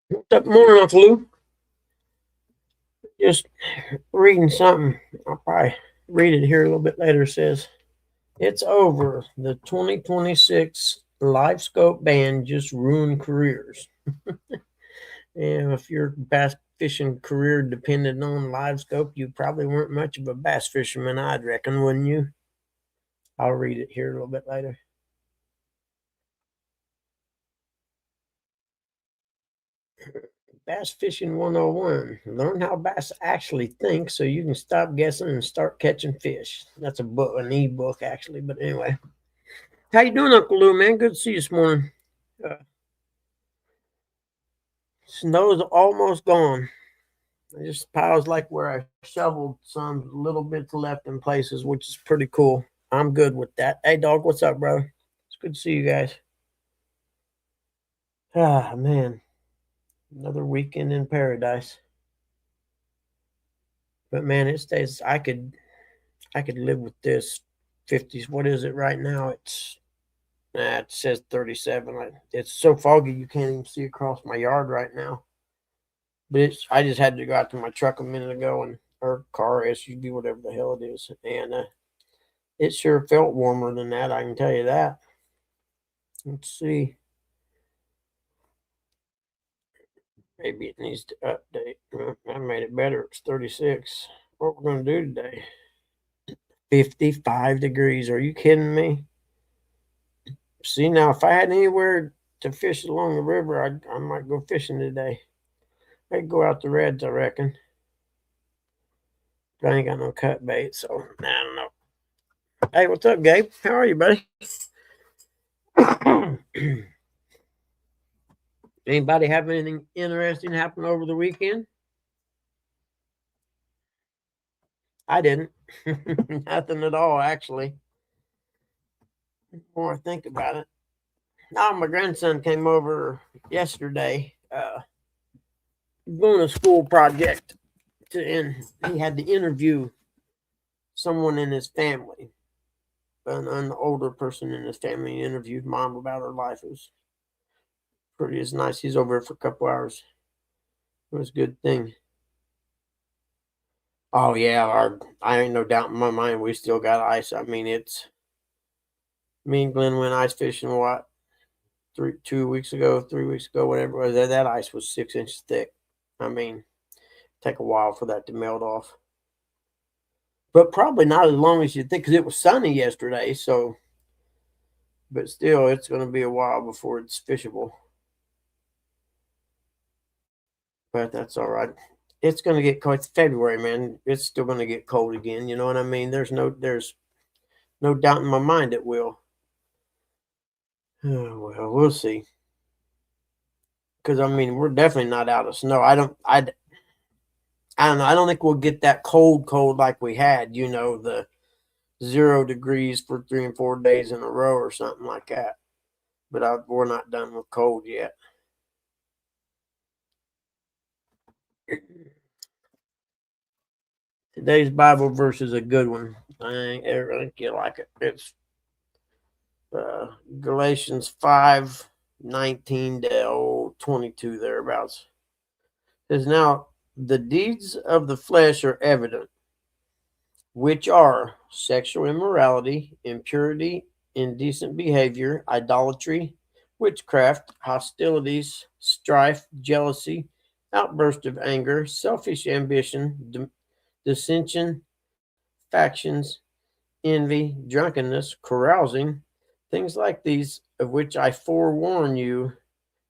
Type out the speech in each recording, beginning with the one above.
What's up, morning, Uncle Lou? Just reading something. I'll probably read it here a little bit later. It says, it's over. The 2026 LiveScope ban just ruined careers. And if your bass fishing career depended on LiveScope, you probably weren't much of a bass fisherman, I'd reckon, wouldn't you? I'll read it here a little bit later. Bass Fishing 101. Learn how bass actually think so you can stop guessing and start catching fish. That's a book, an e-book actually, but anyway. How you doing, Uncle Lou, man? Good to see you this morning. Uh, Snow's almost gone. It just piles like where I shoveled some little bits left in places, which is pretty cool. I'm good with that. Hey, dog, what's up, bro? It's good to see you guys. Ah, man. Another weekend in paradise. But man, it stays. I could live with this 50s. What is it right now? It says 37. It's so foggy you can't even see across my yard right now. But I just had to go out to my truck a minute ago and or car SUV whatever the hell it is, and it sure felt warmer than that. I can tell you that. Let's see. Maybe it needs to update. I made it better. It's 36. What we're gonna do today? 55 degrees. Are you kidding me? See, now if I had anywhere to fish along the river, I might go fishing today. I'd go out the Reds, I reckon. But I ain't got no cut bait, so I don't know. Hey, what's up, Gabe? How are you, buddy? Anybody have anything interesting happen over the weekend? I didn't. Nothing at all, actually. The more I think about it. Now, my grandson came over yesterday, doing a school project, and he had to interview someone in his family, an older person in his family. He interviewed mom about her life. It was pretty as nice. He's over for a couple hours. It was a good thing. Oh yeah, I ain't no doubt in my mind we still got ice. I mean, it's me and Glenn went ice fishing what 2 weeks ago, 3 weeks ago, whatever it was. That ice was 6 inches thick. I mean, take a while for that to melt off, but probably not as long as you think because it was sunny yesterday. So, but still, it's going to be a while before it's fishable. But that's all right. It's going to get cold. It's February, man. It's still going to get cold again. You know what I mean? There's no doubt in my mind it will. Oh, well, we'll see. Because I mean, we're definitely not out of snow. I don't know. I don't think we'll get that cold like we had. The 0 degrees for 3 and 4 days in a row or something like that. But we're not done with cold yet. Today's Bible verse is a good one. I think you like it. It's Galatians 5:19 to 22 thereabouts. It says now the deeds of the flesh are evident, which are sexual immorality, impurity, indecent behavior, idolatry, witchcraft, hostilities, strife, jealousy, outburst of anger, selfish ambition, dissension, factions, envy, drunkenness, carousing, things like these, of which I forewarn you,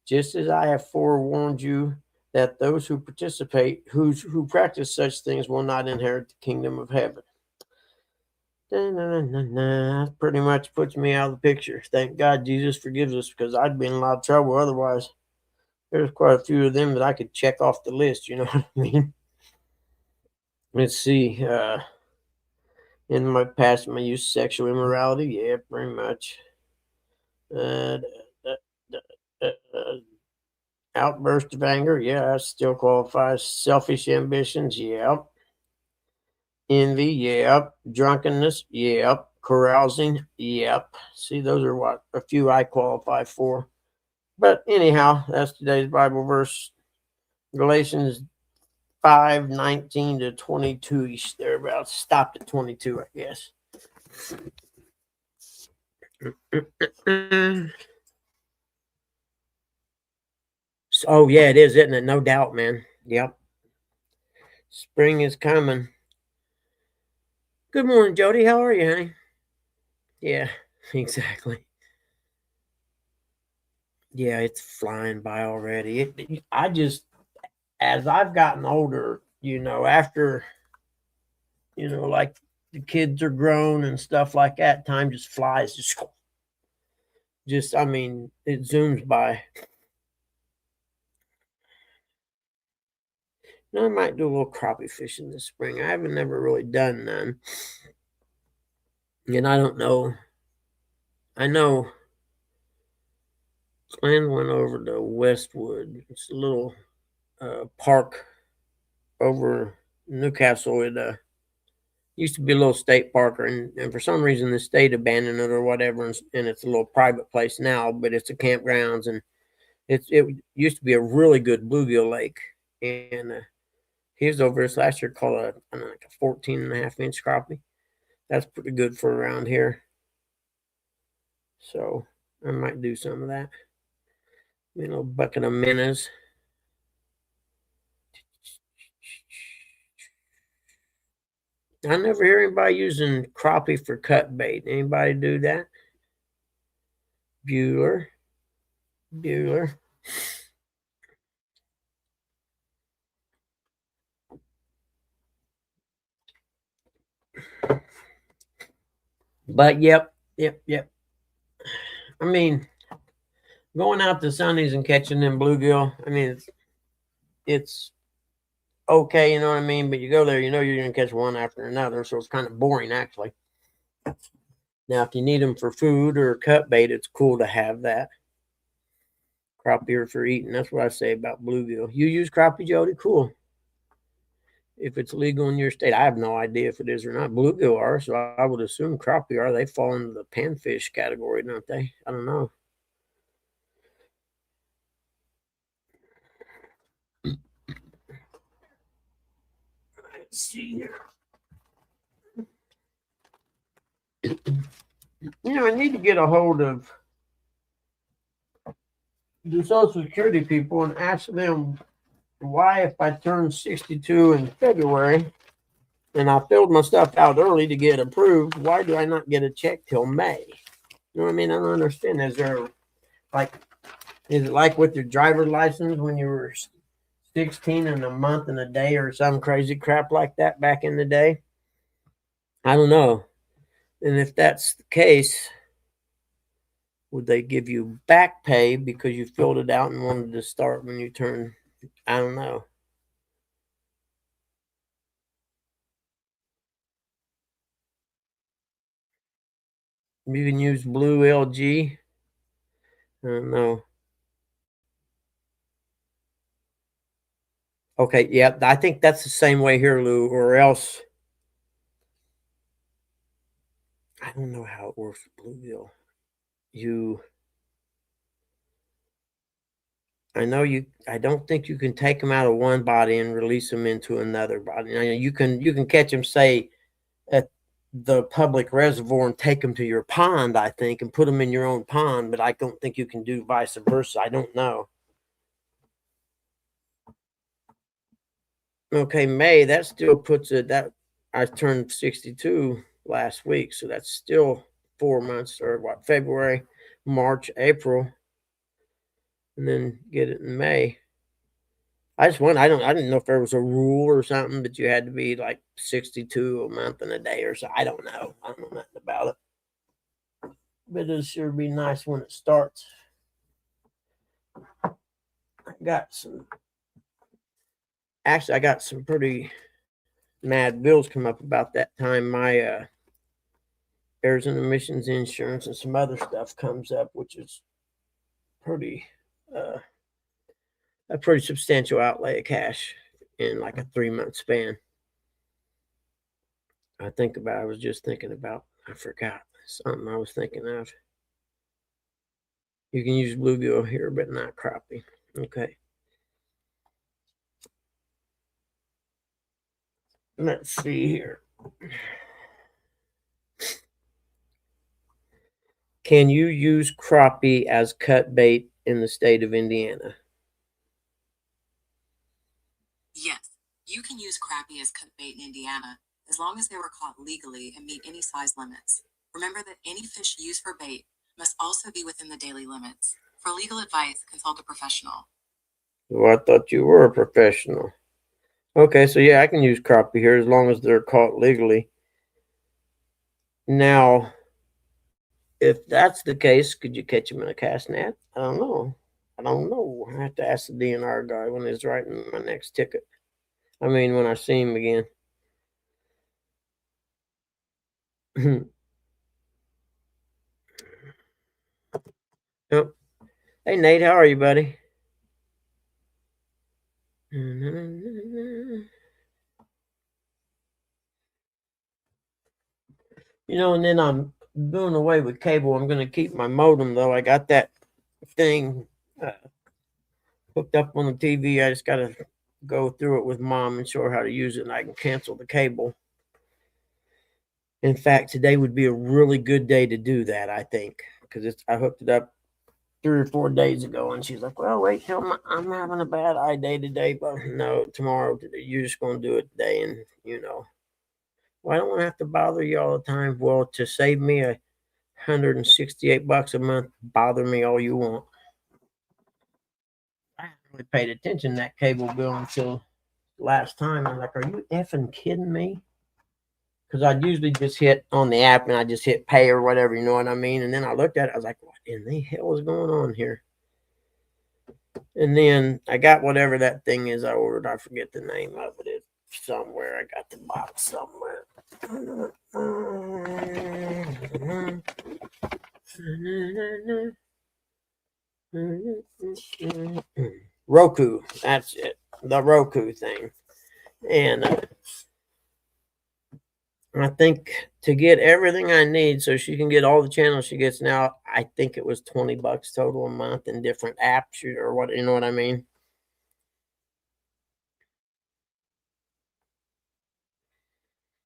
just as I have forewarned you that those who participate, who practice such things, will not inherit the kingdom of heaven. That pretty much puts me out of the picture. Thank God Jesus forgives us because I'd be in a lot of trouble otherwise. There's quite a few of them that I could check off the list, you know what I mean? Let's see. In my past, my use sexual immorality, yeah, pretty much. Uh, Outburst of anger, yeah, that still qualifies. Selfish ambitions, yep. Envy, yep. Drunkenness, yep. Carousing, yep. See, those are a few I qualify for. But anyhow, that's today's Bible verse. Galatians 5:19 to 22 thereabouts. Stopped at 22, I guess. Oh yeah, it is, isn't it? No doubt, man. Yep. Spring is coming. Good morning, Jody. How are you, honey? Yeah, exactly. Yeah, it's flying by already. I just, as I've gotten older, after, like the kids are grown and stuff like that, time just flies. I mean, it zooms by. I might do a little crappie fishing this spring. I haven't never really done none. And I don't know. I know Glenn went over to Westwood. It's a little park over Newcastle. It used to be a little state park, and for some reason the state abandoned it or whatever, and it's a little private place now, but it's a campgrounds, and it used to be a really good bluegill lake. And he was over this last year, called like a 14.5-inch crappie. That's pretty good for around here. So I might do some of that. Bucket of minnows. I never hear anybody using crappie for cut bait. Anybody do that? Bueller. But yep. I mean, going out to Sundays and catching them bluegill. I mean, it's okay, you know what I mean. But you go there, you're gonna catch one after another, so it's kind of boring actually. Now, if you need them for food or cut bait, it's cool to have that crappie for eating. That's what I say about bluegill. You use crappie, Jody? Cool. If it's legal in your state, I have no idea if it is or not. Bluegill are, so I would assume crappie are. They fall into the panfish category, don't they? I don't know. Let's see here. I need to get a hold of the Social Security people and ask them why, if I turn 62 in February and I filled my stuff out early to get approved, why do I not get a check till May? You know what I mean? I don't understand. Is it like with your driver's license when you were 16 and a month and a day or some crazy crap like that back in the day? I don't know. And if that's the case, would they give you back pay because you filled it out and wanted to start when you turn? I don't know. You can use Blue LG. I don't know. Okay, yeah, I think that's the same way here, Lou, or else I don't know how it works with Bluegill. I don't think you can take them out of one body and release them into another body. You can catch them, say, at the public reservoir and take them to your pond, I think, and put them in your own pond, but I don't think you can do vice versa. I don't know. Okay, May, that still puts it that I turned 62 last week, so that's still 4 months, or what, February, March, April, and then get it in May. I just want I didn't know if there was a rule or something that you had to be like 62 a month and a day or so. I don't know. I don't know nothing about it. But it'll sure be nice when it starts. I got some pretty mad bills come up about that time. My errors and emissions insurance and some other stuff comes up, which is pretty uh, a pretty substantial outlay of cash in like a 3 month span. I was just thinking about, I forgot something I was thinking of. You can use bluegill here, but not crappie. Okay. Let's see here. Can you use crappie as cut bait in the state of Indiana? Yes, you can use crappie as cut bait in Indiana, as long as they were caught legally and meet any size limits. Remember that any fish used for bait must also be within the daily limits. For legal advice, consult a professional. Well, I thought you were a professional. Okay, so yeah, I can use crappie here as long as they're caught legally. Now, if that's the case, could you catch them in a cast net? I don't know. I don't know. I have to ask the DNR guy when he's writing my next ticket. I mean, when I see him again. Yep. Hey, Nate, how are you, buddy? You know, and then I'm doing away with cable. I'm going to keep my modem, though. I got that thing hooked up on the TV. I just got to go through it with mom and show her how to use it, and I can cancel the cable. In fact, today would be a really good day to do that, I think, because I hooked it up 3 or 4 days ago, and she's like, "Well, wait till I'm having a bad eye day today, but no, tomorrow you're just going to do it today." And well, I don't want to have to bother you all the time. Well, to save me $168 a month, bother me all you want. I haven't really paid attention to that cable bill until last time. I'm like, "Are you effing kidding me?" Because I'd usually just hit on the app and I just hit pay or whatever, you know what I mean? And then I looked at it, I was like, what in the hell is going on here? And then I got whatever that thing is I ordered. I forget the name of it. It's somewhere. I got the box somewhere. Roku. That's it. The Roku thing. And I think to get everything I need so she can get all the channels she gets now, I think it was $20 total a month in different apps or what, you know what I mean?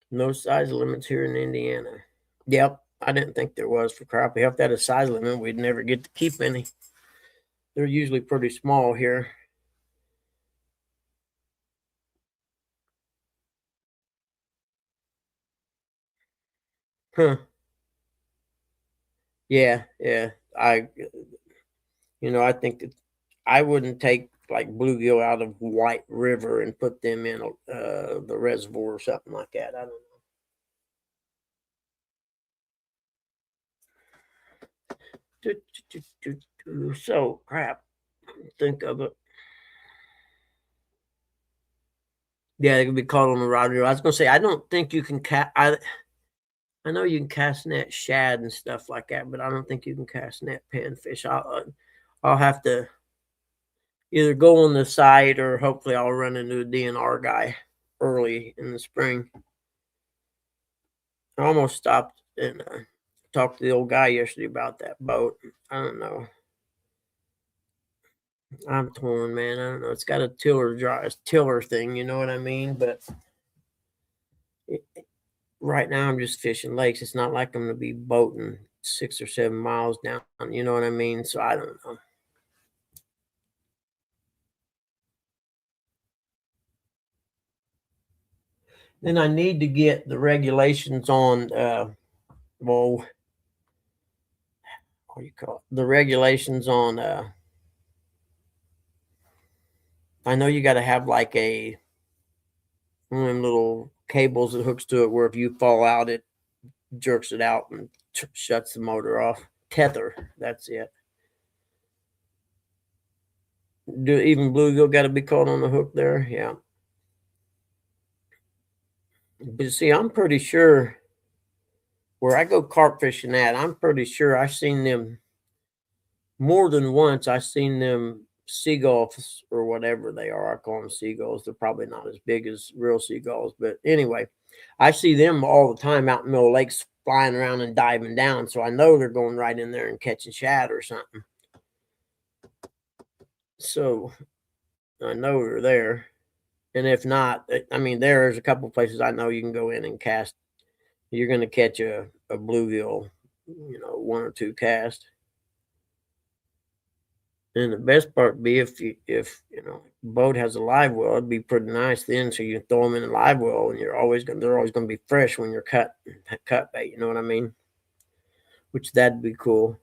No size limits here in Indiana. Yep, I didn't think there was for crappie. If that had a size limit, we'd never get to keep any. They're usually pretty small here. Huh. Yeah, yeah. I think that I wouldn't take like bluegill out of White River and put them in the reservoir or something like that. I don't know. So crap. Think of it. Yeah, they could be caught on the rod reel. I was gonna say I don't think you can I know you can cast net shad and stuff like that, but I don't think you can cast net panfish. I'll have to either go on the site or hopefully I'll run into a DNR guy early in the spring. I almost stopped and talked to the old guy yesterday about that boat. I don't know. I'm torn, man. I don't know. It's got a tiller thing, you know what I mean? But it, right now I'm just fishing lakes. It's not like I'm gonna be boating 6 or 7 miles down. You know what I mean? So I don't know. Then I need to get the regulations on well, what do you call it? The regulations on I know you got to have like one of them little cables that hooks to it where if you fall out, it jerks it out and shuts the motor off. Tether, that's it. Do even bluegill got to be caught on the hook there? Yeah. But see, I'm pretty sure where I go carp fishing at, I'm pretty sure I've seen them more than once. I've seen them seagulls or whatever they are. I call them seagulls. They're probably not as big as real seagulls, but anyway, I see them all the time out in the middle of lakes flying around and diving down. So I know they're going right in there and catching shad or something. So I know they're there. And if not, I mean, there's a couple places I know you can go in and cast. You're going to catch a bluegill, 1 or 2 cast. And the best part be if boat has a live well, it'd be pretty nice then. So you throw them in a live well, and they're always going to be fresh when you're cut bait. You know what I mean? Which that'd be cool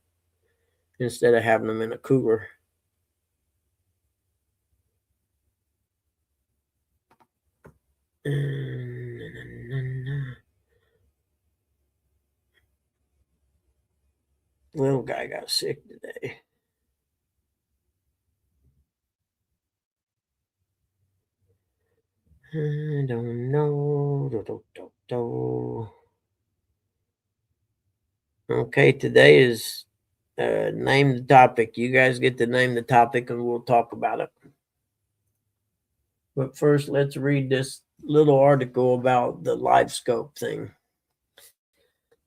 instead of having them in a cooler. Little guy got sick today. I don't know. Okay, today is name the topic. You guys get to name the topic and we'll talk about it. But first, let's read this little article about the LiveScope thing.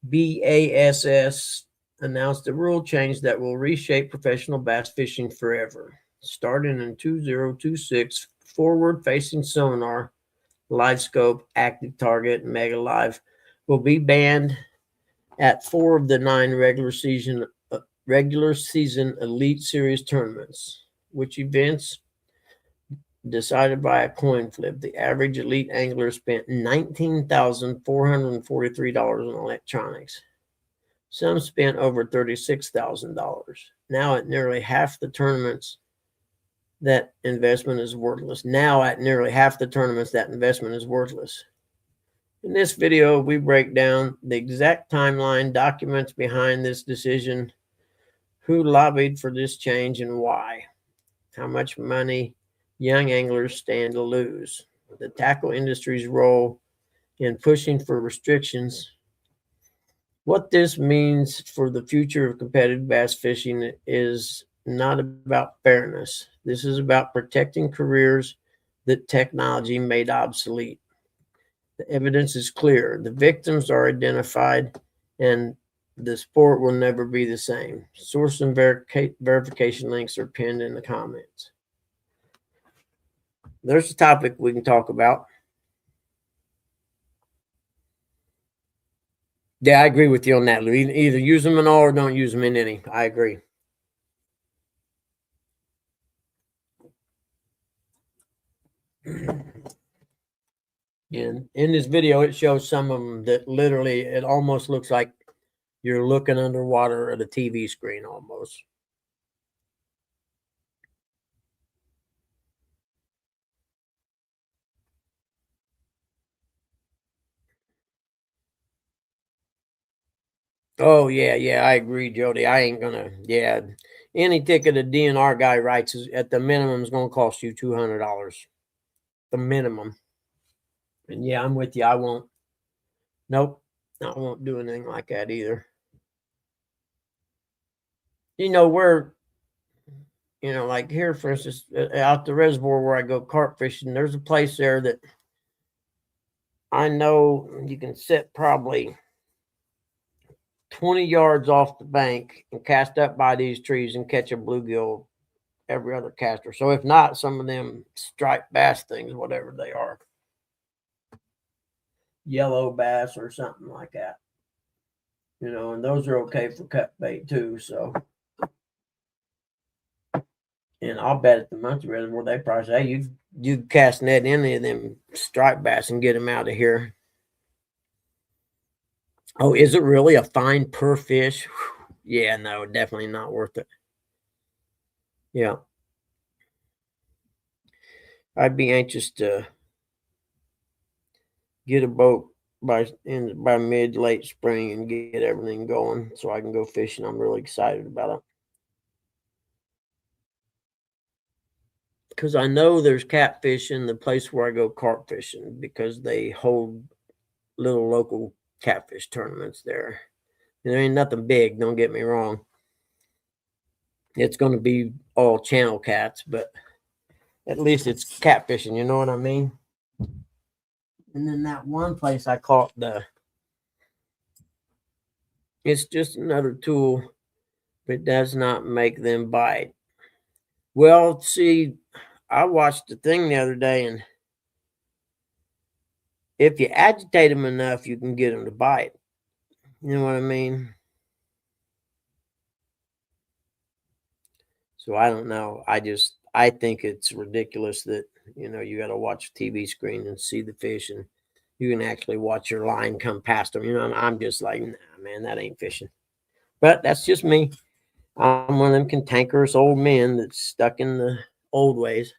BASS announced a rule change that will reshape professional bass fishing forever. Starting in 2026, forward-facing sonar, LiveScope, Active Target, and Mega Live will be banned at 4 of the 9 regular season Elite Series tournaments, which events decided by a coin flip. The average elite angler spent $19,443 on electronics. Some spent over $36,000. Now at nearly half the tournaments, that investment is worthless. In this video, we break down the exact timeline, documents behind this decision, who lobbied for this change and why, how much money young anglers stand to lose, the tackle industry's role in pushing for restrictions, what this means for the future of competitive bass fishing. Is not about fairness. This is about protecting careers that technology made obsolete. The evidence is clear. The victims are identified, and the sport will never be the same. Source and verification links are pinned in the comments. There's a topic we can talk about. Yeah, I agree with you on that, Lou. Either use them in all or don't use them in any. I agree. And in this video, it shows some of them that literally, it almost looks like you're looking underwater at a TV screen almost. Oh, yeah, I agree, Jody. I ain't gonna, any ticket a DNR guy writes is at the minimum is gonna cost you $200. The minimum. And yeah, I'm with you. I won't do anything like that either. We're, like here, for instance, out the reservoir where I go carp fishing, there's a place there that I know you can sit probably 20 yards off the bank and cast up by these trees and catch a bluegill every other caster. So if not, some of them striped bass things, whatever they are, yellow bass or something like that, and those are okay for cut bait too. So, and I'll bet at the Muncie Reservoir they probably say, hey, you cast net any of them striped bass and get them out of here. Oh, is it really a fine per fish? Yeah, no, definitely not worth it. Yeah. I'd be anxious to get a boat by mid late spring and get everything going so I can go fishing. I'm really excited about it. Because I know there's catfish in the place where I go carp fishing because they hold little local catfish tournaments there. And there ain't nothing big, don't get me wrong. It's going to be all channel cats, but at least it's catfishing, you know what I mean? And then that one place I caught it's just another tool, but it does not make them bite. Well, see, I watched the thing the other day, and if you agitate them enough, you can get them to bite. You know what I mean? So I don't know. I think it's ridiculous that, you got to watch a TV screen and see the fish, and you can actually watch your line come past them. And I'm just like, nah, man, that ain't fishing. But that's just me. I'm one of them cantankerous old men that's stuck in the old ways.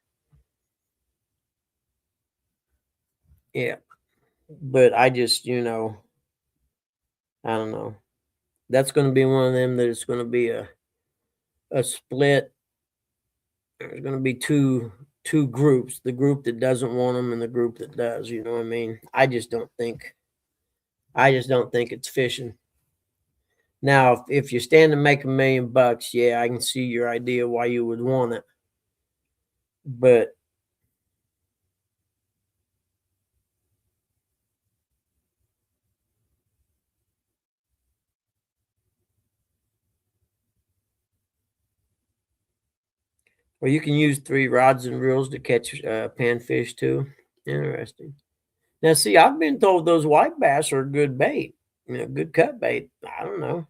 Yeah. But I just, I don't know. That's going to be one of them that it's going to be a split. There's going to be two groups, the group that doesn't want them and the group that does. You know what I mean? I just don't think it's fishing. Now, if you stand to make $1,000,000, yeah, I can see your idea why you would want it. But well, you can use 3 rods and reels to catch panfish too. Interesting. Now, see, I've been told those white bass are good bait, good cut bait. I don't know.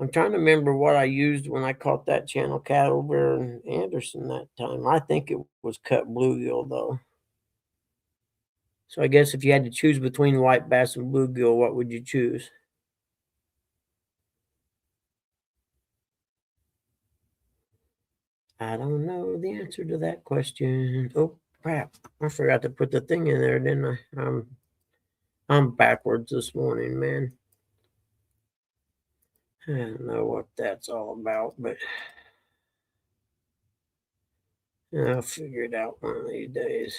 I'm trying to remember what I used when I caught that channel cat over in Anderson that time. I think it was cut bluegill though. So I guess if you had to choose between white bass and bluegill, what would you choose? I don't know the answer to that question. Oh crap! I forgot to put the thing in there, didn't I? I'm backwards this morning, man. I don't know what that's all about, but I'll figure it out one of these days.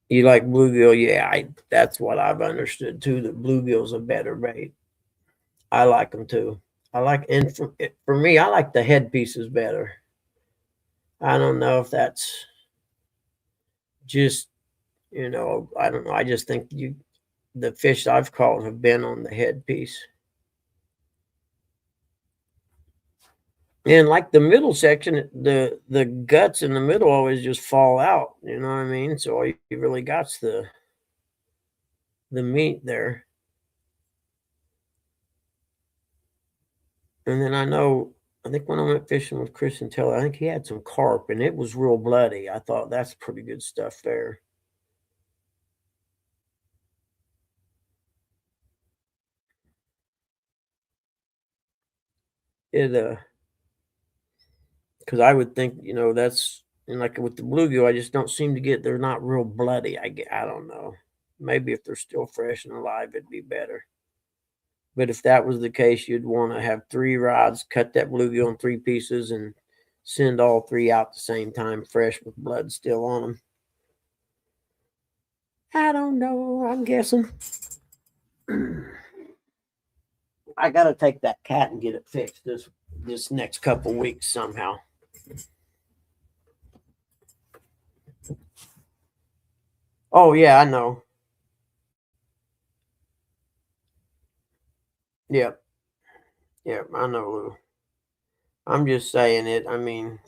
You like bluegill? Yeah, that's what I've understood too. That bluegill's a better bait. I like them too. And for me, I like the headpieces better. I don't know if that's just, I don't know. I just think the fish I've caught have been on the headpiece. And like the middle section, the guts in the middle always just fall out. You know what I mean? So all you really got's the meat there. And then I think when I went fishing with Chris and Taylor, I think he had some carp and it was real bloody. I thought that's pretty good stuff there. It because I would think, that's and like with the bluegill, I just don't seem to get they're not real bloody. I don't know. Maybe if they're still fresh and alive, it'd be better. But if that was the case, you'd want to have 3 rods, cut that bluegill in 3 pieces, and send all 3 out at the same time, fresh with blood still on them. I don't know. I'm guessing. I gotta take that cat and get it fixed this next couple weeks somehow. Oh yeah, I know. Yep, yep, I know, Lou. I'm just saying it. I mean,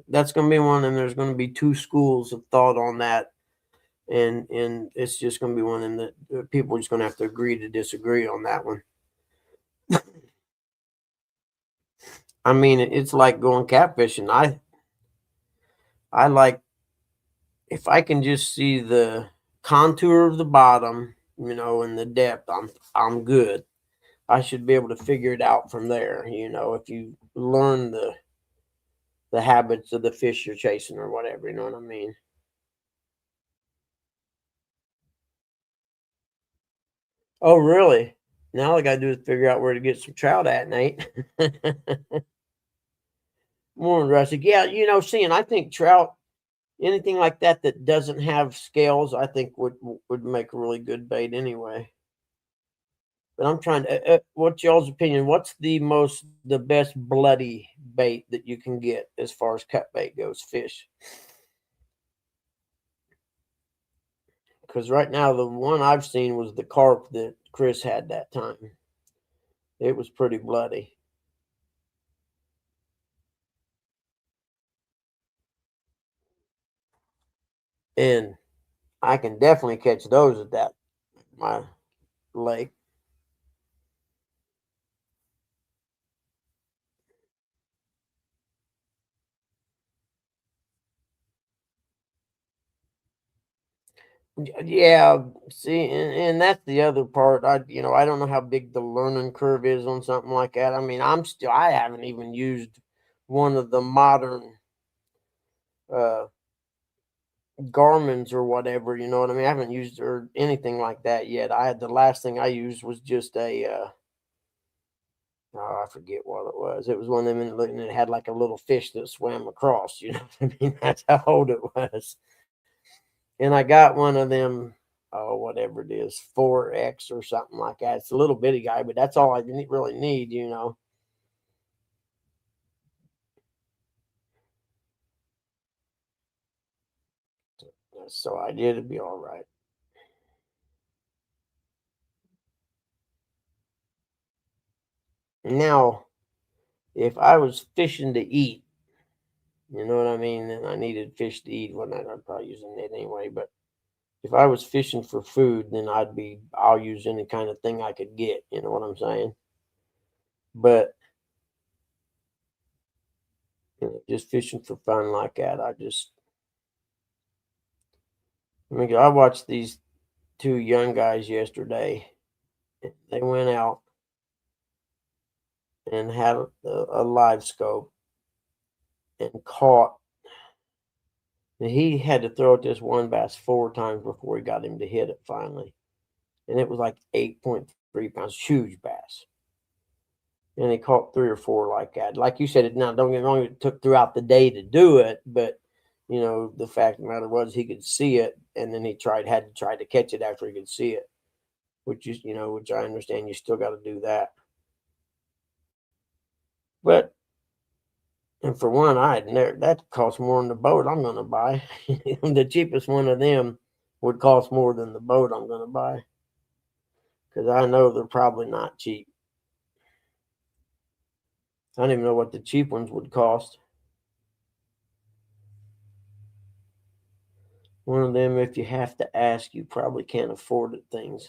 that's gonna be one, and there's gonna be 2 schools of thought on that, and it's just gonna be one, and the people are just gonna have to agree to disagree on that one. I mean, it's like going catfishing. I like if I can just see the contour of the bottom, and the depth, I'm good. I should be able to figure it out from there. If you learn the habits of the fish you're chasing or whatever, you know what I mean? Oh, really? Now all I gotta do is figure out where to get some trout at, Nate. Morning, Rustic. Yeah, seeing I think trout, anything like that that doesn't have scales, I think would make a really good bait anyway. But I'm trying to. What's y'all's opinion? What's the best bloody bait that you can get as far as cut bait goes? Fish. Because right now the one I've seen was the carp that Chris had that time. It was pretty bloody. And I can definitely catch those at that my lake. Yeah, see, and that's the other part. I don't know how big the learning curve is on something like that. I mean, I haven't even used one of the modern uh Garmin's or whatever. You know what I mean? I haven't used or anything like that yet. I had the last thing I used was just a oh, I forget what it was. It was one of them, and it had like a little fish that swam across. You know what I mean? That's how old it was. And I got one of them, oh, whatever it is, 4X or something like that. It's a little bitty guy, but that's all I really need. So I did it be all right. Now, if I was fishing to eat, you know what I mean, and I needed fish to eat, well, I'd probably use a net anyway. But if I was fishing for food, then I'll use any kind of thing I could get. You know what I'm saying? But just fishing for fun like that, I watched these two young guys yesterday. They went out and had a live scope and caught. And he had to throw at this one bass 4 times before he got him to hit it finally. And it was like 8.3 pounds, huge bass. And he caught 3 or 4 like that. Like you said, now don't get me wrong, it took throughout the day to do it, but the fact of the matter was he could see it, and then had to try to catch it after he could see it, which I understand you still got to do that. But and for one, I had never that costs more than the boat I'm going to buy. The cheapest one of them would cost more than the boat I'm going to buy because I know they're probably not cheap. I don't even know what the cheap ones would cost. One of them, if you have to ask, you probably can't afford it. Things.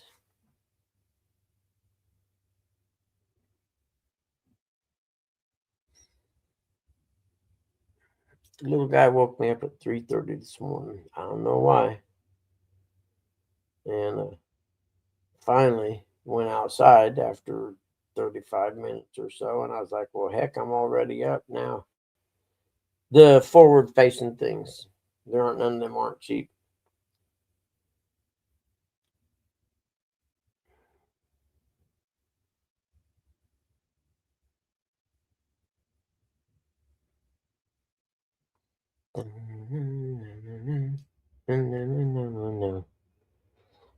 The little guy woke me up at 3:30 this morning. I don't know why, and finally went outside after 35 minutes or so, and I was like, "Well, heck, I'm already up now." The forward-facing things, there aren't none of them aren't cheap.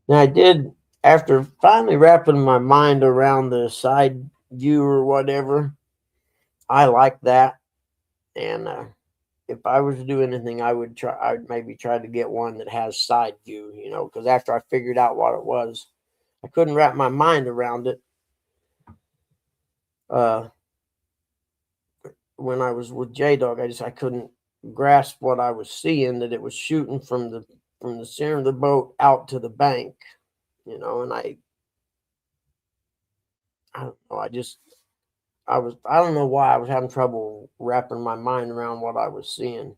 Now I did after finally wrapping my mind around the side view or whatever. I like that, and if I was to do anything, I would try. I'd maybe try to get one that has side view. Because after I figured out what it was, I couldn't wrap my mind around it. Uh, when I was with J Dog, I couldn't grasp what I was seeing. That it was shooting from the center of the boat out to the bank. And I don't know. I don't know why I was having trouble wrapping my mind around what I was seeing.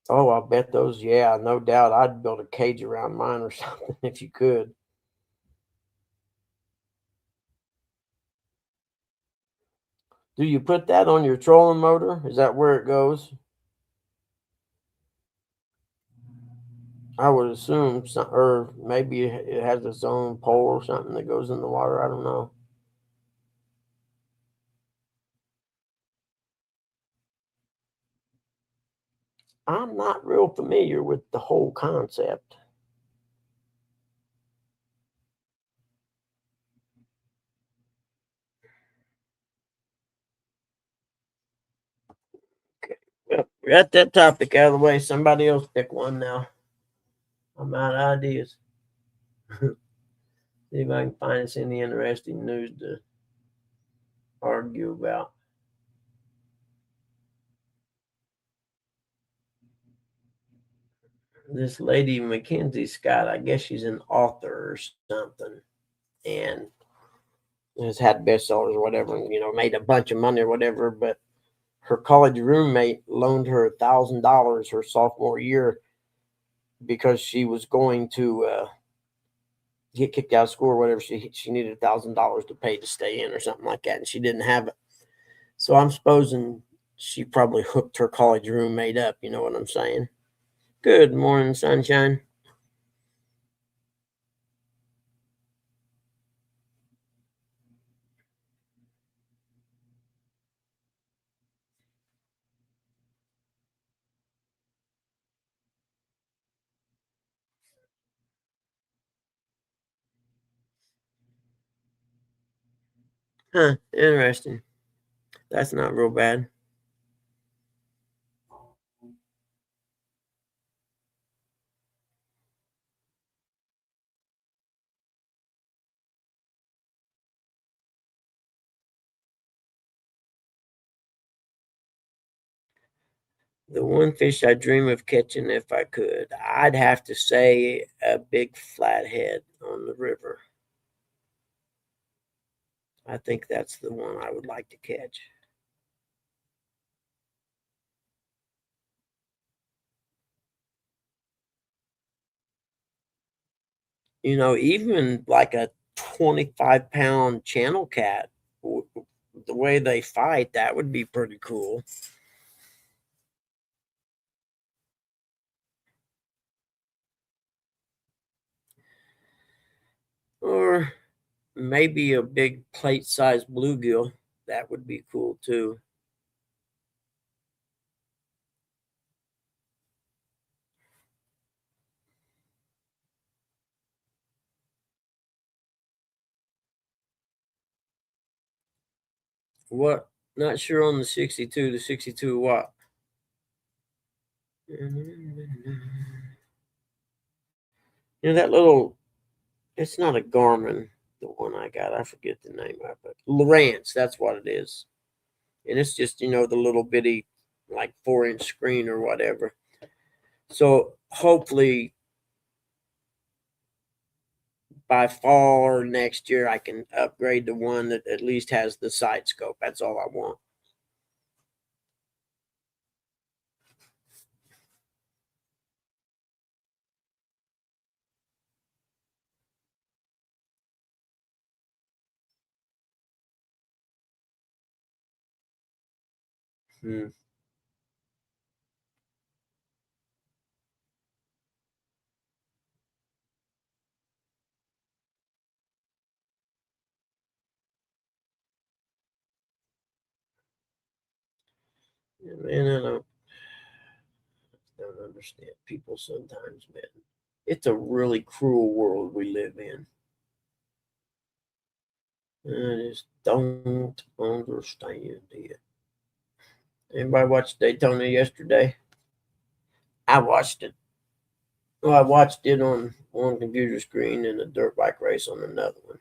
Oh, I bet those, yeah, no doubt. I'd build a cage around mine or something if you could. Do you put that on your trolling motor? Is that where it goes? I would assume, or maybe it has its own pole or something that goes in the water. I don't know. I'm not real familiar with the whole concept. Okay. Well, we got that topic out of the way. Somebody else pick one now. I'm out of ideas. See if I can find us any interesting news to argue about. this lady, Mackenzie Scott, I guess she's an author or something, and has had bestsellers or whatever, and, made a bunch of money or whatever. But her college roommate loaned her $1,000 her sophomore year because she was going to get kicked out of school or whatever. She needed $1,000 to pay to stay in or something like that, and she didn't have it. So I'm supposing she probably hooked her college roommate up. You know what I'm saying? Good morning, sunshine. Huh, interesting. That's not real bad. The one fish I dream of catching if I could, I'd have to say a big flathead on the river. I think that's the one I would like to catch. Even like a 25-pound channel cat, the way they fight, that would be pretty cool. Or maybe a big plate-sized bluegill. That would be cool too. What? Not sure on the 62. The 62 what? That little, it's not a Garmin, the one I got. I forget the name of it. Lowrance, that's what it is. And it's just, the little bitty, like 4-inch screen or whatever. So hopefully by fall or next year, I can upgrade to one that at least has the side scope. That's all I want. Hmm. Yeah, man, I don't understand people sometimes, man. It's a really cruel world we live in. I just don't understand it. Anybody watch Daytona yesterday? I watched it. Well, I watched it on one computer screen and a dirt bike race on another one.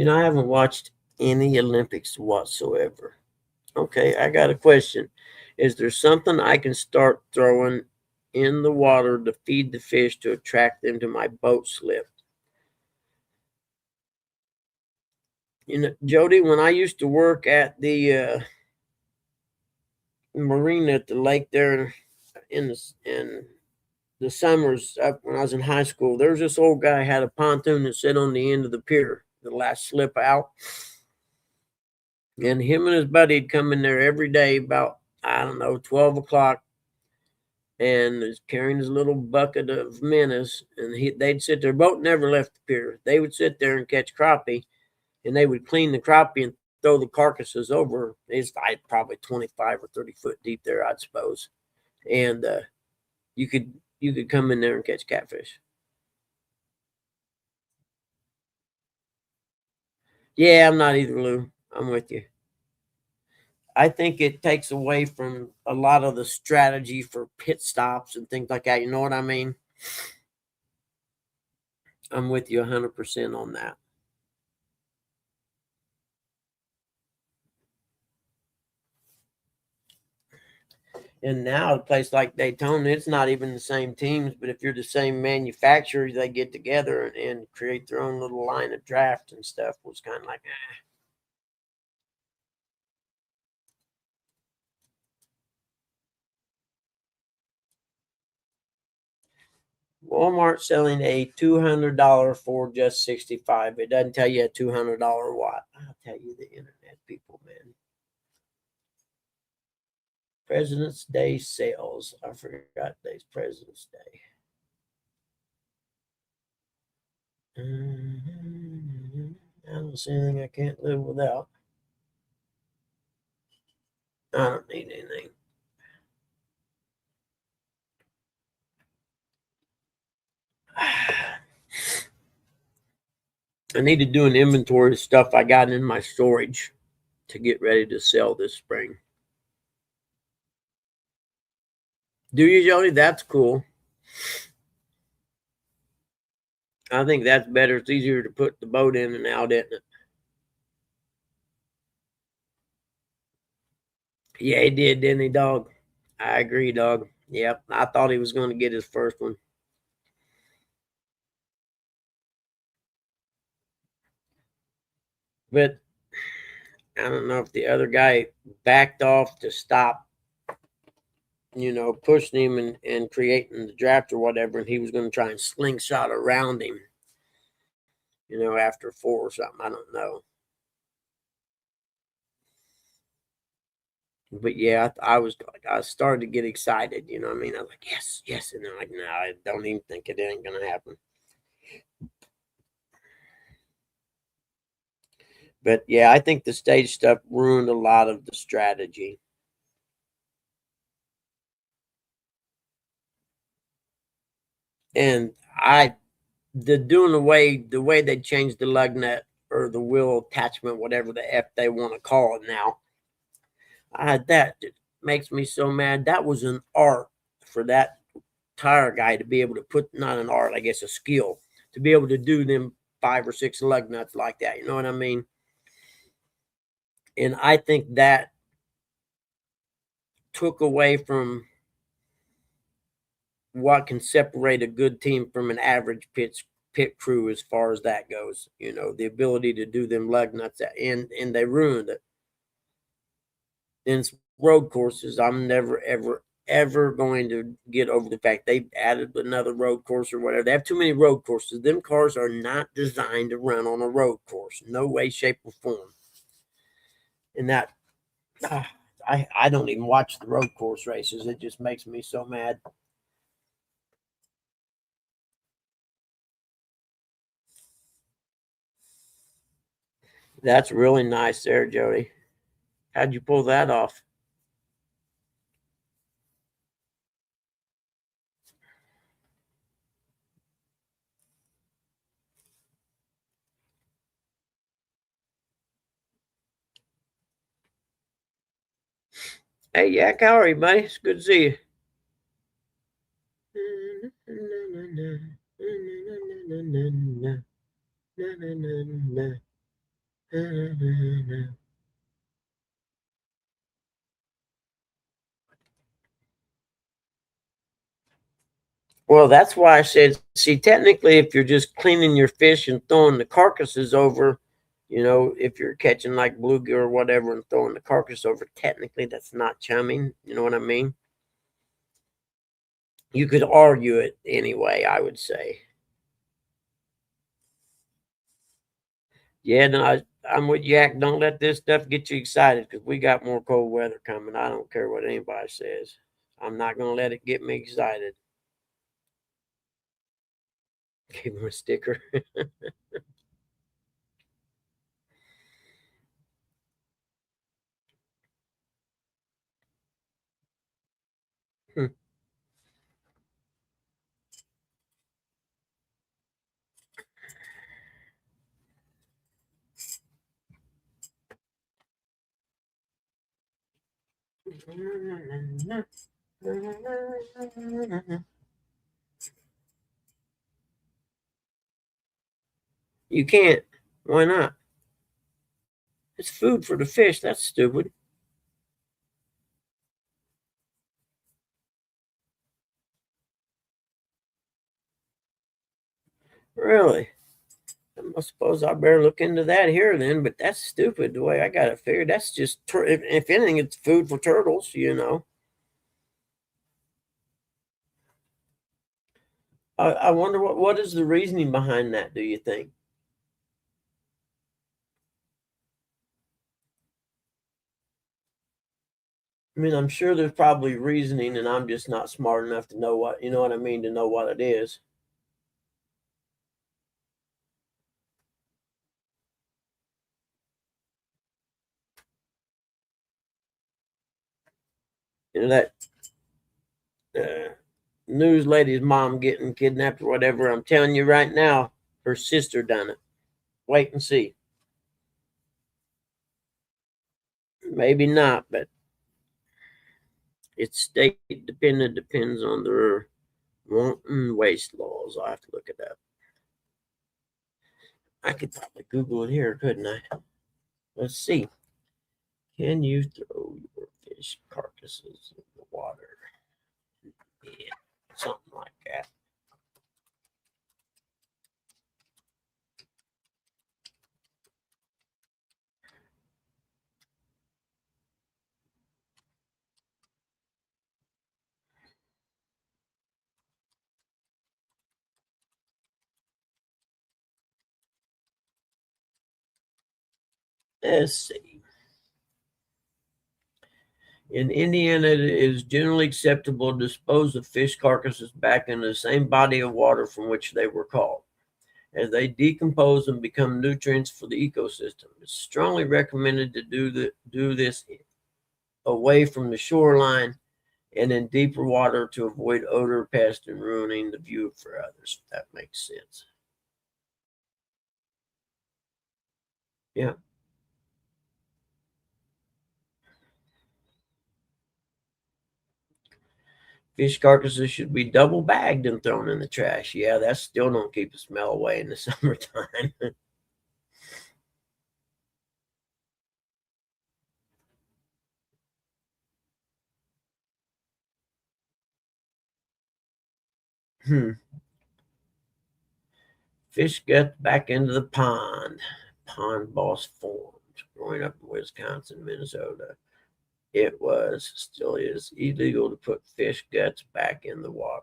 I haven't watched any Olympics whatsoever. Okay, I got a question. Is there something I can start throwing in the water to feed the fish to attract them to my boat slip? Jody, when I used to work at the marina at the lake there in the summers up when I was in high school, there was this old guy had a pontoon that sat on the end of the pier, the last slip out. And him and his buddy would come in there every day about, I don't know, 12 o'clock and is carrying his little bucket of menace. And they'd sit there. Boat never left the pier. They would sit there and catch crappie, and they would clean the crappie and throw the carcasses over. It's like probably 25 or 30 foot deep there, I'd suppose. And you could you could come in there and catch catfish. Yeah, I'm not either, Lou. I'm with you. I think it takes away from a lot of the strategy for pit stops and things like that. You know what I mean? I'm with you 100% on that. And now a place like Daytona, it's not even the same teams, but if you're the same manufacturer, they get together and create their own little line of draft and stuff. Was kind of like, Walmart selling a $200 Ford Just 65. It doesn't tell you a $200 what. I'll tell you the internet people, man. President's Day sales. I forgot today's President's Day. I don't see anything I can't live without. I don't need anything. I need to do an inventory of stuff I got in my storage to get ready to sell this spring. Do you, Jody? That's cool. I think that's better. It's easier to put the boat in and out, isn't it? Yeah, he did, didn't he, dog? I agree, dog. Yep, I thought he was going to get his first one. But I don't know if the other guy backed off to stop, pushing him and creating the draft or whatever, and he was going to try and slingshot around him, after 4 or something. I don't know. But yeah, I started to get excited. You know what I mean? I was like, yes, yes. And then like, no, I don't even think it ain't going to happen. But yeah, I think the stage stuff ruined a lot of the strategy. And the way they changed the lug nut or the wheel attachment, whatever the F they want to call it now, that makes me so mad. That was an art for that tire guy to be able to put, not an art, I guess a skill, to be able to do them 5 or 6 lug nuts like that. You know what I mean? And I think that took away from what can separate a good team from an average pit crew as far as that goes. The ability to do them lug nuts, and they ruined it. In road courses, I'm never ever going to get over the fact they added another road course or whatever. They have too many road courses. Them cars are not designed to run on a road course, no way, shape, or form. And that I don't even watch the road course races. It just makes me so mad. That's really nice there, Jody. How'd you pull that off? Hey, Yak, how are you, buddy? It's good to see you. Well, that's why I said, see, technically, if you're just cleaning your fish and throwing the carcasses over, if you're catching like bluegill or whatever and throwing the carcass over, technically that's not chumming. You know what I mean? You could argue it anyway, I would say. Yeah, no, I'm with Yak. Don't let this stuff get you excited because we got more cold weather coming. I don't care what anybody says. I'm not going to let it get me excited. Give him a sticker. You can't. Why not? It's food for the fish. That's stupid. Really? I suppose I better look into that here then, but that's stupid the way I got it figured. That's just, if anything, it's food for turtles, you know. I wonder what is the reasoning behind that, do you think? I mean, I'm sure there's probably reasoning, and I'm just not smart enough to know what, you know what I mean, to know what it is. You know, that news lady's mom getting kidnapped or whatever. I'm telling you right now, her sister done it. Wait and see. Maybe not, but it's state dependent, depends on their wanton waste laws. I'll have to look it up. I could probably Google it here, couldn't I? Let's see. Can you throw your fish carcasses in the water? Yeah, something like that. Let's see. In Indiana, it is generally acceptable to dispose of fish carcasses back into the same body of water from which they were caught, as they decompose and become nutrients for the ecosystem. It's strongly recommended to do this away from the shoreline and in deeper water to avoid odor, pest, and ruining the view for others. If that makes sense. Yeah. Fish carcasses should be double bagged and thrown in the trash. Yeah, that still don't keep the smell away in the summertime. Fish got back into the pond. Pond boss formed. Growing up in Wisconsin, Minnesota, it was, still is, illegal to put fish guts back in the water.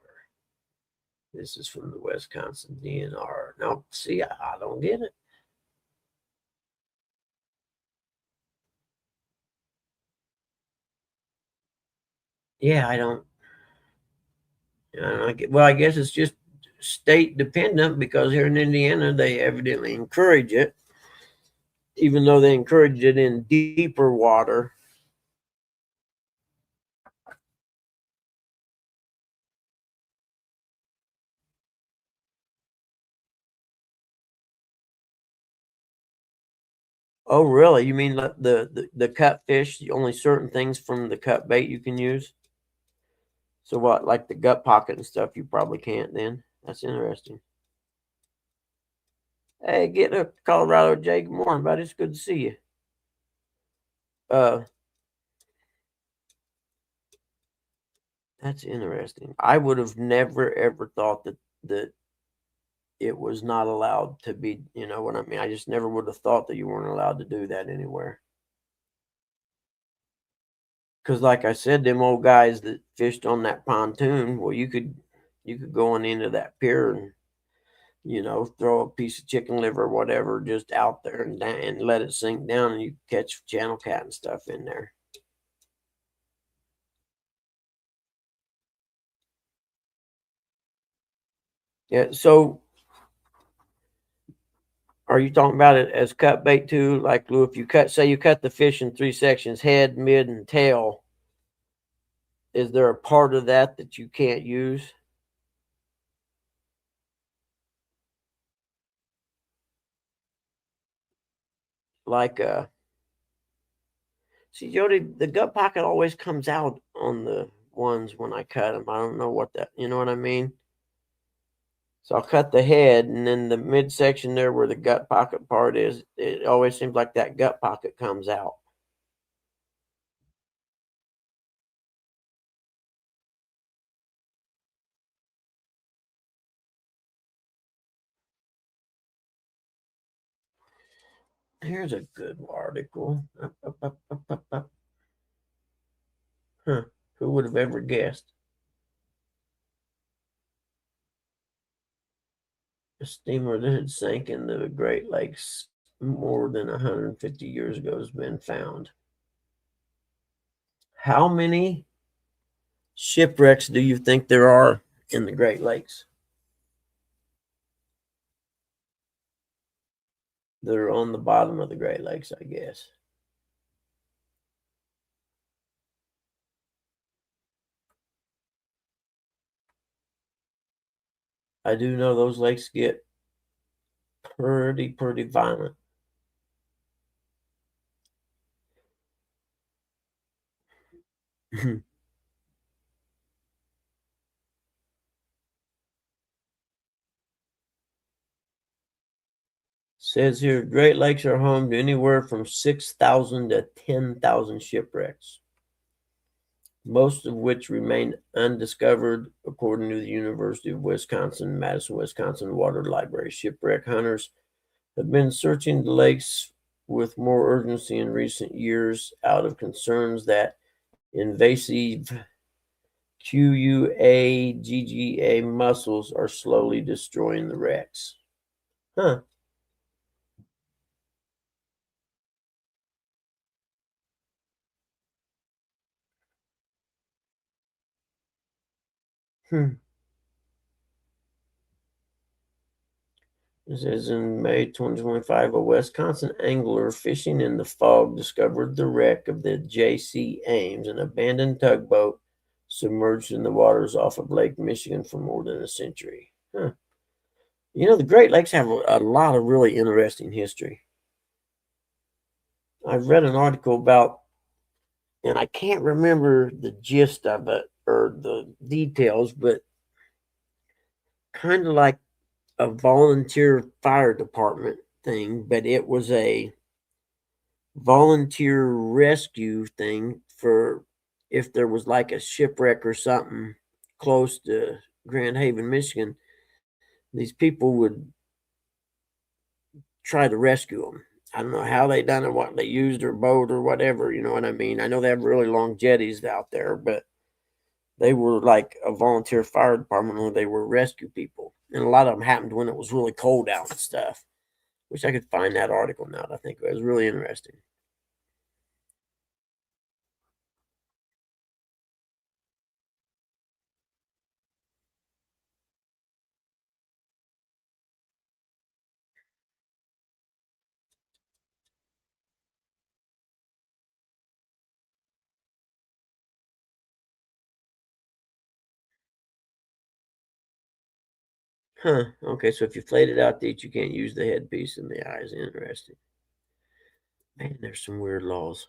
This is from the Wisconsin DNR. Now, see, I don't get it. Yeah, I don't. Well, I guess it's just state dependent because here in Indiana, they evidently encourage it, even though they encourage it in deeper water. Oh, really? You mean the cut fish? Only certain things from the cut bait you can use. So what, like the gut pocket and stuff, you probably can't then. That's interesting. Hey, get a Colorado Jay. Good morning, buddy. It's good to see you. Uh, that's interesting. I would have never ever thought that it was not allowed to be. You know what I mean? I just never would have thought that you weren't allowed to do that anywhere. Because, like I said, them old guys that fished on that pontoon, well, you could go on into that pier and throw a piece of chicken liver or whatever just out there and let it sink down, and you catch channel cat and stuff in there. Yeah. So, are you talking about it as cut bait too? Like, Lou, if say you cut the fish in three sections, head, mid, and tail, is there a part of that you can't use? Like, see, Jody, the gut pocket always comes out on the ones when I cut them. I don't know what that, you know what I mean? So I'll cut the head, and then the midsection there where the gut pocket part is, it always seems like that gut pocket comes out. Here's a good article. Up. Huh. Who would have ever guessed? A steamer that had sank in the Great Lakes more than 150 years ago has been found. How many shipwrecks do you think there are in the Great Lakes? That are on the bottom of the Great Lakes, I guess. I do know those lakes get pretty violent. Says here, Great Lakes are home to anywhere from 6,000 to 10,000 shipwrecks, most of which remain undiscovered, according to the University of Wisconsin, Madison, Wisconsin Water Library. Shipwreck hunters have been searching the lakes with more urgency in recent years out of concerns that invasive QUAGGA mussels are slowly destroying the wrecks. Huh. Hmm. It says in May 2025, a Wisconsin angler fishing in the fog discovered the wreck of the J.C. Ames, an abandoned tugboat submerged in the waters off of Lake Michigan for more than a century. Huh. You know, the Great Lakes have a lot of really interesting history. I've read an article about, and I can't remember the gist of it or the details, but kind of like a volunteer fire department thing, but it was a volunteer rescue thing for if there was like a shipwreck or something close to Grand Haven, Michigan. These people would try to rescue them. I don't know how they done it, what they used, their boat or whatever. You know what I mean? I know they have really long jetties out there, but they were like a volunteer fire department where they were rescue people, and a lot of them happened when it was really cold out and stuff. Wish I could find that article now. I think it was really interesting. Huh. Okay, so if you flayed it out to eat, you can't use the headpiece in the eyes. Interesting. Man, there's some weird laws.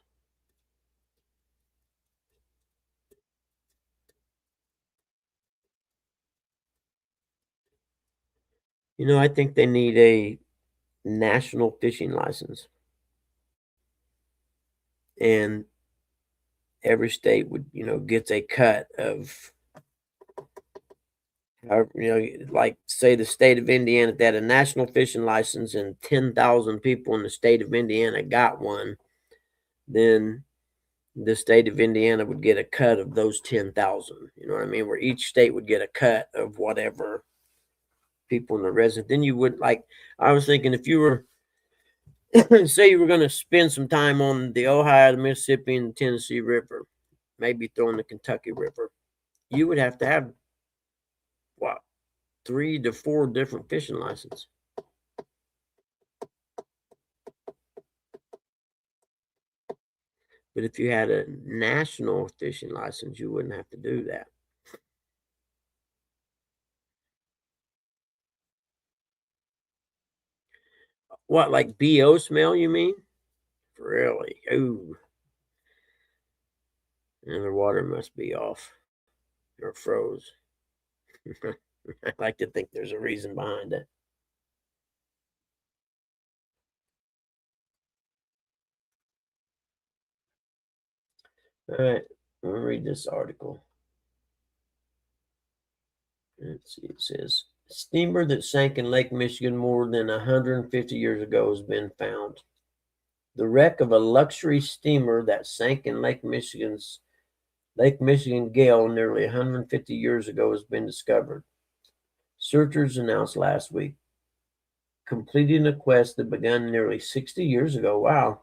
You know, I think they need a national fishing license, and every state would, gets a cut of, however, like say the state of Indiana, if they had a national fishing license and 10,000 people in the state of Indiana got one, then the state of Indiana would get a cut of those 10,000. You know what I mean? Where each state would get a cut of whatever people in the resident. Then you would like, I was thinking if you were, say you were going to spend some time on the Ohio, the Mississippi, and the Tennessee River, maybe throw in the Kentucky River, you would have to have what, 3 to 4 different fishing licenses. But if you had a national fishing license, you wouldn't have to do that. What, like BO smell, you mean? Really? Ooh. And the water must be off or froze. I like to think there's a reason behind it. All right, I'm gonna read this article. Let's see. It says steamer that sank in Lake Michigan more than 150 years ago has been found. The wreck of a luxury steamer that sank in Lake Michigan Gale nearly 150 years ago has been discovered. Searchers announced last week, completing a quest that began nearly 60 years ago. Wow.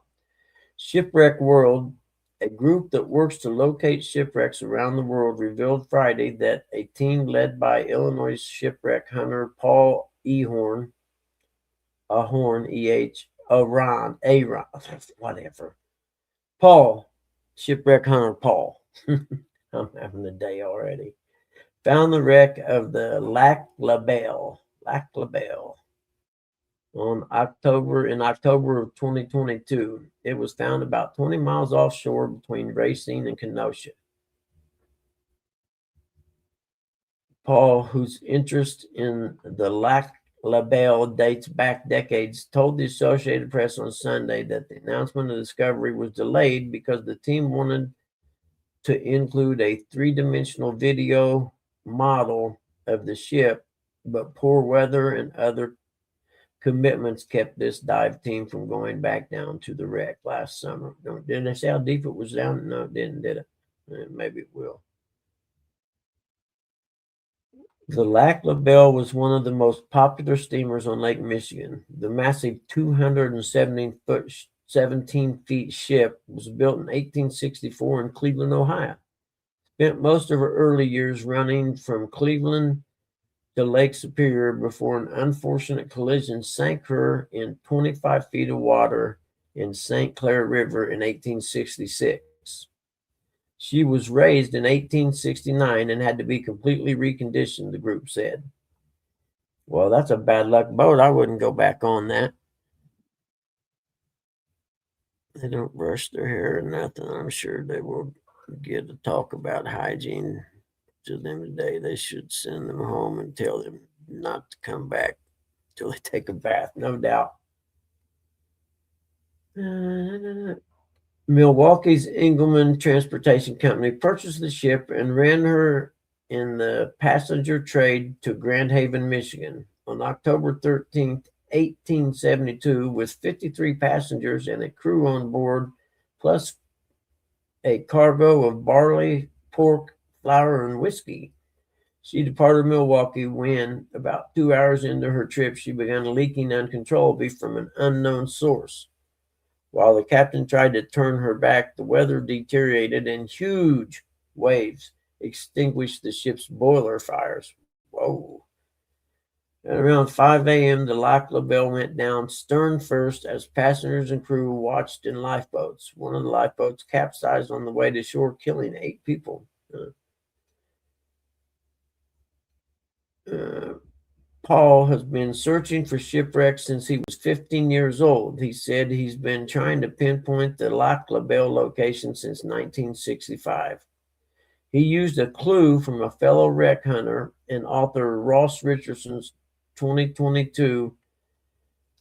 Shipwreck World, a group that works to locate shipwrecks around the world, revealed Friday that a team led by Illinois shipwreck hunter Paul Ahern, whatever. Paul, shipwreck hunter Paul. I'm having a day already. Found the wreck of the Lac La Belle in October of 2022. It was found about 20 miles offshore between Racine and Kenosha. Paul, whose interest in the Lac La Belle dates back decades, told the Associated Press on Sunday that the announcement of the discovery was delayed because the team wanted to include a three-dimensional video model of the ship, but poor weather and other commitments kept this dive team from going back down to the wreck last summer. Didn't they say how deep it was down? No, it didn't, did it? Maybe it will. The Lac La Belle was one of the most popular steamers on Lake Michigan. The massive 217 feet ship was built in 1864 in Cleveland, Ohio. Spent most of her early years running from Cleveland to Lake Superior before an unfortunate collision sank her in 25 feet of water in St. Clair River in 1866. She was raised in 1869 and had to be completely reconditioned, the group said. Well, that's a bad luck boat. I wouldn't go back on that. They don't brush their hair or nothing. I'm sure they will get to talk about hygiene to them today. They should send them home and tell them not to come back till they take a bath, no doubt. Milwaukee's Engelman Transportation Company purchased the ship and ran her in the passenger trade to Grand Haven, Michigan on October 13th, 1872, with 53 passengers and a crew on board, plus a cargo of barley, pork, flour, and whiskey. She departed Milwaukee when, about 2 hours into her trip, she began leaking uncontrollably from an unknown source. While the captain tried to turn her back, the weather deteriorated and huge waves extinguished the ship's boiler fires. Whoa. At around 5 a.m., the Lac La Belle went down stern first as passengers and crew watched in lifeboats. One of the lifeboats capsized on the way to shore, killing 8 people. Paul has been searching for shipwrecks since he was 15 years old. He said he's been trying to pinpoint the Lac La Belle location since 1965. He used a clue from a fellow wreck hunter and author Ross Richardson's 2022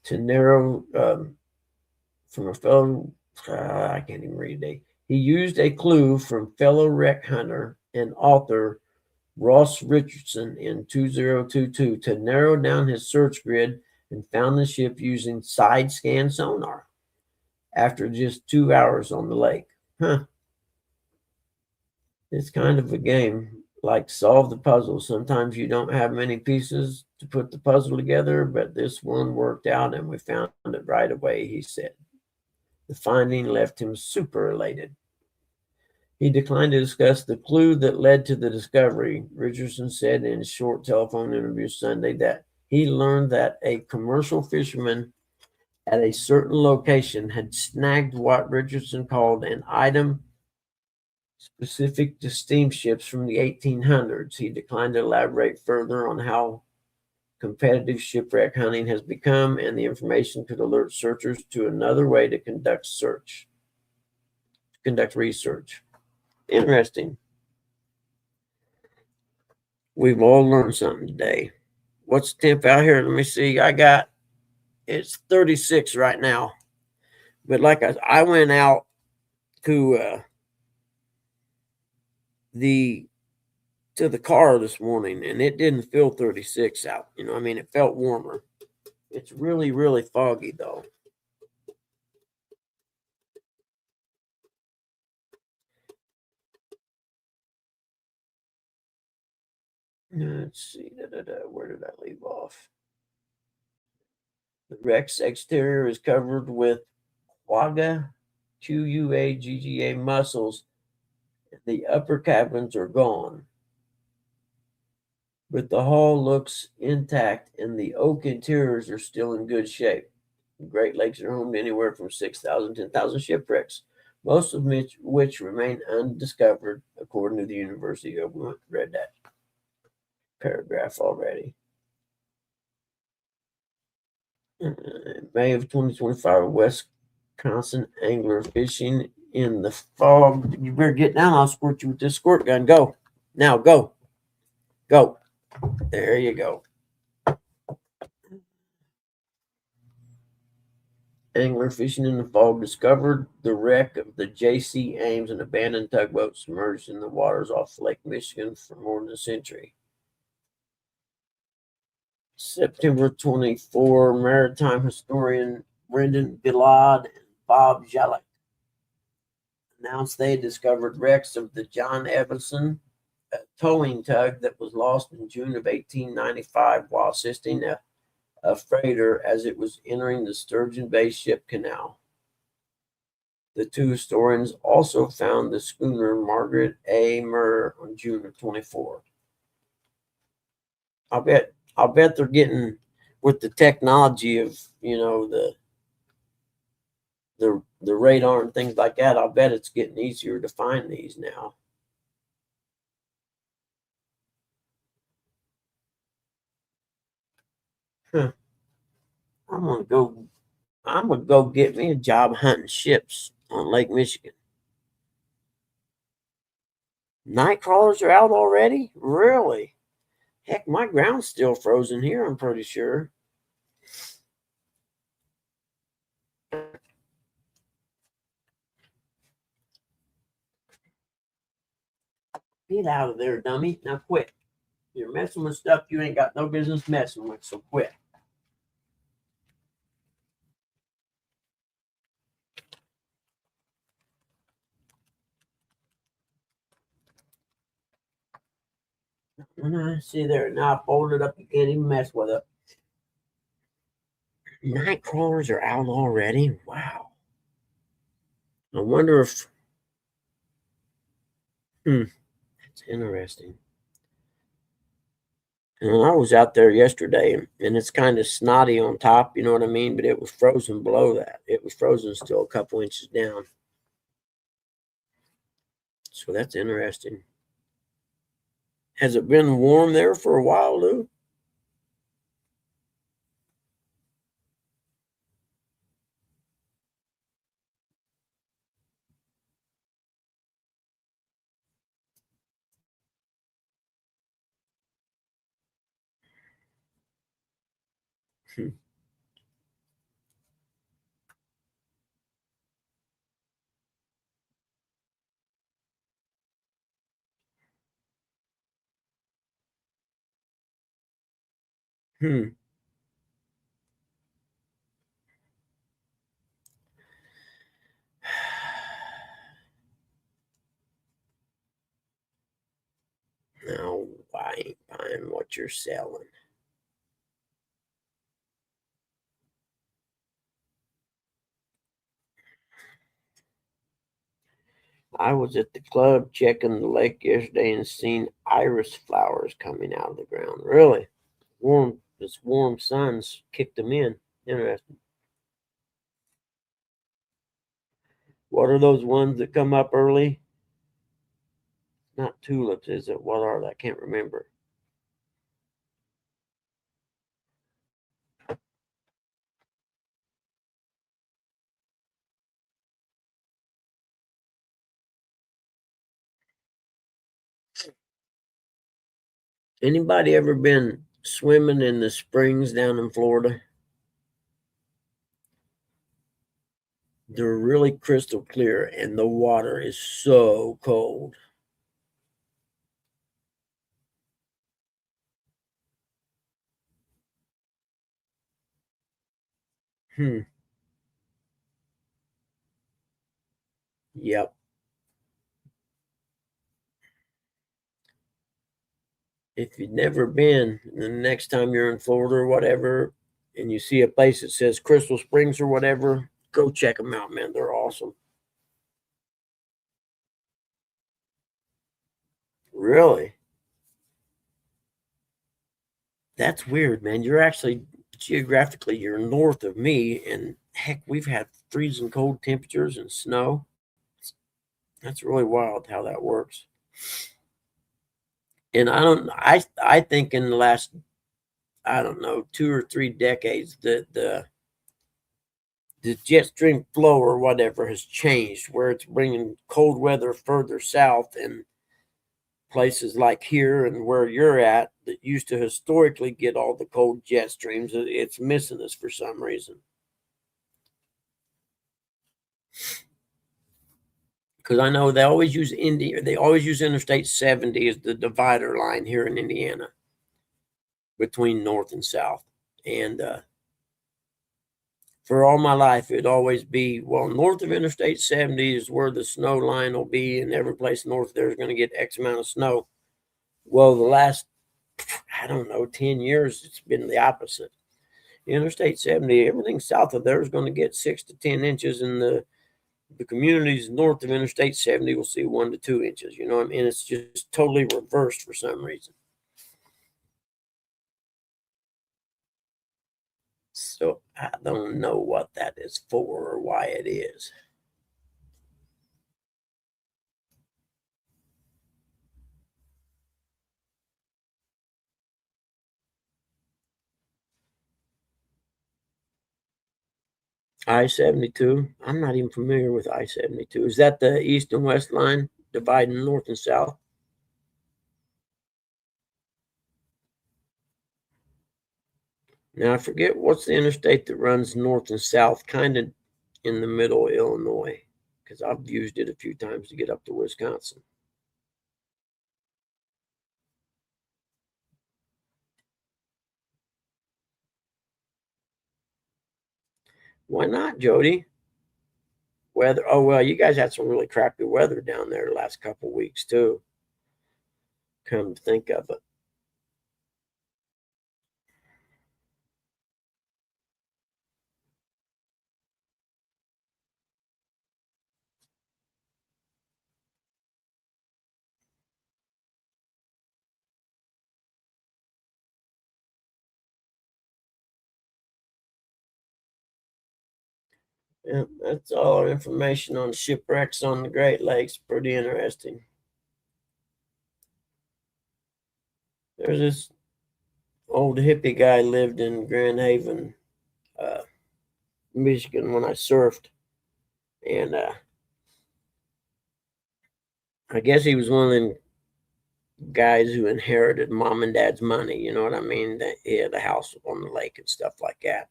to narrow from a fellow, I can't even read it. He used a clue from fellow wreck hunter and author Ross Richardson in 2022 to narrow down his search grid and found the ship using side scan sonar after just 2 hours on the lake. It's kind of a game like solve the puzzle. Sometimes you don't have many pieces to put the puzzle together, but this one worked out and we found it right away, he said. The finding left him super elated. He declined to discuss the clue that led to the discovery. Richardson said in a short telephone interview Sunday that he learned that a commercial fisherman at a certain location had snagged what Richardson called an item specific to steamships from the 1800s. He declined to elaborate further on how competitive shipwreck hunting has become, and the information could alert searchers to another way to conduct research. Interesting. We've all learned something today. What's the temp out here? Let me see. It's 36 right now. But like I went out to the car this morning and it didn't feel 36 out. It felt warmer. It's really, really foggy though. Let's see. Where did I leave off? The wreck's exterior is covered with quagga, Quagga mussels. The upper cabins are gone, but the hull looks intact and the oak interiors are still in good shape. The Great Lakes are home to anywhere from 6,000 to 10,000 shipwrecks, most of which remain undiscovered, according to the University of. We read that paragraph already. In May of 2025, Wisconsin angler fishing in the fog. You better get down. I'll squirt you with this squirt gun. Go. Now, go. Go. There you go. Angler fishing in the fog discovered the wreck of the J.C. Ames, an abandoned tugboat submerged in the waters off Lake Michigan for more than a century. September 24, maritime historian Brendan Billard and Bob Jalek announced they had discovered wrecks of the John Evanson, a towing tug that was lost in June of 1895 while assisting a freighter as it was entering the Sturgeon Bay Ship Canal. The two historians also found the schooner Margaret A. Murr on June of 24. I'll bet they're getting with the technology of the radar and things like that. I'll bet it's getting easier to find these now. Huh. I'm gonna go get me a job hunting ships on Lake Michigan. Night crawlers are out already? Really? Heck, my ground's still frozen here, I'm pretty sure. Get out of there, dummy. Now quit. You're messing with stuff you ain't got no business messing with, so quit. See there, now I folded it up. You can't even mess with it. Night crawlers are out already? Wow. I wonder if. That's interesting. And I was out there yesterday, and it's kind of snotty on top, you know what I mean? But it was frozen below that. It was frozen still a couple inches down. So that's interesting. Has it been warm there for a while, Lou? Hmm. Hmm. Now, I ain't buying what you're selling. I was at the club checking the lake yesterday and seen iris flowers coming out of the ground. Really? This warm sun's kicked them in. Interesting. What are those ones that come up early? Not tulips, is it? What are they? I can't remember. Anybody ever been swimming in the springs down in Florida? They're really crystal clear and the water is so cold. Hmm. Yep. if you've never been, the next time you're in Florida or whatever, and you see a place that says Crystal Springs or whatever, go check them out, man. They're awesome. Really? That's weird, man. You're actually geographically you're north of me, and heck, we've had freezing cold temperatures and snow. That's really wild how that works. And I think in the last, I don't know, 2 or 3 decades that the jet stream flow or whatever has changed, where it's bringing cold weather further south, and places like here and where you're at that used to historically get all the cold jet streams, it's missing us for some reason. Because I know they always use Interstate 70 as the divider line here in Indiana between north and south. And for all my life, it'd always be, well, north of Interstate 70 is where the snow line will be, and every place north there is going to get X amount of snow. Well, the last, I don't know, 10 years, it's been the opposite. Interstate 70, everything south of there is going to get 6 to 10 inches, and the communities north of Interstate 70 will see 1 to 2 inches. You know what I mean? It's just totally reversed for some reason. So I don't know what that is for or why it is. I-72. I'm not even familiar with I-72. Is that the east and west line dividing north and south? Now I forget what's the interstate that runs north and south, kind of in the middle of Illinois, because I've used it a few times to get up to Wisconsin. Why not, Jody? Weather. Oh well, you guys had some really crappy weather down there the last couple weeks too. Come to think of it. Yeah, that's all our information on shipwrecks on the Great Lakes. Pretty interesting. There's this old hippie guy lived in Grand Haven, uh, Michigan when I surfed, and I guess he was one of them guys who inherited mom and dad's money. You know what I mean? That he had a house on the lake and stuff like that,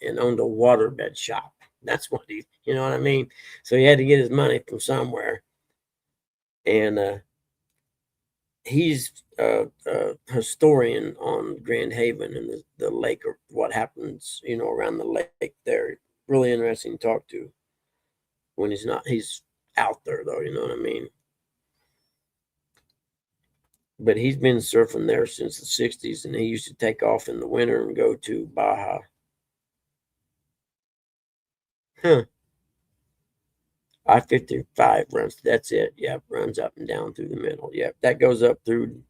and owned a waterbed shop. That's what you know what I mean? So he had to get his money from somewhere, and he's a historian on Grand Haven and the lake, or what happens, around the lake there. Really interesting to talk to when he's out there, though, you know what I mean? But he's been surfing there since the 60s, and he used to take off in the winter and go to Baja. Huh. I-55 runs, that's it. Yep, runs up and down through the middle. Yep, that goes up through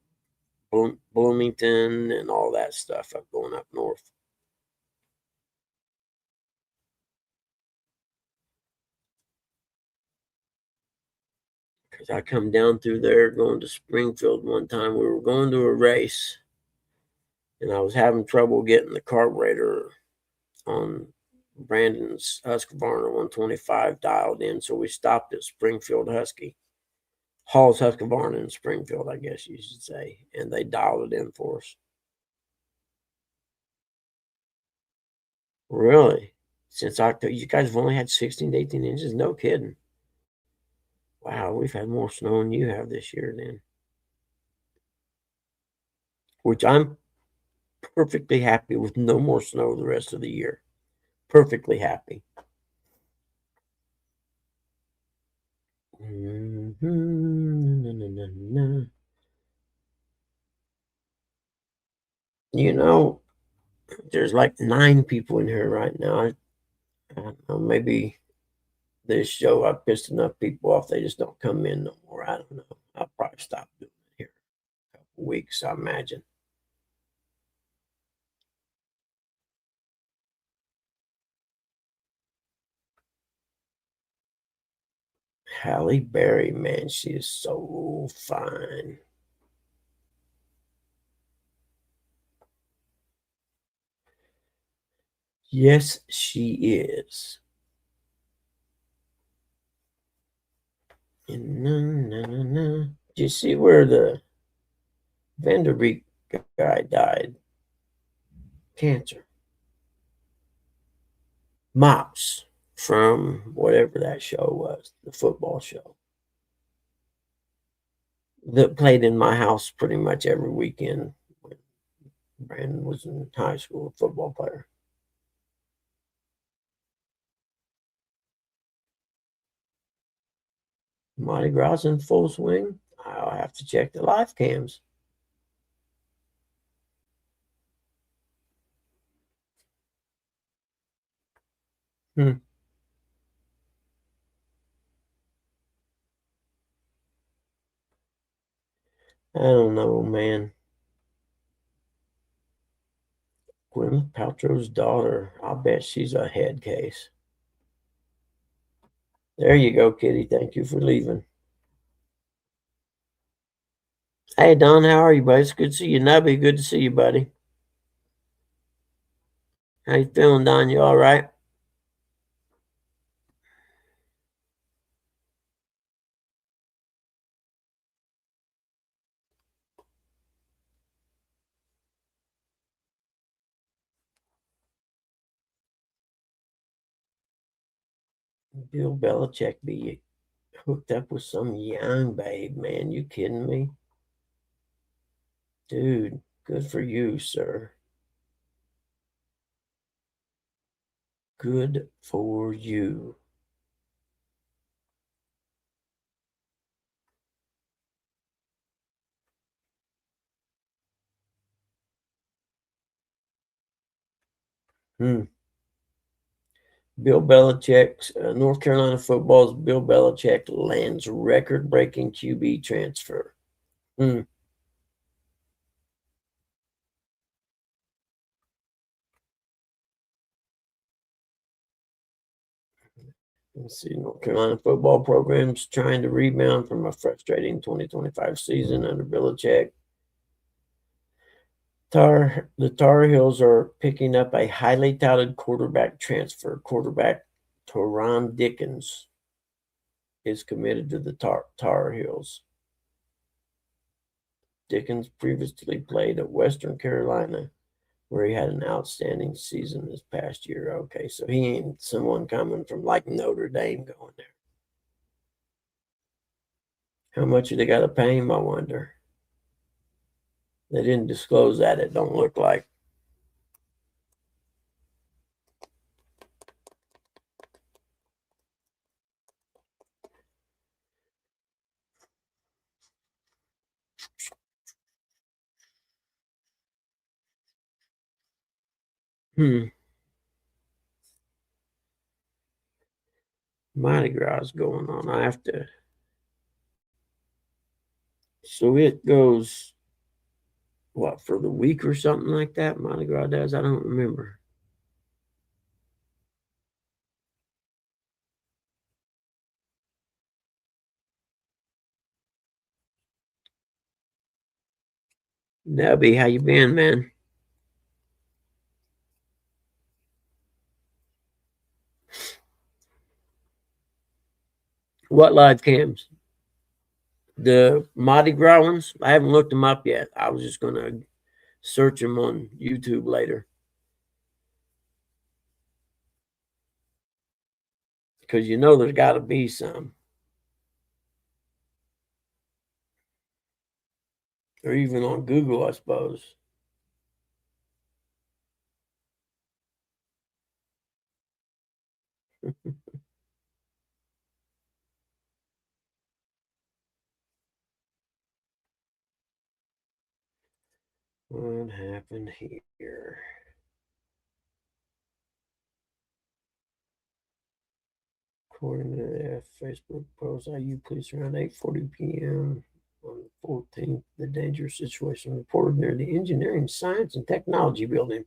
Bloomington and all that stuff up going up north. Because I come down through there going to Springfield one time. We were going to a race, and I was having trouble getting the carburetor on Brandon's Husqvarna 125 dialed in, so we stopped at Springfield Husky. Hall's Husqvarna in Springfield, I guess you should say, and they dialed it in for us. Really? Since October, you guys have only had 16 to 18 inches? No kidding. Wow, we've had more snow than you have this year then. Which I'm perfectly happy with no more snow the rest of the year. Perfectly happy. You know, there's like 9 people in here right now. I don't know, maybe this show I pissed enough people off they just don't come in no more. I don't know. I'll probably stop doing it here in a couple weeks, I imagine. Halle Berry, man, she is so fine. Yes, she is. No, no, no, no. Did you see where the Vanderbeek guy died? Cancer. Mops from whatever that show was, the football show that played in my house pretty much every weekend when Brandon was in high school, a football player. Mardi Gras in full swing. I'll have to check the live cams. Hmm. I don't know, man. Gwyneth Paltrow's daughter. I bet she's a head case. There you go, Kitty. Thank you for leaving. Hey, Don, how are you, buddy? It's good to see you. Nubby, good to see you, buddy. How you feeling, Don? You all right? Bill Belichick be hooked up with some young babe, man. You kidding me? Dude, good for you, sir. Good for you. Hmm. Bill Belichick's North Carolina football's Bill Belichick lands record-breaking QB transfer. Hmm. Let's see. North Carolina football program's trying to rebound from a frustrating 2025 season under Belichick. The Tar Heels are picking up a highly touted quarterback transfer. Quarterback Teron Dickens is committed to the Tar Heels. Dickens previously played at Western Carolina, where he had an outstanding season this past year. Okay, so he ain't someone coming from like Notre Dame going there. How much do they got to pay him, I wonder? They didn't disclose that. It don't look like. Hmm. Mardi Gras is going on. I have to. So it goes what for the week or something like that? Mardi Gras does. I don't remember. Nubby, how you been, man? What live cams? The Mardi Gras ones? I haven't looked them up yet. I was just gonna search them on YouTube later because you know there's got to be some, or even on Google, I suppose. What happened here? According to the Facebook post, IU police around 8:40 p.m. on the 14th, the dangerous situation reported near the Engineering, Science, and Technology Building,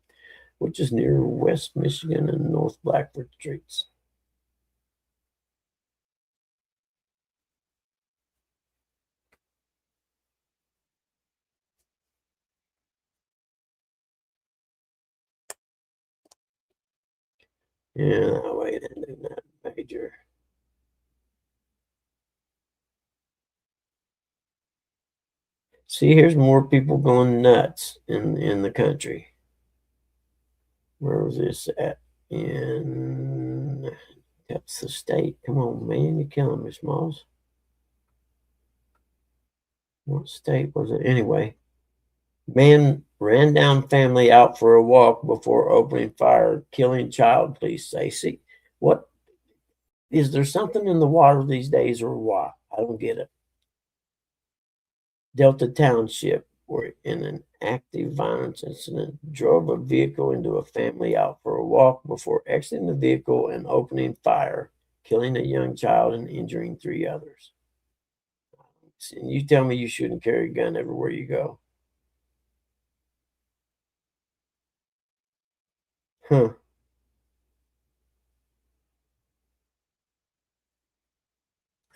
which is near West Michigan and North Blackford Streets. Yeah, wait, I did not major. See, here's more people going nuts in the country. Where was this at? That's the state. Come on, man, you're killing me, Smalls. What state was it? Anyway, man ran down family out for a walk before opening fire, killing child, police say. See, what is there something in the water these days or what? I don't get it. Delta Township, where in an active violence incident drove a vehicle into a family out for a walk before exiting the vehicle and opening fire, killing a young child and injuring 3 others. And you tell me you shouldn't carry a gun everywhere you go. Huh.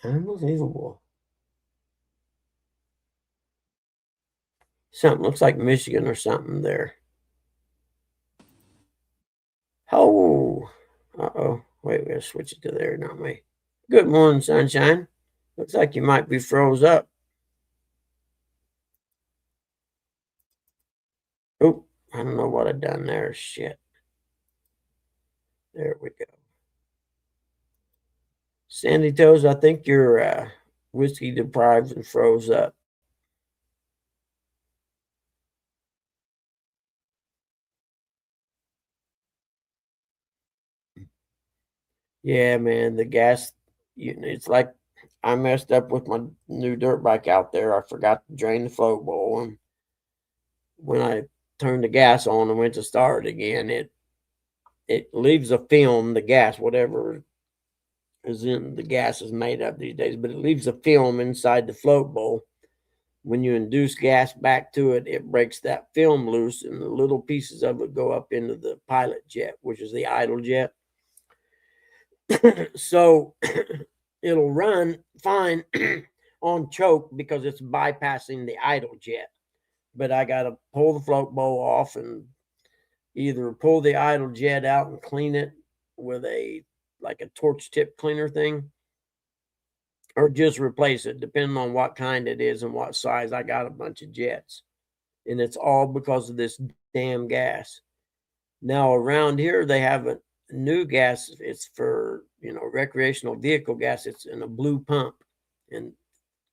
Unbelievable. Something looks like Michigan or something there. Oh, uh-oh. Wait, we gotta switch it to there, not me. Good morning, sunshine. Looks like you might be froze up. Oh, I don't know what I done there. Shit. There we go. Sandy Toes, I think you're whiskey deprived and froze up. Yeah, man, the gas, it's like I messed up with my new dirt bike out there. I forgot to drain the float bowl. And when I turned the gas on and went to start it again, it leaves a film, the gas, whatever is in the gas is made of these days, but it leaves a film inside the float bowl. When you induce gas back to it, it breaks that film loose, and the little pieces of it go up into the pilot jet, which is the idle jet. So it'll run fine on choke because it's bypassing the idle jet. But I got to pull the float bowl off and either pull the idle jet out and clean it with a like a torch tip cleaner thing, or just replace it, depending on what kind it is and what size. I got a bunch of jets, and it's all because of this damn gas. Now around here they have a new gas. It's for recreational vehicle gas. It's in a blue pump, and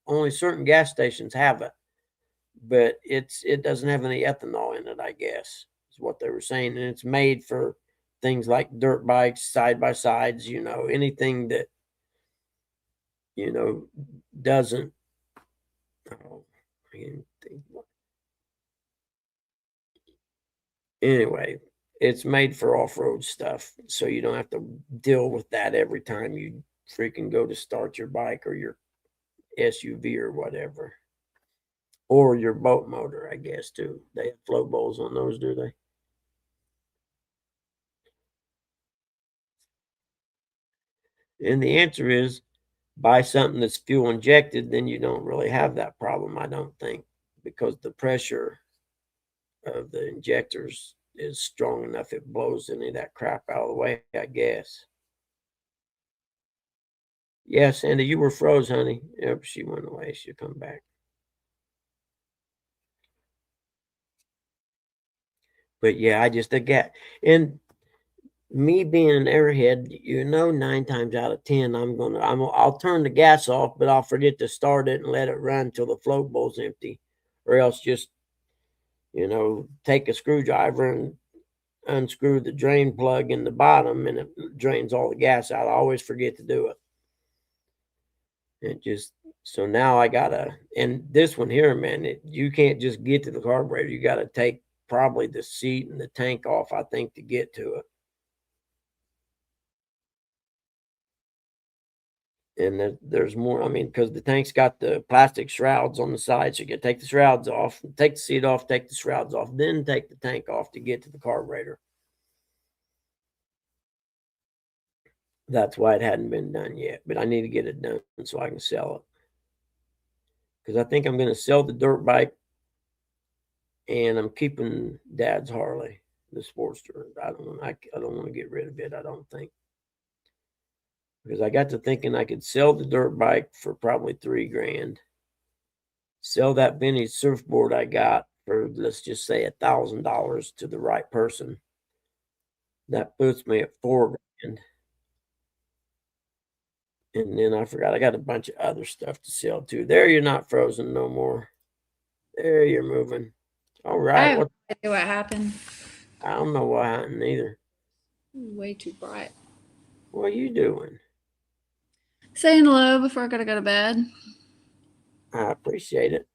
only certain gas stations have it. But it doesn't have any ethanol in it. I guess is what they were saying, and it's made for things like dirt bikes, side by sides. Anything that doesn't. Oh, I can't think. Anyway, it's made for off-road stuff, so you don't have to deal with that every time you freaking go to start your bike or your SUV or whatever, or your boat motor, I guess too. They have float bowls on those, do they? And the answer is buy something that's fuel injected, then you don't really have that problem, I don't think, because the pressure of the injectors is strong enough it blows any of that crap out of the way, I guess. Yeah, Sandy, you were froze, honey. Yep, she went away. She'll come back. But yeah, I just the gas and me being an airhead, 9 times out of 10, I'll turn the gas off, but I'll forget to start it and let it run till the float bowl's empty, or else just take a screwdriver and unscrew the drain plug in the bottom, and it drains all the gas out. I always forget to do it. It just So now I gotta, and this one here, man, you can't just get to the carburetor. You gotta take probably the seat and the tank off, I think, to get to it. And there's more. I mean, because the tank's got the plastic shrouds on the side, so you can take the shrouds off, take the seat off, take the shrouds off, then take the tank off to get to the carburetor. That's why it hadn't been done yet, but I need to get it done so I can sell it. Because I think I'm going to sell the dirt bike, and I'm keeping Dad's Harley, the Sportster. I don't want to get rid of it. I don't think, because I got to thinking I could sell the dirt bike for probably $3,000. Sell that vintage surfboard I got for, let's just say, $1,000 to the right person. That puts me at $4,000. And then I forgot I got a bunch of other stuff to sell too. There, you're not frozen no more. There, you're moving. All I right. have no idea what happened. I don't know what happened either. Way too bright. What are you doing? Saying hello before I gotta go to bed. I appreciate it.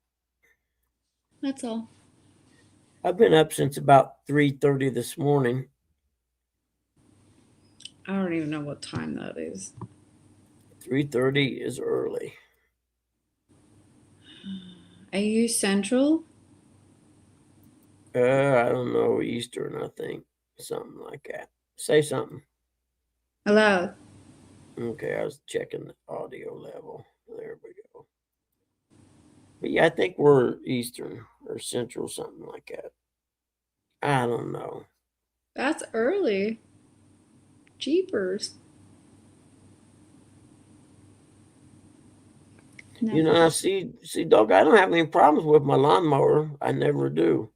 That's all. I've been up since about 3:30 this morning. I don't even know what time that is. 3:30 is early. Are you Central? I don't know, Eastern, I think. Something like that. Say something. Hello. Okay, I was checking the audio level. There we go. But yeah, I think we're Eastern or Central, something like that. I don't know. That's early. Jeepers. No. You know, I see, dog, I don't have any problems with my lawnmower. I never do.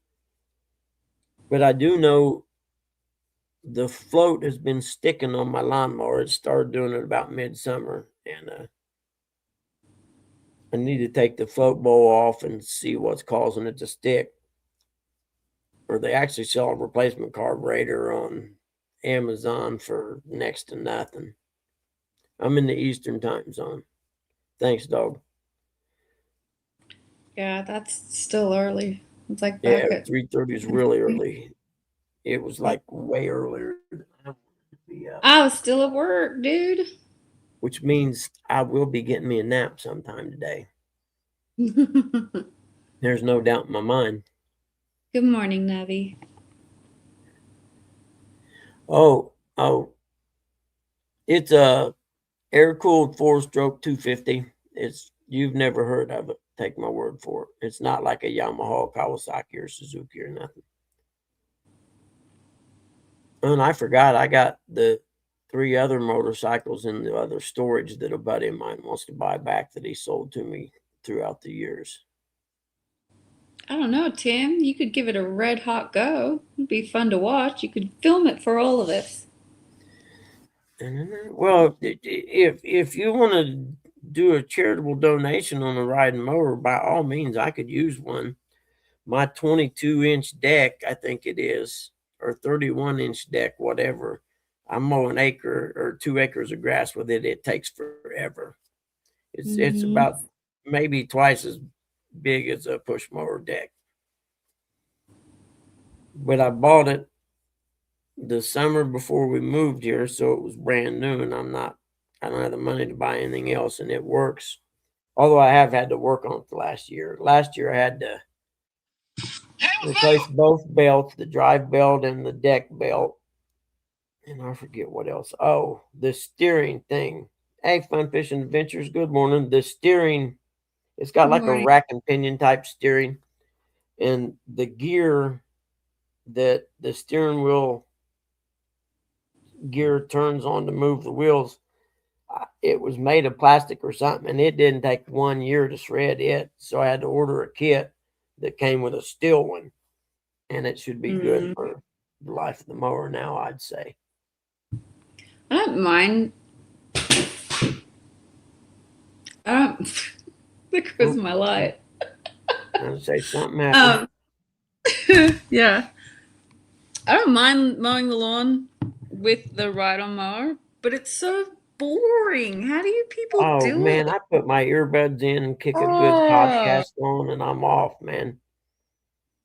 But I do know the float has been sticking on my lawnmower. It started doing it about midsummer, and I need to take the float bowl off and see what's causing it to stick. Or they actually sell a replacement carburetor on Amazon for next to nothing. I'm in the Eastern time zone. Thanks, dog. Yeah, that's still early. It's like Yeah, back at 3:30 is really early. It was like way earlier than I wanted to be up. I was still at work, dude. Which means I will be getting me a nap sometime today. There's no doubt in my mind. Good morning, Navi. Oh, it's a air-cooled 4-stroke 250. You've never heard of it. Take my word for it. It's not like a Yamaha, Kawasaki, or Suzuki or nothing. And I forgot I got the 3 other motorcycles in the other storage that a buddy of mine wants to buy back that he sold to me throughout the years. I don't know, Tim. You could give it a red hot go. It'd be fun to watch. You could film it for all of us. Well, if you want to do a charitable donation on a riding mower, by all means, I could use one. My 22-inch deck, I think it is, or 31-inch deck, whatever. I mow an acre or 2 acres of grass with it. It takes forever. It's about maybe twice as big as a push mower deck. But I bought it the summer before we moved here, so it was brand new, and I don't have the money to buy anything else, and it works. Although I have had to work on it the last year. Last year I had to replace both belts, the drive belt and the deck belt. And I forget what else. Oh, the steering thing. Hey, Fun Fishing Adventures, good morning. The steering, it's got like a rack and pinion type steering. And the gear that the steering wheel gear turns on to move the wheels, it was made of plastic or something, and it didn't take 1 year to shred it. So I had to order a kit that came with a steel one, and it should be good for the life of the mower now, I'd say. I don't mind. There goes my light. I'd say something happened. Yeah. I don't mind mowing the lawn with the ride-on mower, but it's so boring. How do you people Oh do man, it? I put my earbuds in and kick a good Oh, podcast on, and I'm off, man.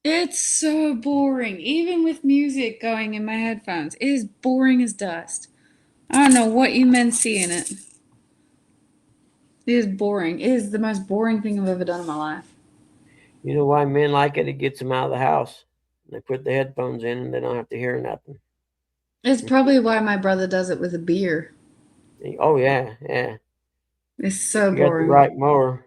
it's so boring. Even with music going in my headphones, it is boring as dust. I don't know what you men see in it. It is boring. It is the most boring thing I've ever done in my life. You know why men like it? It gets them out of the house. They put the headphones in, and they don't have to hear nothing. It's probably why my brother does it with a beer. Oh yeah, yeah. It's If so you got the boring. right mower.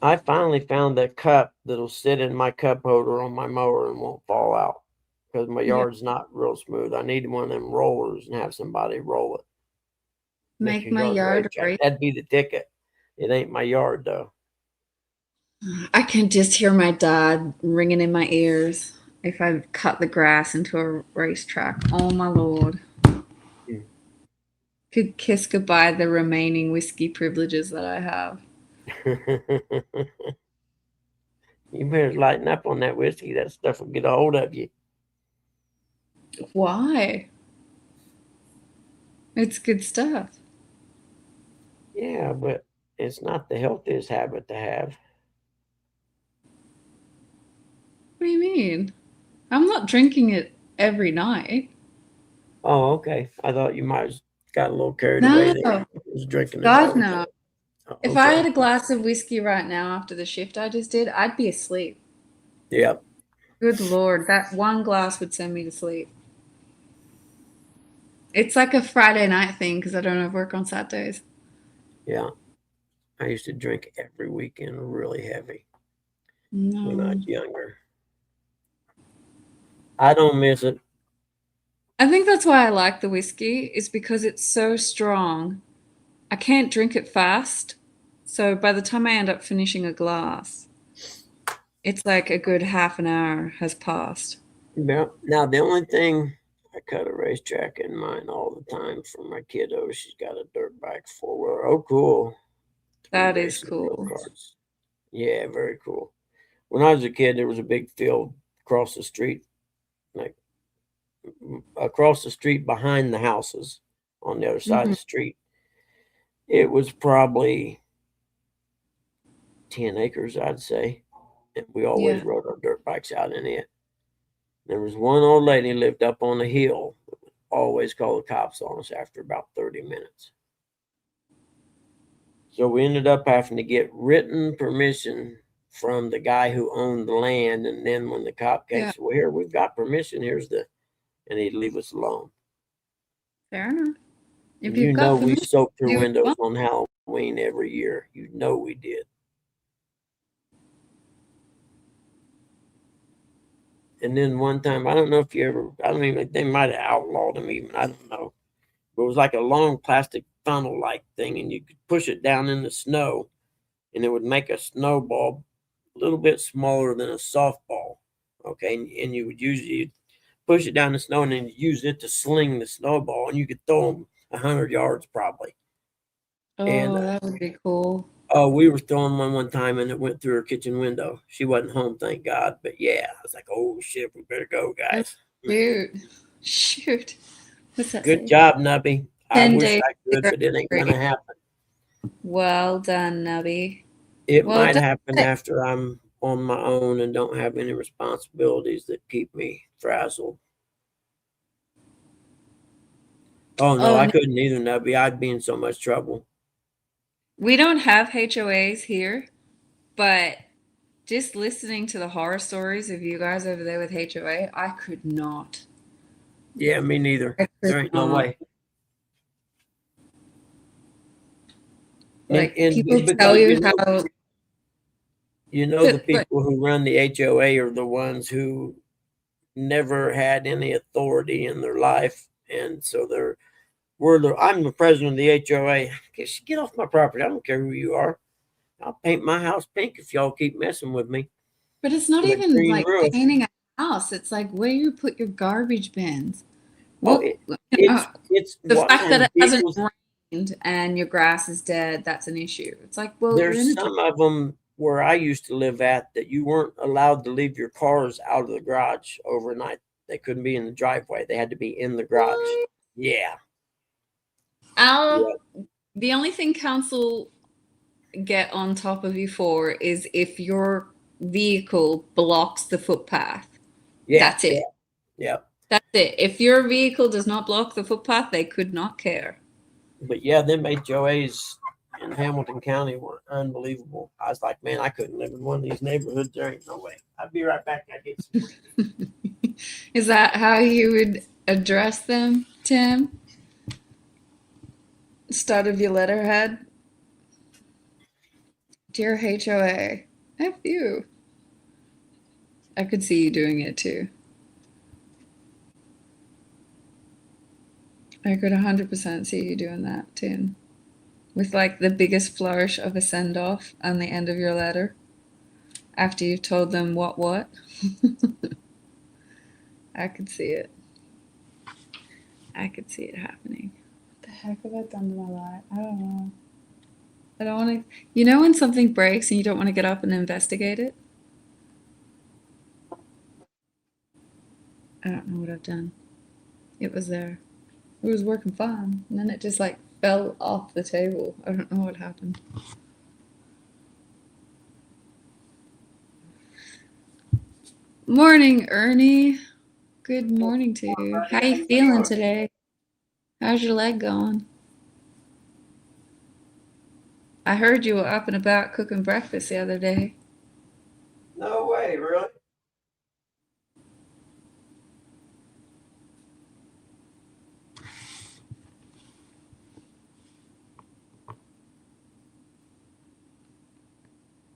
I finally found a cup that'll sit in my cup holder on my mower and won't fall out because my Yeah. yard's not real smooth. I need one of them rollers and have somebody roll it. Make your my yard racetrack. right. That'd be the ticket. It ain't my yard though. I can just hear my dad ringing in my ears if I cut the grass into a racetrack. Oh my lord. Hmm. Could kiss goodbye the remaining whiskey privileges that I have. You better lighten up on that whiskey. That stuff will get a hold of you. Why? It's good stuff. Yeah, but it's not the healthiest habit to have. What do you mean? I'm not drinking it every night. Oh, okay. I thought you might have got a little carried No. away there. I was drinking it all God, the no. time. Oh, If I okay. had a glass of whiskey right now after the shift I just did, I'd be asleep. Yep. Good Lord, that one glass would send me to sleep. It's like a Friday night thing because I don't have work on Saturdays. Yeah. I used to drink every weekend really heavy when I No. was younger. I don't miss it. I think that's why I like the whiskey, is because it's so strong. I can't drink it fast. So by the time I end up finishing a glass, it's like a good half an hour has passed. Yeah. Now, the only thing I cut a racetrack in mine all the time for my kiddo. She's got a dirt bike 4-wheeler. Oh, cool. We That is race the go cool. karts. Yeah, very cool. When I was a kid, there was a big field across the street, like across the street behind the houses on the other side of Mhm. the street. It was probably 10 acres, I'd say. And we always Yeah. rode our dirt bikes out in it. There was one old lady lived up on the hill that would always call the cops on us after about 30 minutes. So we ended up having to get written permission from the guy who owned the land. And then when the cop came, Yeah. said, well, here, we've got permission. And he'd leave us alone. Fair enough. If You you've know, got we permission, soaked through do what you windows want. on Halloween every year. You know, we did. And then one time, I don't know if you ever, I don't even, they might have outlawed them even. I don't know. But it was like a long plastic funnel like thing, and you could push it down in the snow, and it would make a snowball a little bit smaller than a softball. Okay. And you would usually push it down the snow and then use it to sling the snowball, and you could throw them 100 yards probably. And Oh, that would be cool. oh, we were throwing one time and it went through her kitchen window. She wasn't home, thank God. But yeah, I was like, oh shit, we better go, Oh, guys. shoot. Shoot. What's that Good say? job, Nubby. I 10 wish days I could, later. but it ain't Great. gonna happen. Well done, Nubby. It Well might done. happen after I'm on my own and don't have any responsibilities that keep me frazzled. Oh no, Oh, I no. couldn't either, Nubby. I'd be in so much trouble. We don't have HOAs here, but just listening to the horror stories of you guys over there with HOA, I could not. Yeah, me neither. I could There ain't no not. way. Like And people tell because you how the people who run the HOA are the ones who never had any authority in their life, and so I'm the president of the HOA. Get off my property. I don't care who you are. I'll paint my house pink if y'all keep messing with me. but it's not With a even green like roof. painting a house. It's like where you put your garbage bins. Oh, Well, it's the what fact that kind it of hasn't vehicles. rained and your grass is dead, that's an issue. It's like, well, you're in There's a some of them where I used to live at that you weren't allowed to leave your cars out of the garage overnight. They couldn't be in the driveway. They had to be in the garage. Yeah. The only thing council get on top of you for is if your vehicle blocks the footpath. Yeah, That's it. Yeah. That's it. If your vehicle does not block the footpath, they could not care. But yeah, them HOAs in Hamilton County were unbelievable. I was like, man, I couldn't live in one of these neighborhoods. There ain't no way. I'd be right back. I'd get some. Is that how you would address them, Tim? Start of your letterhead. Dear HOA, F you. I could see you doing it too. I could 100% see you doing that, Tim. With like the biggest flourish of a send off on the end of your letter after you've told them what. I could see it. I could see it happening. What the heck have I done to my life? I don't know. I don't want to. You know when something breaks and you don't want to get up and investigate it? I don't know what I've done. It was there. It was working fine. And then it just like fell off the table. I don't know what happened. Morning, Ernie. Good morning to you. How you feeling today? How's your leg going? I heard you were up and about cooking breakfast the other day. No way, really?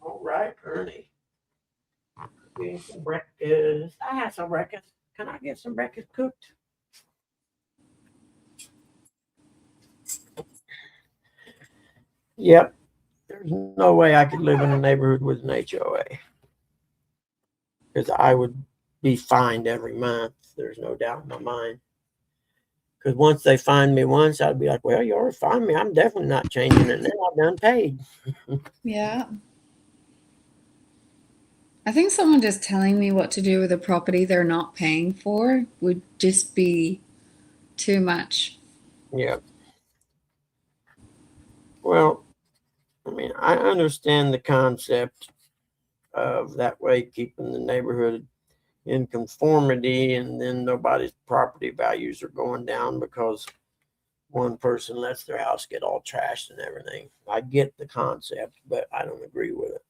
All right, Ernie. Getting some breakfast. I had some breakfast. Can I get some breakfast cooked? Yep. There's no way I could live in a neighborhood with an HOA. Because I would be fined every month. There's no doubt in my mind. Because once they find me once, I'd be like, well, you already fined me. I'm definitely not changing it now. I've done paid. Yeah. I think someone just telling me what to do with a property they're not paying for would just be too much. Yeah. Well, I mean, I understand the concept of that way keeping the neighborhood in conformity, and then nobody's property values are going down because one person lets their house get all trashed and everything. I get the concept, but I don't agree with it.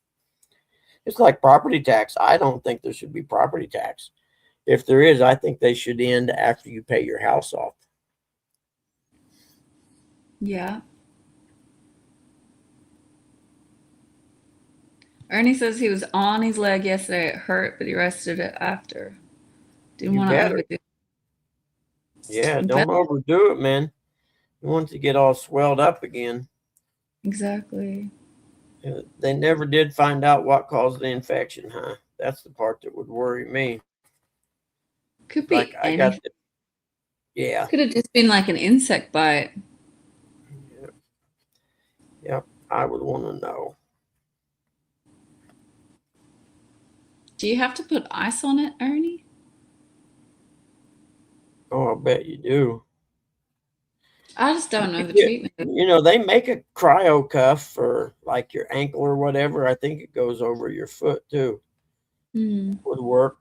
It's like property tax. I don't think there should be property tax. If there is, I think they should end after you pay your house off. Yeah. Ernie says he was on his leg yesterday. It hurt, but he rested it after. Didn't You want to better. overdo it. Yeah, You don't bet- overdo it, man. You want to get all swelled up again. Exactly. They never did find out what caused the infection, huh? That's the part that would worry me. Could be Like I got, yeah, Could have just been like an insect bite. yep. I would want to know. Do you have to put ice on it, Ernie? Oh, I bet you do. I just don't know the Yeah. treatment. You know, they make a cryo cuff for like your ankle or whatever. I think it goes over your foot too. Hmm. Would work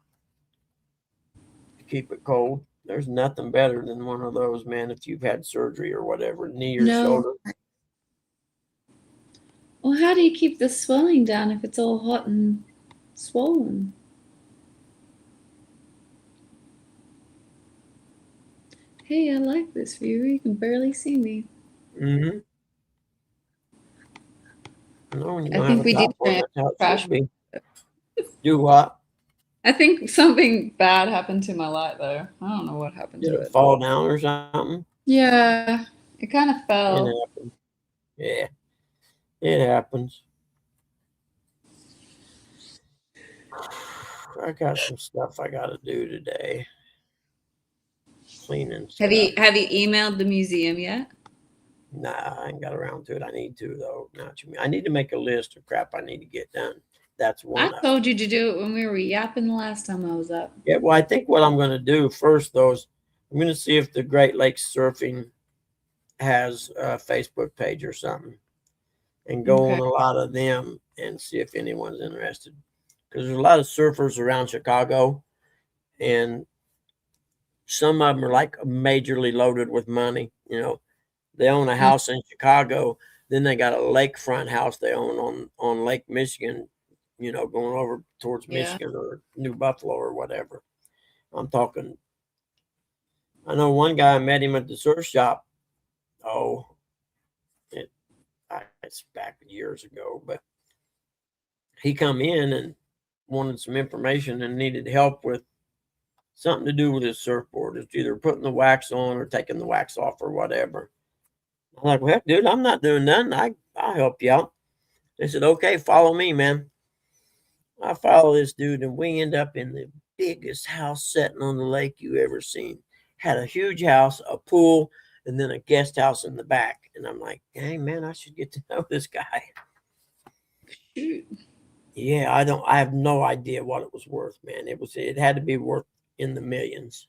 to keep it cold. There's nothing better than one of those, man. If you've had surgery or whatever, knee or No. shoulder. Well, how do you keep the swelling down if it's all hot and swollen? Hey, I like this view. You can barely see me. Mm-hmm. No, when you I don't think have a we did top on, that's how it crash. should be. Do what? I think something bad happened to my light, though. I don't know what happened Did to it it. fall down or something? Yeah, it kind of It fell. happens. Yeah, it happens. I got some stuff I got to do today. Cleaning stuff. Have you emailed the museum yet? Nah, I ain't got around to it. I need to though. Not you. I need to make a list of crap I need to get done. That's one. I told you to do it when we were yapping the last time I was up. Yeah. Well, I think what I'm going to do first though is I'm going to see if the Great Lakes Surfing has a Facebook page or something, and go Okay. on a lot of them and see if anyone's interested. Because there's a lot of surfers around Chicago, and some of them are like majorly loaded with money. They own a house in Chicago, then they got a lakefront house they own on Lake Michigan. Going over towards Yeah. Michigan or New Buffalo or whatever. I'm talking. I know one guy, I met him at the surf shop. Oh, it's back years ago, but he come in and wanted some information and needed help with something to do with his surfboard. It's either putting the wax on or taking the wax off or whatever. I'm like, well, dude, I'm not doing nothing. I'll help you out. They said, okay, follow me, man. I follow this dude, and we end up in the biggest house setting on the lake you ever seen. Had a huge house, a pool, and then a guest house in the back. And I'm like, dang, man, I should get to know this guy. Shoot. Yeah, I have no idea what it was worth, man. It had to be worth in the millions.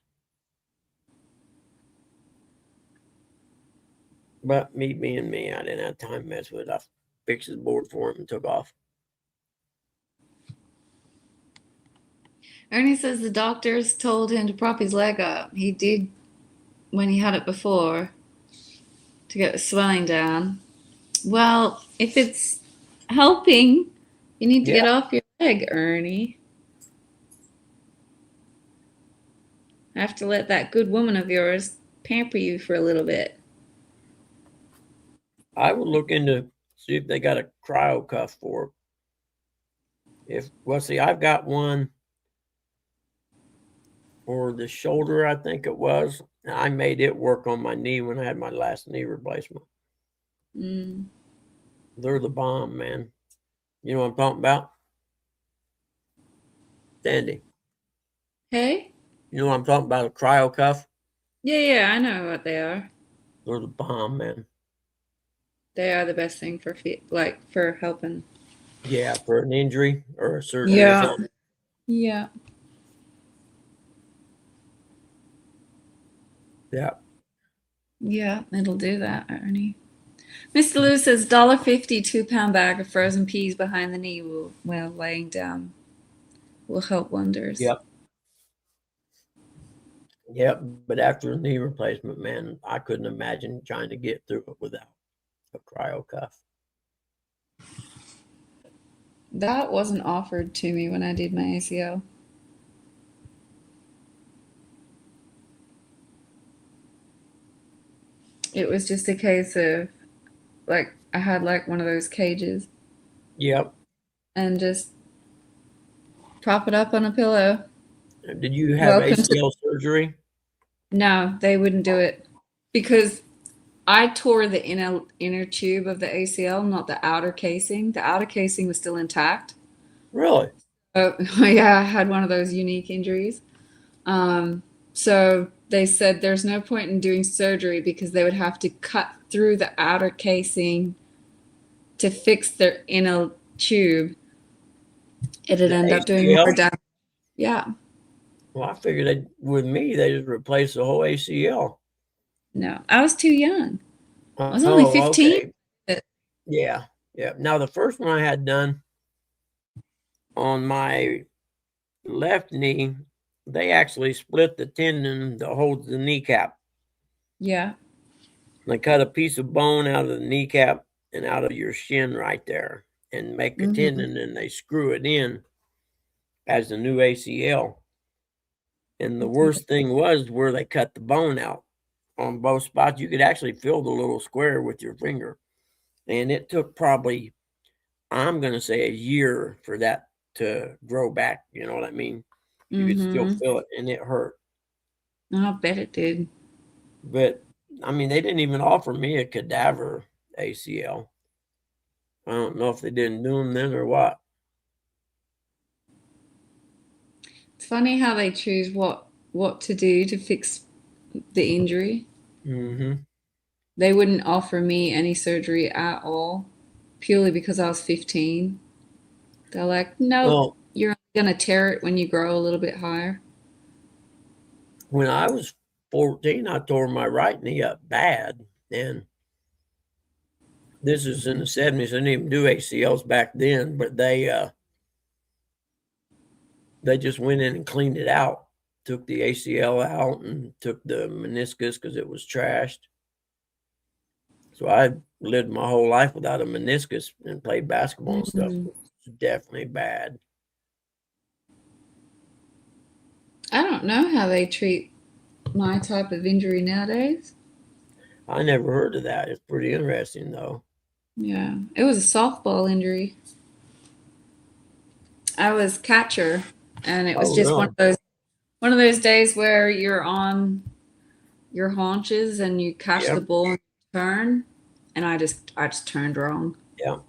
But me being me, I didn't have time to mess with it. I fixed his board for him and took off. Ernie says the doctors told him to prop his leg up. He did when he had it before to get the swelling down. Well, if it's helping, you need to get off your leg, Ernie. I have to let that good woman of yours pamper you for a little bit. I would look into see if they got a cryo cuff for it. I've got one for the shoulder, I think it was. I made it work on my knee when I had my last knee replacement. Mm. They're the bomb, man. You know what I'm talking about? Sandy. Hey? You know what I'm talking about? A cryo cuff? Yeah, I know what they are. They're the bomb, man. They are the best thing for helping. Yeah, for an injury or a surgery. Yeah. Yeah. Yeah. Yeah, it'll do that, Ernie. Mr. Lewis says $1.50 2-pound bag of frozen peas behind the knee while laying down will help wonders. Yep. But after a knee replacement, man, I couldn't imagine trying to get through it without a cryo cuff. That wasn't offered to me when I did my ACL. It was just a case of I had one of those cages. Yep. And just prop it up on a pillow. Did you have ACL surgery? No, they wouldn't do it because I tore the inner tube of the ACL, not the outer casing. The outer casing was still intact. Really? Yeah, I had one of those unique injuries. So they said there's no point in doing surgery because they would have to cut through the outer casing to fix their inner tube. It'd end up doing more damage. Yeah. Well, I figured they just replaced the whole ACL. No, I was too young. I was only 15. Okay. Yeah. Now, the first one I had done on my left knee, they actually split the tendon that holds the kneecap. Yeah. They cut a piece of bone out of the kneecap and out of your shin right there and make a tendon, and they screw it in as the new ACL. And the worst thing was where they cut the bone out on both spots. You could actually feel the little square with your finger. And it took probably, I'm going to say, a year for that to grow back. You know what I mean? You could still feel it, and it hurt. I bet it did. But, I mean, they didn't even offer me a cadaver ACL. I don't know if they didn't do them then or what. It's funny how they choose what to do to fix the injury. Mm-hmm. They wouldn't offer me any surgery at all, purely because I was 15. They're like, no, you're going to tear it when you grow a little bit higher. When I was 14, I tore my right knee up bad. And this is in the 70s. They didn't even do ACLs back then, but they just went in and cleaned it out. Took the ACL out and took the meniscus because it was trashed. So I lived my whole life without a meniscus and played basketball and stuff. It's definitely bad. I don't know how they treat my type of injury nowadays. I never heard of that. It's pretty interesting, though. Yeah, it was a softball injury. I was catcher, and it was Oh, just no. one of those days where you're on your haunches and you catch Yep. the ball and turn, and I just turned wrong. Yeah.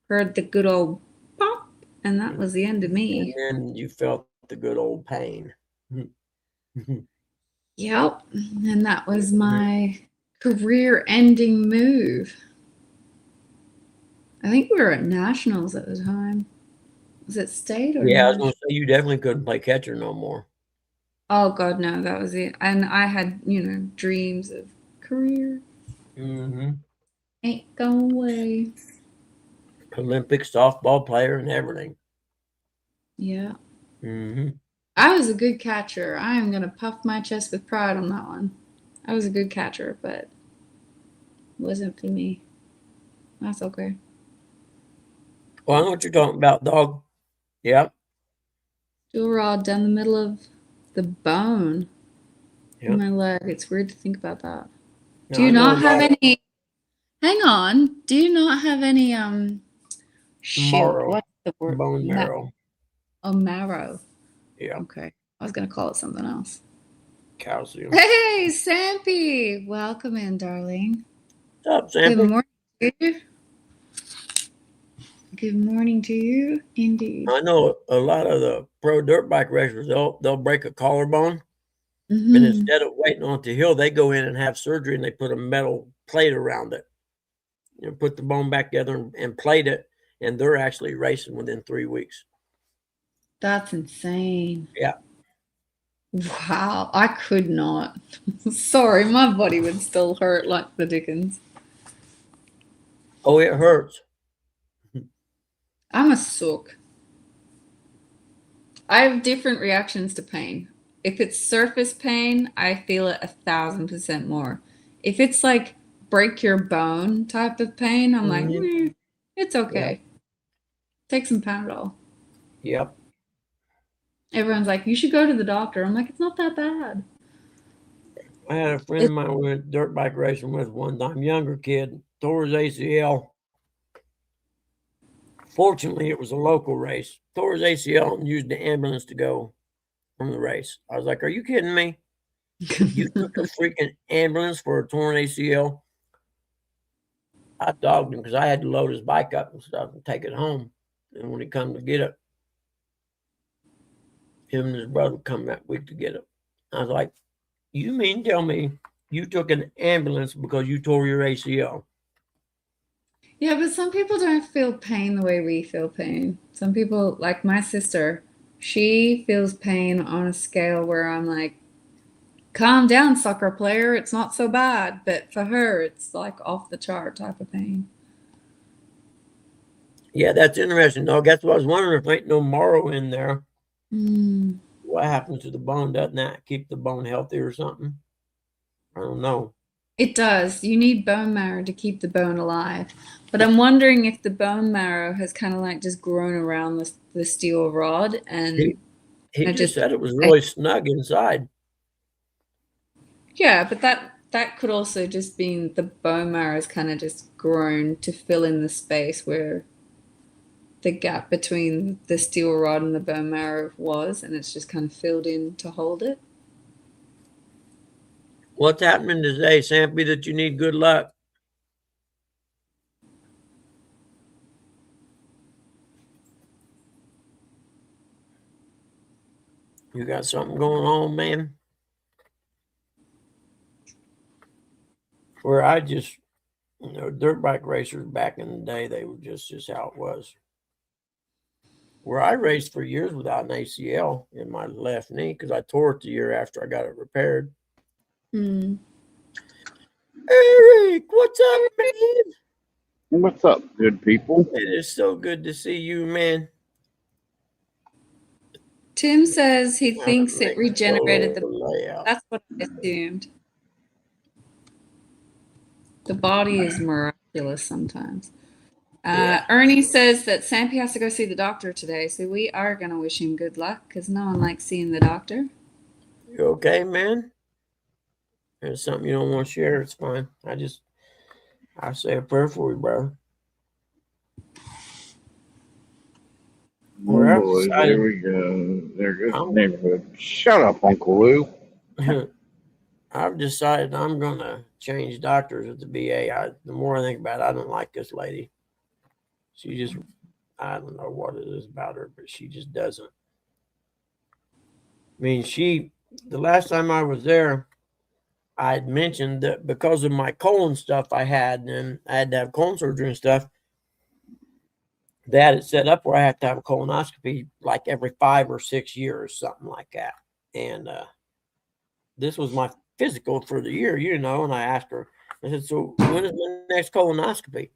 Heard the good old pop, and that was the end of me. And then you felt the good old pain. Yep, and that was my career-ending move. I think we were at nationals at the time. Was it state or Yeah, I was national? going to say you definitely couldn't play catcher no more. Oh God, no, that was it. And I had, dreams of career. Mm-hmm. Ain't going away. Olympic softball player and everything. Yeah. Mm-hmm. I was a good catcher. I am gonna puff my chest with pride on that one. I was a good catcher, but it wasn't for me. That's okay. Well, I know what you're talking about, dog. Yep. Dual rod down the middle of the bone Yep. in my leg. It's weird to think about that. No, Do you I know not have about any? Hang on. Do you not have any? Shoot. Marrow. What's the word? Bone marrow. Oh, marrow. Yeah. Okay. I was gonna call it something else. Calcium. Hey, Sampy. Welcome in, darling. What's up, Good Sample? morning to you. Good morning to you, indeed. I know a lot of the pro dirt bike racers, they'll break a collarbone, Mhm. and instead of waiting on it to heal, they go in and have surgery and they put a metal plate around it. Put the bone back together and plate it, and they're actually racing within 3 weeks. That's insane. Yeah. Wow, I could not. Sorry, my body would still hurt like the dickens. Oh, it hurts. I'm a sook. I have different reactions to pain. If it's surface pain, I feel it 1,000% more. If it's like break your bone type of pain, I'm like, it's okay. Take some Panadol. Yep. Everyone's like, you should go to the doctor. I'm like, it's not that bad. I had a friend of mine we went dirt bike racing with one time, younger kid, tore his ACL. Fortunately, it was a local race. Tore his ACL and used the ambulance to go from the race. I was like, are you kidding me? You took a freaking ambulance for a torn ACL? I dogged him because I had to load his bike up and stuff and take it home. And when he come to get it, him and his brother come that week to get it. I was like, you mean tell me you took an ambulance because you tore your ACL? Yeah, but some people don't feel pain the way we feel pain. Some people, like my sister, she feels pain on a scale where I'm like, calm down, soccer player. It's not so bad. But for her, it's like off the chart type of pain. Yeah, that's interesting, dog. That's what I was wondering, if there ain't no marrow in there. Mm. What happens to the bone? Doesn't that keep the bone healthy or something? I don't know. It does. You need bone marrow to keep the bone alive. But I'm wondering if the bone marrow has kind of like just grown around the steel rod and He I just said it was really snug inside. yeah, but that could also just mean the bone marrow has kind of just grown to fill in the space where the gap between the steel rod and the bone marrow was, and it's just kind of filled in to hold it. What's happening today, Sampy, that you need good luck? You got something going on, man? Where I just, dirt bike racers back in the day, they were just how it was. Where I raced for years without an ACL in my left knee because I tore it the year after I got it repaired. Mm. Eric, what's up, man? What's up, good people? It is so good to see you, man. Tim says he Gotta thinks it make regenerated the. full layout. That's what I assumed. The body is miraculous sometimes. Yeah. Ernie says that Sampy has to go see the doctor today, so we are going to wish him good luck because no one likes seeing the doctor. You okay, man? There's something you don't want to share. It's fine. I say a prayer for you, brother. Well, I've Boy, decided- there we go. There goes I'm- the neighborhood. Shut up, Uncle Lou. I've decided I'm going to change doctors at the VA. The more I think about it, I don't like this lady. She just, I don't know what it is about her, but she just doesn't. I mean, the last time I was there, I had mentioned that because of my colon stuff I had, and I had to have colon surgery and stuff, they had it set up where I had to have a colonoscopy like every 5 or 6 years, something like that. And this was my physical for the year, and I asked her, I said, so when is my next colonoscopy?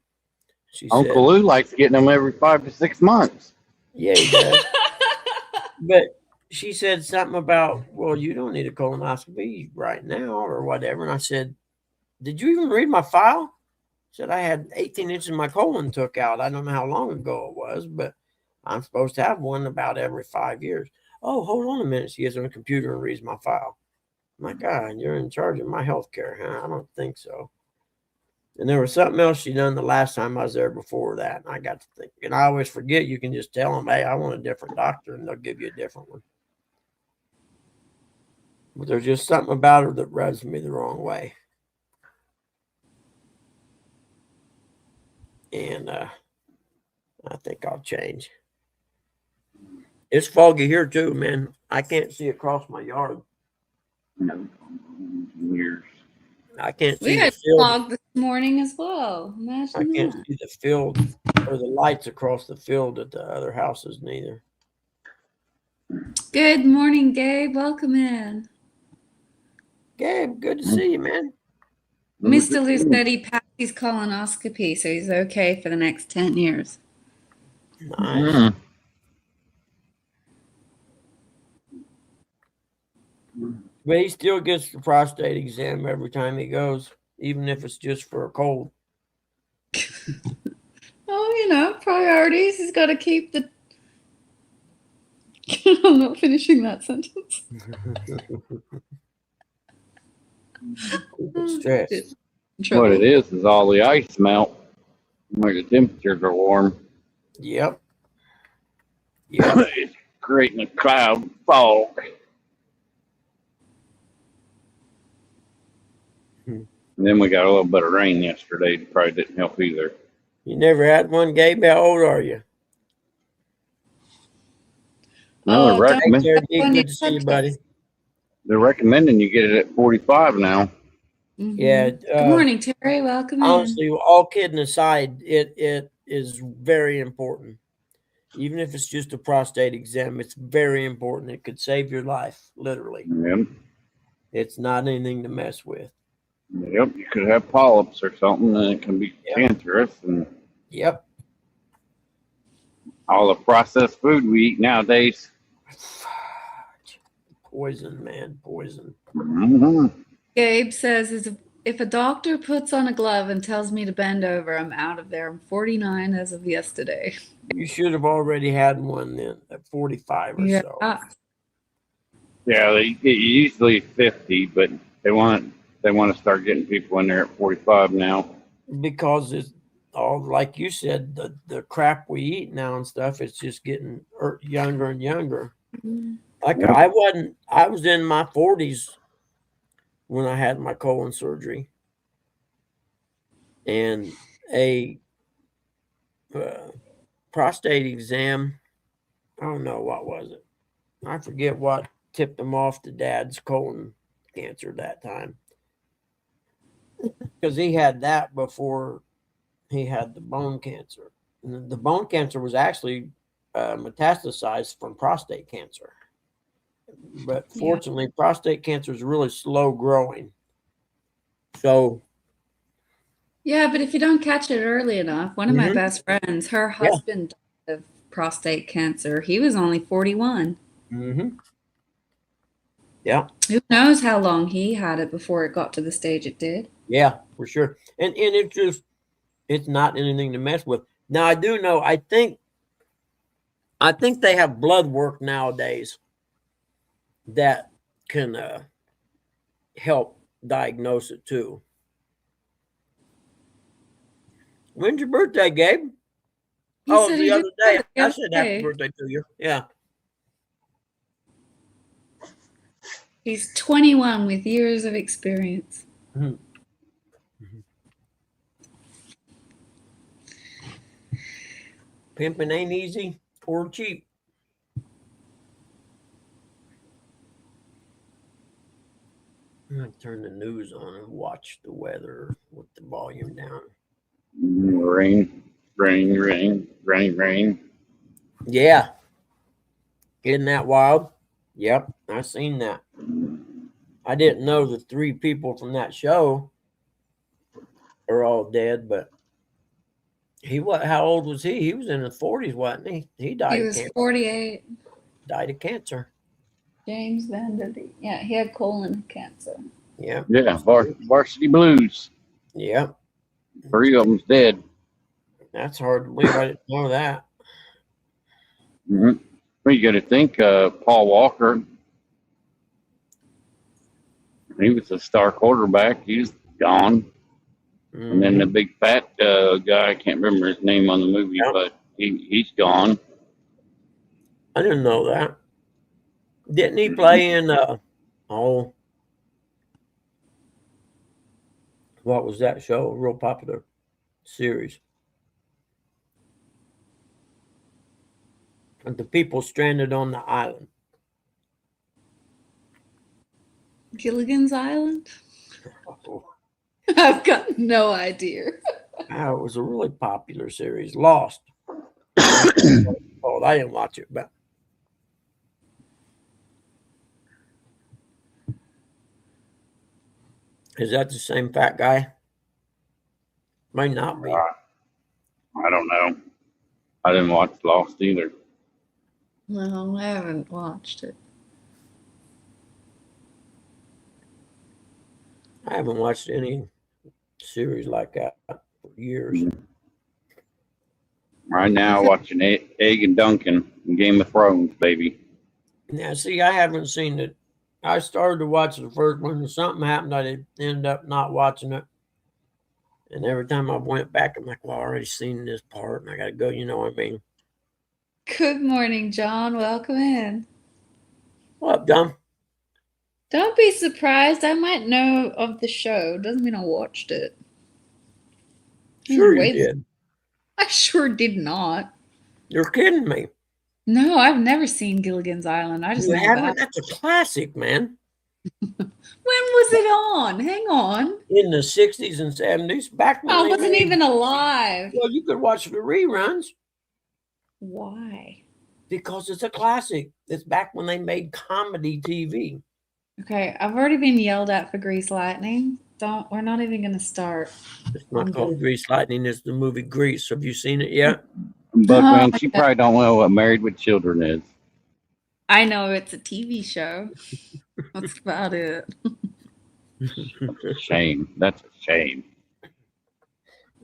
She Uncle said, Lou likes getting them every 5 to 6 months. yeah, he does. But she said something about, well, you don't need a colonoscopy right now or whatever. And I said, did you even read my file? Said I had 18 inches of my colon took out. I don't know how long ago it was, but I'm supposed to have one about every 5 years. Oh, hold on a minute. She gets on the computer and reads my file. My God, you're in charge of my health care, huh? I don't think so. And there was something else she done the last time I was there before that. And I got to think, and I always forget, you can just tell them, hey, I want a different doctor, and they'll give you a different one. But there's just something about her that rubs me the wrong way. And I think I'll change. It's foggy here too, man. I can't see across my yard. No, years. I can't We see the had field. fog this morning as well. I Imagine can't that. see the field or the lights across the field at the other houses neither. Good morning, Gabe. Welcome in. Gabe, good to see you, man. Mr. Lou said he passed his colonoscopy, so he's okay for the next 10 years. Nice. But he still gets the prostate exam every time he goes, even if it's just for a cold. Oh, priorities. He's got to keep the. I'm not finishing that sentence. Stress. What it is all the ice melt where the temperatures are warm. Yep. Yep. It's creating a cloud fog. And then we got a little bit of rain yesterday. It probably didn't help either. You never had one, Gabe? How old are you? No, Oh, they're, don't- Good to see you, buddy. they're recommending you get it at 45 now. Mhm. Yeah. Good morning, Terry. Welcome in. Honestly, all kidding aside, it is very important. Even if it's just a prostate exam, it's very important. It could save your life, literally. Yep. It's not anything to mess with. Yep. You could have polyps or something, and it can be cancerous. And Yep. all the processed food we eat nowadays. Poison, man. Poison. Mm-hmm. Gabe says, if a doctor puts on a glove and tells me to bend over, I'm out of there. I'm 49 as of yesterday. You should have already had one then at 45 or so. Yeah, they usually 50, but they want to start getting people in there at 45 now. Because it's all, like you said, the crap we eat now and stuff, it's just getting younger and younger. Like I was in my 40s when I had my colon surgery, and a prostate exam. I don't know, what was it? I forget what tipped him off to Dad's colon cancer that time, because he had that before he had the bone cancer. And the bone cancer was actually metastasized from prostate cancer. But fortunately, prostate cancer is really slow growing. So Yeah, but if you don't catch it early enough, one of my Mhm. best friends, her Yeah. husband died of prostate cancer. He was only 41. Mm-hmm. Yeah. Who knows how long he had it before it got to the stage it did? Yeah, for sure. And it's not anything to mess with. Now I do know. I think they have blood work nowadays that can help diagnose it too. When's your birthday, Gabe? He Oh, said the he other just day. had it the I other said happy day. birthday to you. Yeah. He's 21 with years of experience. Mhm. Pimping ain't easy or cheap. I'm gonna turn the news on and watch the weather with the volume down. Rain, rain, rain, rain, rain. Yeah. Isn't that wild? Yep, I seen that. I didn't know the three people from that show are all dead, but how old was he? He was in his 40s, wasn't he? He He died of was cancer. 48. Died of cancer. James Vanderbeek. Yeah, he had colon cancer. Yeah. Yeah, Varsity Blues. Yeah. 3 of them's dead. That's hard to believe. I didn't know that. Mm-hmm. Well, you got to think, Paul Walker. He was a star quarterback. He's gone. And then the Mhm. big fat guy, I can't remember his name on the movie, Yep. but he's gone. I didn't know that. Didn't he play in oh, what was that show? A real popular series. And the people stranded on the island. Gilligan's Island? Oh, I've got no idea. it was a really popular series. Lost. Oh, I didn't watch it, but is that the same fat guy? Might not be. I don't know. I didn't watch Lost either. No, I haven't watched it. I haven't watched any series like that for years. Right now, watching Egg and Duncan and Game of Thrones, baby. Now, see, I haven't seen it. I started to watch the first one, and something happened. I did end up not watching it. And every time I went back, I'm like, well, I already seen this part, and I got to go. You know what I mean? Good morning, John. Welcome in. What up, Dom? Don't be surprised. I might know of the show. Doesn't mean I watched it. Sure, you Wait. did. I sure did not. You're kidding me. No, I've never seen Gilligan's Island. I just You know haven't? about it. That's a classic, man. When was it on? Hang on. In the 60s and 70s, back when I they wasn't made- even alive. Well, you could watch the reruns Why? because it's a classic. It's back when they made comedy TV. Okay, I've already been yelled at for Grease Lightning. We're not even gonna start. It's not I'm called good. Grease Lightning. It's the movie Grease. Have you seen it yet? Buckman, she yeah. probably don't know what Married with Children is. I know it's a TV show. That's about it. That's a shame. That's a shame.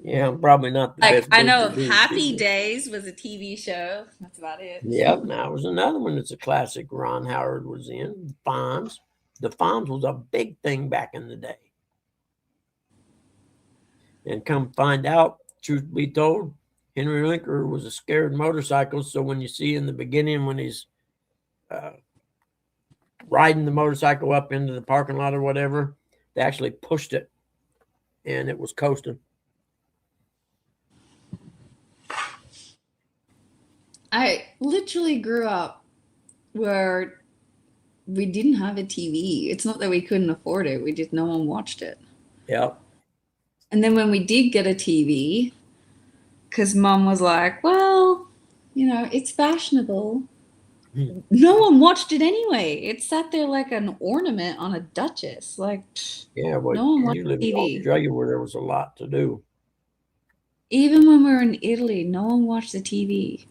Yeah, probably not the Like best. I know book of to do, Happy is it? Days was a TV show. That's about it. Yep, that was another one that's a classic Ron Howard was in. The Fonz. The Fonz was a big thing back in the day. And come find out, truth be told, Henry Linker was a scared motorcycle. So when you see in the beginning when he's riding the motorcycle up into the parking lot or whatever, they actually pushed it and it was coasting. I literally grew up where we didn't have a TV. It's not that we couldn't afford it. We just no one watched it. Yep. And then when we did get a TV, because Mom was like, well, it's fashionable. No one watched it anyway. It sat there like an ornament on a duchess. Like, Yeah, well, no one watched you live in TV. Australia where there was a lot to do. Even when we were in Italy, no one watched the TV.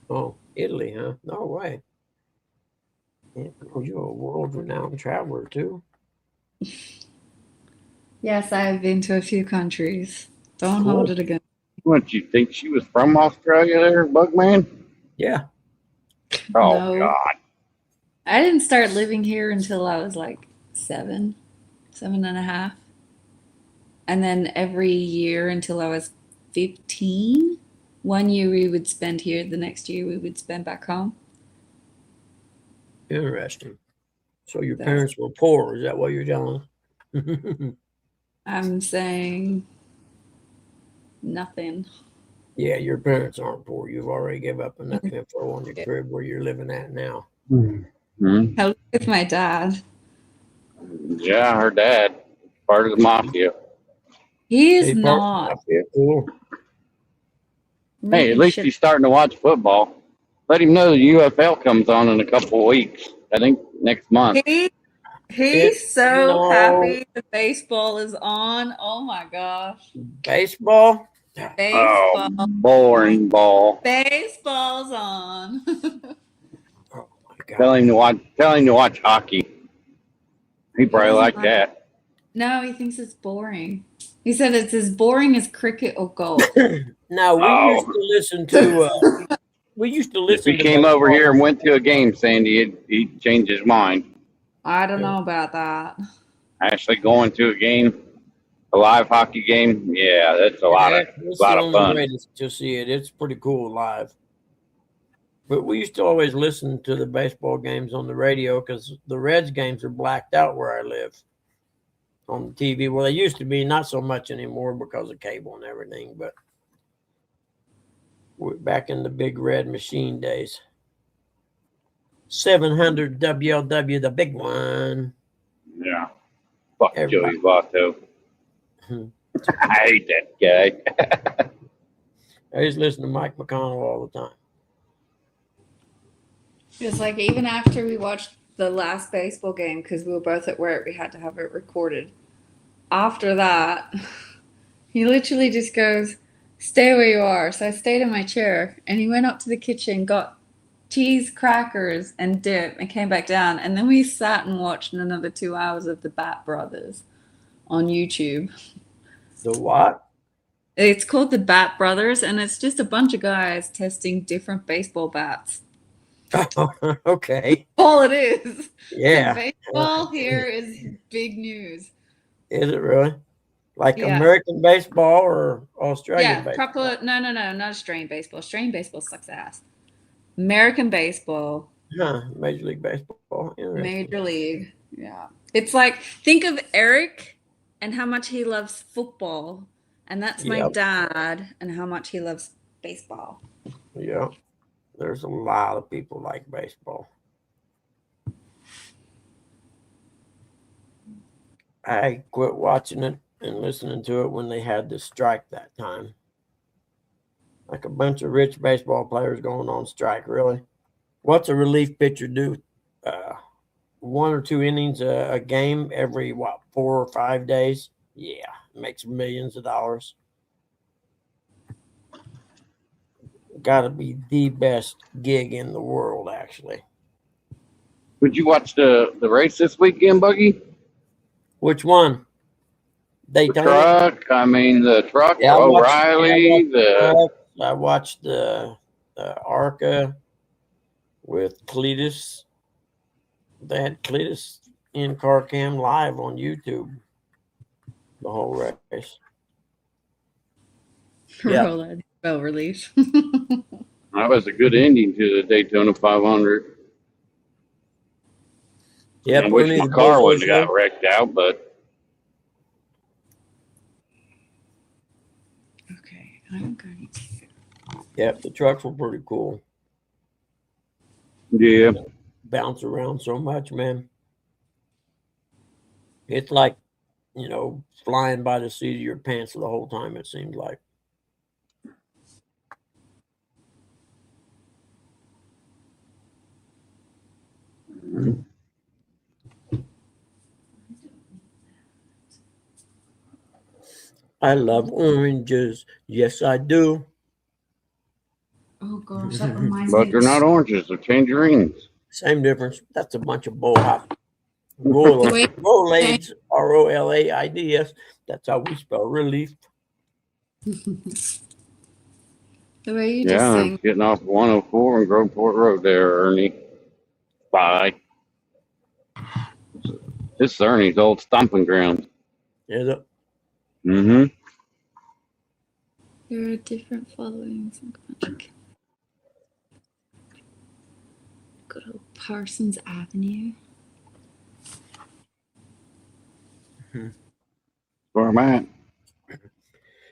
Oh, Italy, huh? No way. Yeah, oh, you're a world-renowned traveler too. Yes, I have been to a few countries. Don't Cool. hold it against. What, you think she was from Australia there, Bugman? Yeah. Oh, No. God. I didn't start living here until I was like 7.5. And then every year until I was 15. 1 year we would spend here, the next year we would spend back home. Interesting. So your That's- parents were poor, is that what you're telling us? I'm saying nothing. Yeah, your parents aren't poor. You've already given up enough info on your crib where you're living at now. Hmm. I live with my dad. Yeah, her dad, part of the mafia. He is Hey, not. Cool. Hey, at least he's starting to watch football. Let him know the UFL comes on in a couple of weeks. I think next month. He's so No. happy the baseball is on. Oh my gosh. Baseball? Baseball. Oh, boring ball. Baseball's on. Oh my Tell God. him to watch. Tell him to watch hockey. He probably doesn't like like- that. No, he thinks it's boring. He said it's as boring as cricket or golf. Now we Oh. used to listen to. We used to If listen. he to came over baseball. here and went to a game, Sandy, he'd change his mind. I don't know about that. Actually, going to a game, a live hockey game, yeah, that's a lot of That's the only fun. way to see it. It's pretty cool live. But we used to always listen to the baseball games on the radio because the Reds games are blacked out where I live on the TV. Well, they used to be, not so much anymore because of cable and everything. But we're back in the big red machine days. 700 WLW, the big one. Yeah. Fuck Everybody. Joey Votto. I hate that guy. I used to listen to Mike McConnell all the time. It's like even after we watched the last baseball game, because we were both at work, we had to have it recorded. After that, he literally just goes, "Stay where you are." So I stayed in my chair, and he went up to the kitchen, got cheese, crackers, and dip, and came back down. And then we sat and watched another 2 hours of the Bat Brothers on YouTube. The what? It's called the Bat Brothers, and it's just a bunch of guys testing different baseball bats. Okay. All it is. Yeah. Baseball here is big news. Is it really? Like Yeah. American baseball or Australian Yeah, baseball? proper. No, not Australian baseball. Australian baseball sucks ass. American baseball, Huh, Major League Baseball. Interesting. Major League. Yeah. It's like, think of Eric and how much he loves football. And that's my Yep. dad and how much he loves baseball. Yeah. There's a lot of people like baseball. I quit watching it and listening to it when they had the strike that time. Like a bunch of rich baseball players going on strike, really. What's a relief pitcher do? 1 or 2 innings a game every, 4 or 5 days? Yeah, makes millions of dollars. Got to be the best gig in the world, actually. Would you watch the race this weekend, Buggy? Which one? The Daytona? truck. I mean, the truck. Yeah, I watched- O'Reilly. I watched the ARCA with Cletus. They had Cletus in car cam live on YouTube. The whole race. Yeah. Roland spell relief. That was a good ending to the Daytona 500. Yeah, I wish plenty my of car bozos wouldn't have there. got wrecked out, but Okay, I'm going to. Yep, the trucks were pretty cool. yeah. Bounce around so much, man. It's like, flying by the seat of your pants the whole time, it seems like. I love oranges. Yes, I do. Oh gosh, that reminds But me. they're not oranges, they're tangerines. Same difference. That's a bunch of bull hop. Rolaids. Rolaids. Rolaids. That's how we spell relief. The way you just Yeah, I'm sang. getting off 104 and Groveport Road there, Ernie. Bye. This is Ernie's old stomping ground. Is it? Mm-hmm. There are different followings. Good old Parsons Avenue. Where I'm at.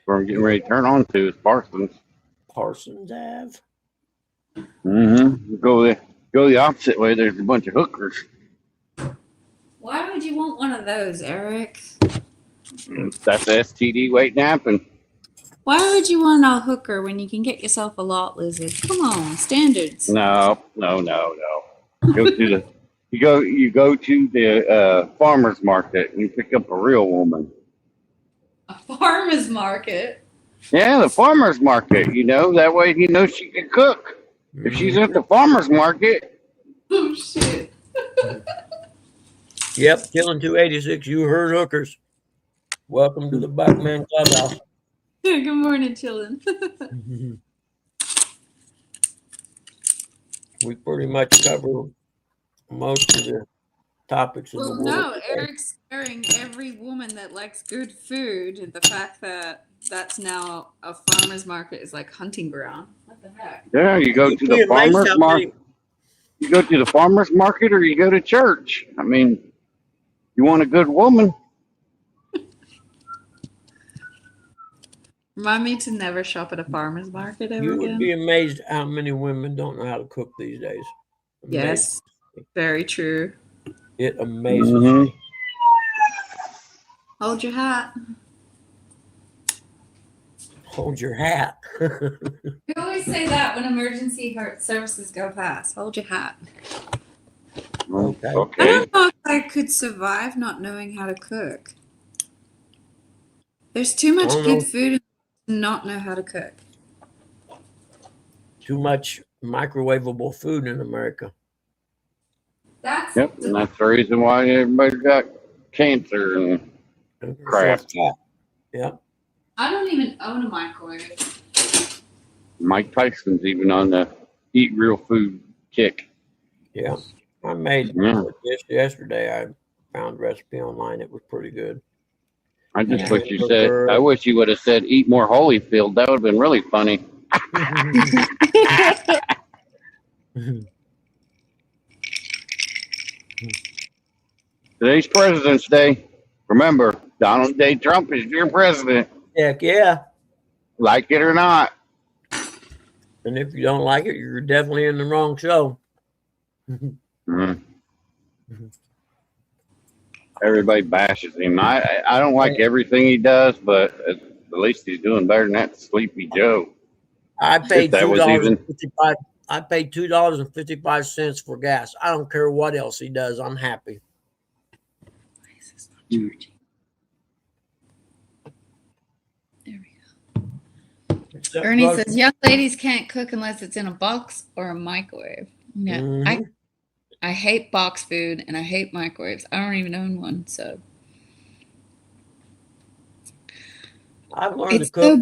Where I'm getting ready to turn on to is Parsons. Parsons Ave. Mm-hmm. Go the opposite way. There's a bunch of hookers. Why would you want one of those, Eric? That's STD waiting to happen. Why would you want a hooker when you can get yourself a lot lizard? Come on, standards. No. Go to the you go to the farmer's market and you pick up a real woman. A farmer's market. Yeah, the farmer's market. That way she can cook. If she's at the farmer's market, Oh shit. Yep, killing 286. You heard hookers. Welcome to the Buckman Clubhouse. Good morning, children. We pretty much cover most of the topics of the Well, world. no, today. Eric's scaring every woman that likes good food, and the fact that that's now a farmer's market is like hunting ground. What the heck? yeah, you go You'd to be the amazed farmer's how market. many- You go to the farmer's market or you go to church. I mean, you want a good woman. Remind me to never shop at a farmer's market ever You would again. be amazed how many women don't know how to cook these days. Yes, very true. It amazes Mhm. me. Hold your hat. Hold your hat. We always say that when emergency services go past. Hold your hat. Okay. I Okay. don't know if I could survive not knowing how to cook. There's too much Oh, good no. food to not know how to cook. Too much microwavable food in America. That's Yep, and that's the reason why everybody's got cancer and crap. Yep. I don't even own a microwave. Mike Tyson's even on the eat real food kick. Yeah. I made Yeah. a dish yesterday. I found a recipe online. It was pretty good. I just Yeah. wish you said. I wish you would have said eat more Holyfield. That would have been really funny. Today's President's Day. Remember, Donald J. Trump is your president, Heck yeah. like it or not. And if you don't like it, you're definitely in the wrong show. Mm. Everybody bashes him. I don't like everything he does, but at least he's doing better than that Sleepy Joe. I paid that was $2.55. I paid $2.55 for gas. I don't care what else he does. I'm happy. Why is this not charging? There we go. Except Ernie Russia. says young ladies can't cook unless it's in a box or a microwave. No, Mhm. I hate box food and I hate microwaves. I don't even own one, so I've learned to cook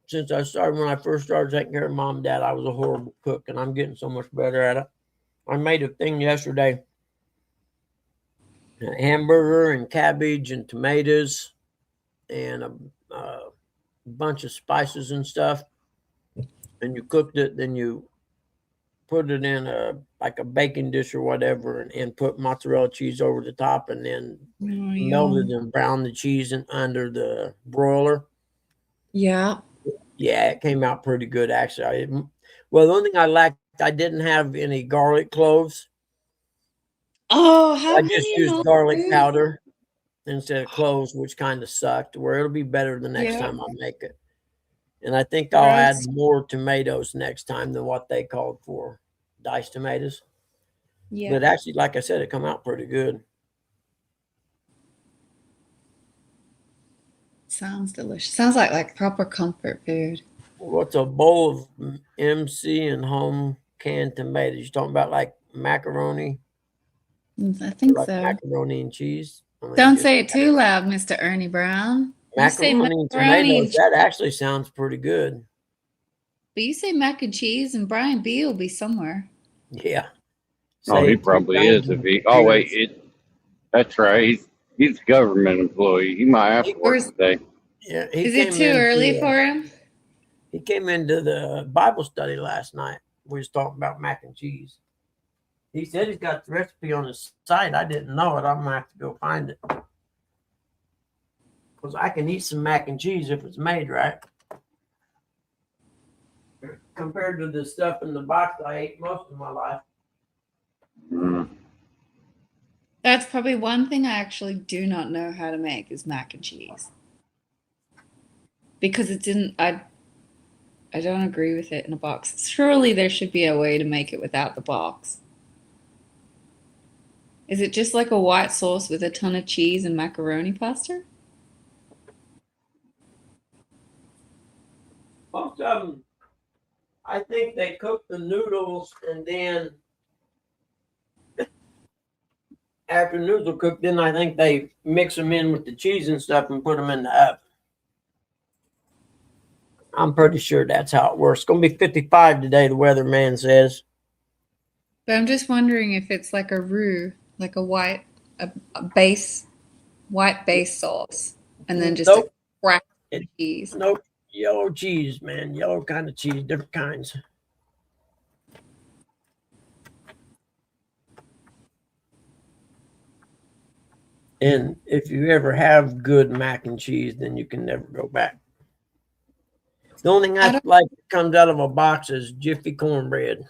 since I started. When I first started taking care of mom and dad, I was a horrible cook, and I'm getting so much better at it. I made a thing yesterday: a hamburger and cabbage and tomatoes and a bunch of spices and stuff. And you cooked it, then you put it in a baking dish or whatever, and put mozzarella cheese over the top, and then melted and browned the cheese under the broiler. Yeah. Yeah, it came out pretty good actually. Well, the only thing I lacked, I didn't have any garlic cloves. Oh, how I many just of used those garlic foods? powder instead of cloves, which kind of sucked. Where it'll be better the next time I make it. And I think I'll add more tomatoes next time than what they called for, diced tomatoes. Yeah. But actually, like I said, it come out pretty good. Sounds delicious. Sounds like proper comfort food. What's a bowl of MC and home canned tomatoes? You talking about like macaroni, I think like so. macaroni and cheese? I mean, Don't just say it too loud, Mr. Ernie Brown. You say macaroni and macaroni tomatoes. and That actually sounds pretty good. but you say mac and cheese, and Brian B will be somewhere. Yeah. Oh, Say he it 3 probably times is. in If he, the oh wait, appearance. that's right. He's a government employee. He might have to Or work today. Yeah, he is it came too early into for him? he came into the Bible study last night. We was talking about mac and cheese. He said he's got the recipe on his site. I didn't know it. I'm gonna have to go find it because I can eat some mac and cheese if it's made right. Compared to the stuff in the box I ate most of my life. Mm. That's probably one thing I actually do not know how to make is mac and cheese. Because it didn't I don't agree with it in a box. Surely there should be a way to make it without the box. Is it just like a white sauce with a ton of cheese and macaroni pasta? Most of them, I think they cook the noodles and then after the noodles are cooked, then I think they mix them in with the cheese and stuff and put them in the oven. I'm pretty sure that's how it works. It's gonna be 55 today, the weatherman says. But I'm just wondering if it's like a roux, like a base white base sauce, and then just Nope. a crack It- of cheese. Nope. Yellow cheese, man. Yellow kind of cheese, different kinds. And if you ever have good mac and cheese, then you can never go back. The only thing I I don't- like that comes out of a box is Jiffy cornbread.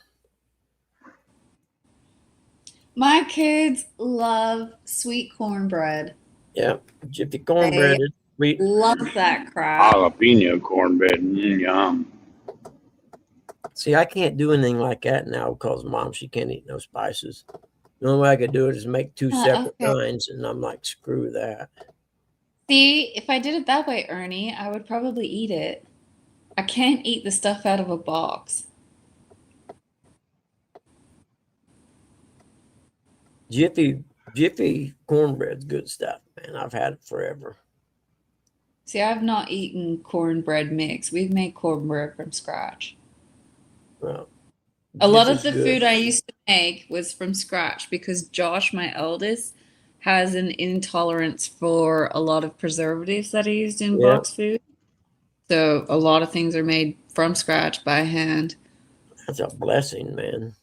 My kids love sweet cornbread. Yeah, Jiffy cornbread is sweet. Love that crap. Jalapeno cornbread. Yum. See, I can't do anything like that now because mom, she can't eat no spices. The only way I could do it is make 2 separate Okay. kinds, and I'm like, screw that. See, if I did it that way, Ernie, I would probably eat it. I can't eat the stuff out of a box. Jiffy cornbread's good stuff, man. I've had it forever. See, I've not eaten cornbread mix. We've made cornbread from scratch. Well, A lot of Jiffy's the good. food I used to make was from scratch because Josh, my eldest, has an intolerance for a lot of preservatives that are used in Yeah. box food. So a lot of things are made from scratch by hand. That's a blessing, man.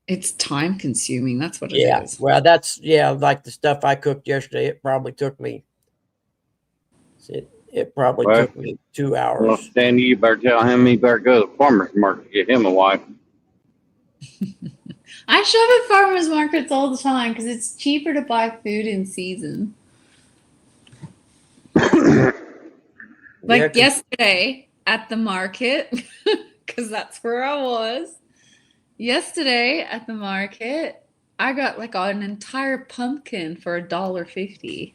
It's time consuming. That's what it Yeah. is. Well, like the stuff I cooked yesterday. It probably took me. It probably Well, took me 2 Well, hours. Sandy, you better tell him he better go to the farmer's market to get him a wife. I shop at farmers markets all the time because it's cheaper to buy food in season. Like Yeah, 'cause- yesterday at the market, because that's where I was. Yesterday at the market, I got like an entire pumpkin for $1.50.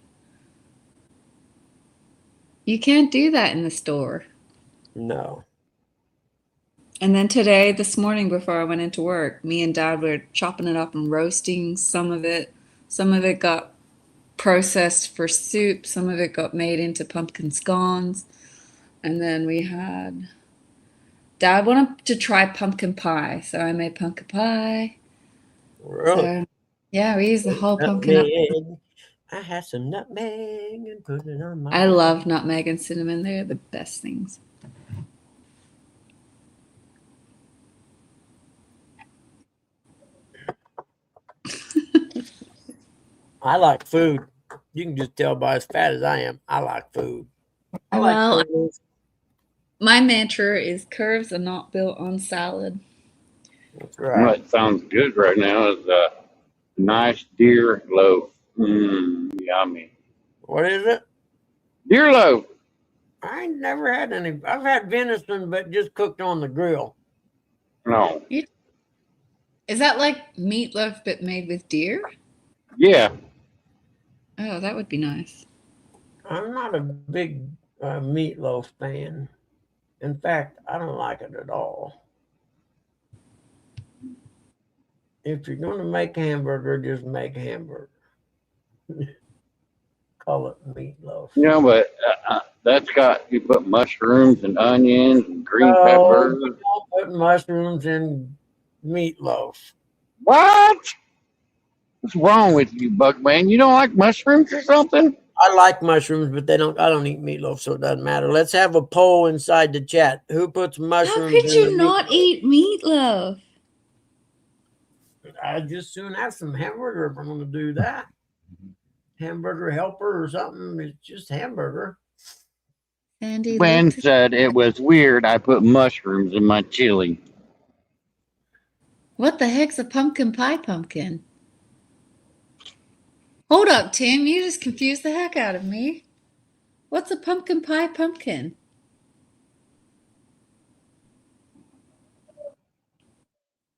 You can't do that in the store. No. And then this morning before I went into work, me and Dad were chopping it up and roasting some of it. Some of it got processed for soup, some of it got made into pumpkin scones. And then Dad wanted to try pumpkin pie, so I made pumpkin pie. Really? So, yeah, we used the whole pumpkin up. Nutmeg. I had some nutmeg and put it on my. I love nutmeg and cinnamon. They're the best things. I like food. You can just tell by as fat as I am. I like food. I Well, like food. my mantra is curves are not built on salad. That's right. What sounds good right now is a nice deer loaf. Yummy. What is it? Deer loaf. I ain't never had any. I've had venison, but just cooked on the grill. No. Is that like meatloaf but made with deer? Yeah. Oh, that would be nice. I'm not a big a meatloaf fan. In fact, I don't like it at all. If you're going to make hamburger, just make hamburger. Call it meatloaf. You know, but that's got you put mushrooms and onions and green No, peppers. you don't put mushrooms in meatloaf. What? What's wrong with you, Buckman? You don't like mushrooms or something? I like mushrooms, but I don't eat meatloaf, so it doesn't matter. Let's have a poll inside the chat. Who puts How mushrooms could in you the not meatloaf? eat meatloaf? I'd just soon have some hamburger if I'm going to do that. Hamburger helper or something. It's just hamburger. Sandy Gwen looked. said it was weird I put mushrooms in my chili. What the heck's a pumpkin pie pumpkin? Hold up, Tim. You just confused the heck out of me. What's a pumpkin pie pumpkin?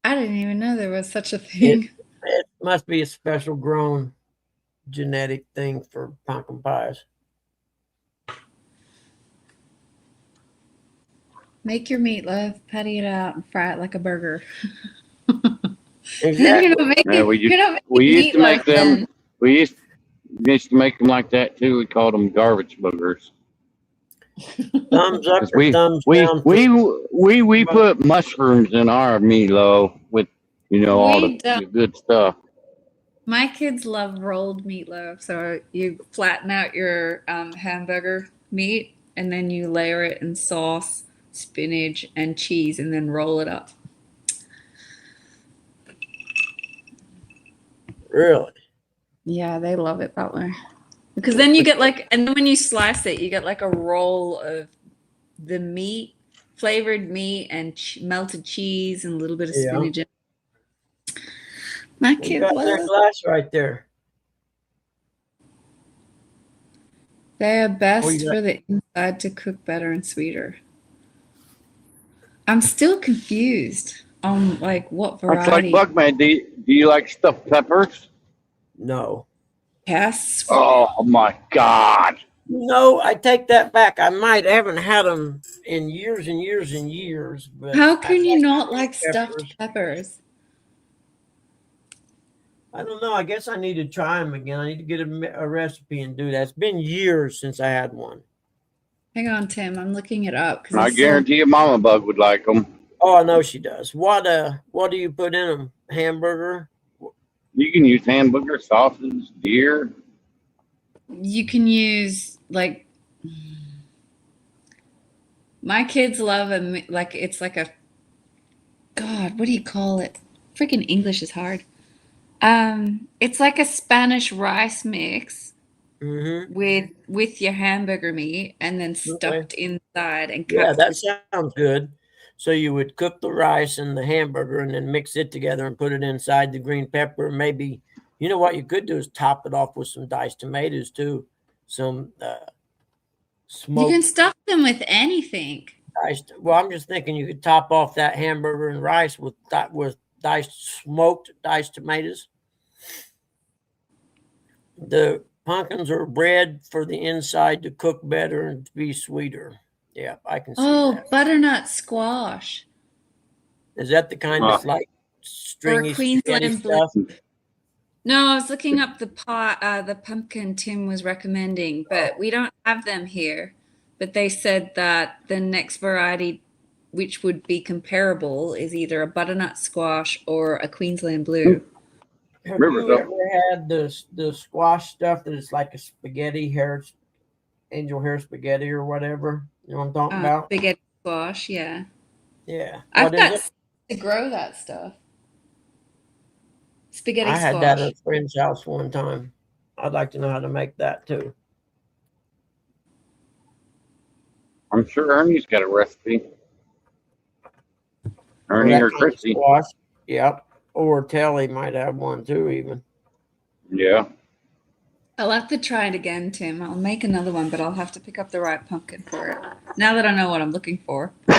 I didn't even know there was such a thing. It must be a special grown genetic thing for pumpkin pies. Make your meatloaf, patty it out, and fry it like a burger. Exactly. You're not making, Yeah, you're not making we used to make meatloaf them. then. We used to make them like that too. We called them garbage boogers. Thumbs up 'Cause or thumbs down. we put mushrooms in our meatloaf with all We the don't. good stuff. My kids love rolled meatloaf. So you flatten out your hamburger meat and then you layer it in sauce, spinach, and cheese and then roll it up. Really? Yeah, they love it that way. Because then you get and then when you slice it, you get like a roll of the meat, flavored meat, and melted cheese and a little bit of Yeah. spinach. My You kid got their loves. glass right there. They are best Oh, you got- for the inside to cook better and sweeter. I'm still confused on what It's like variety. Buckman. Do you like stuffed peppers? No. Yes. Oh my God! No, I take that back. I haven't had them in years and years and years. But How I can you like not like peppers. stuffed peppers? I don't know. I guess I need to try them again. I need to get a recipe and do that. It's been years since I had one. Hang on, Tim. I'm looking it up because I guarantee you, Mama Bug would like them. Oh, I know she does. What do you put in them? Hamburger? You can use hamburger, sausage, deer. you can use my kids love it's like a God, what do you call it? Freaking English is hard. It's like a Spanish rice mix Mm-hmm. with your hamburger meat and then stuffed inside and cut. Yeah, that sounds good. So you would cook the rice and the hamburger and then mix it together and put it inside the green pepper. Maybe, you know what you could do is top it off with some diced tomatoes too. Some You smoked can stuff them with anything. diced. Well, I'm just thinking you could top off that hamburger and rice with smoked diced tomatoes. The pumpkins are bred for the inside to cook better and to be sweeter. Yeah, I can see that. Butternut squash. Is that the kind of like stringy Queensland stuff? No, I was looking up the pumpkin Tim was recommending, but we don't have them here. But they said that the next variety, which would be comparable, is either a butternut squash or a Queensland blue. Have you ever had the squash stuff that is like a spaghetti angel hair spaghetti or whatever? You know what I'm talking about? Spaghetti squash, yeah. Yeah. I've got to grow that stuff. Spaghetti squash. I had that at a friend's house one time. I'd like to know how to make that too. I'm sure Ernie's got a recipe. Ernie or Chrissy. Squash. Yep. Or Telly might have one too, even. Yeah. I'll have to try it again, Tim. I'll make another one, but I'll have to pick up the right pumpkin for it. Now that I know what I'm looking for. I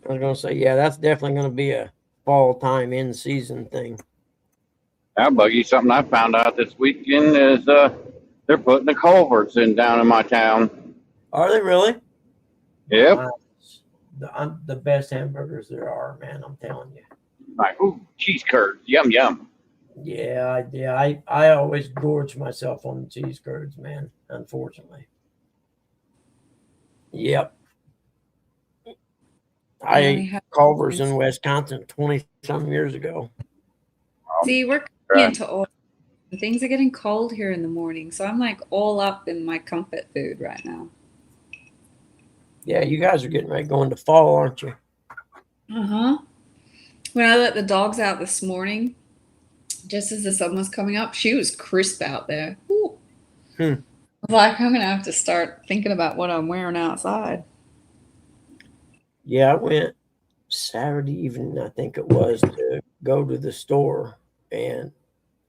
was going to say, yeah, that's definitely going to be a fall time in season thing. Now, Buggy, something I found out this weekend is they're putting the culverts in down in my town. Are they really? Yep. The best hamburgers there are, man. I'm telling you. Like, ooh, cheese curds, yum yum. Yeah. I always gorge myself on the cheese curds, man. Unfortunately. Yep. I only ate have- Culver's in Wisconsin 20 some years ago. See, we're coming into all. Things are getting cold here in the morning, so I'm like all up in my comfort food right now. Yeah, you guys are getting ready to go into fall, aren't you? Uh-huh. When I let the dogs out this morning, just as the sun was coming up, she was crisp out there. Ooh. Hmm. I was like, I'm gonna have to start thinking about what I'm wearing outside. Yeah, I went Saturday evening, I think it was, to go to the store, and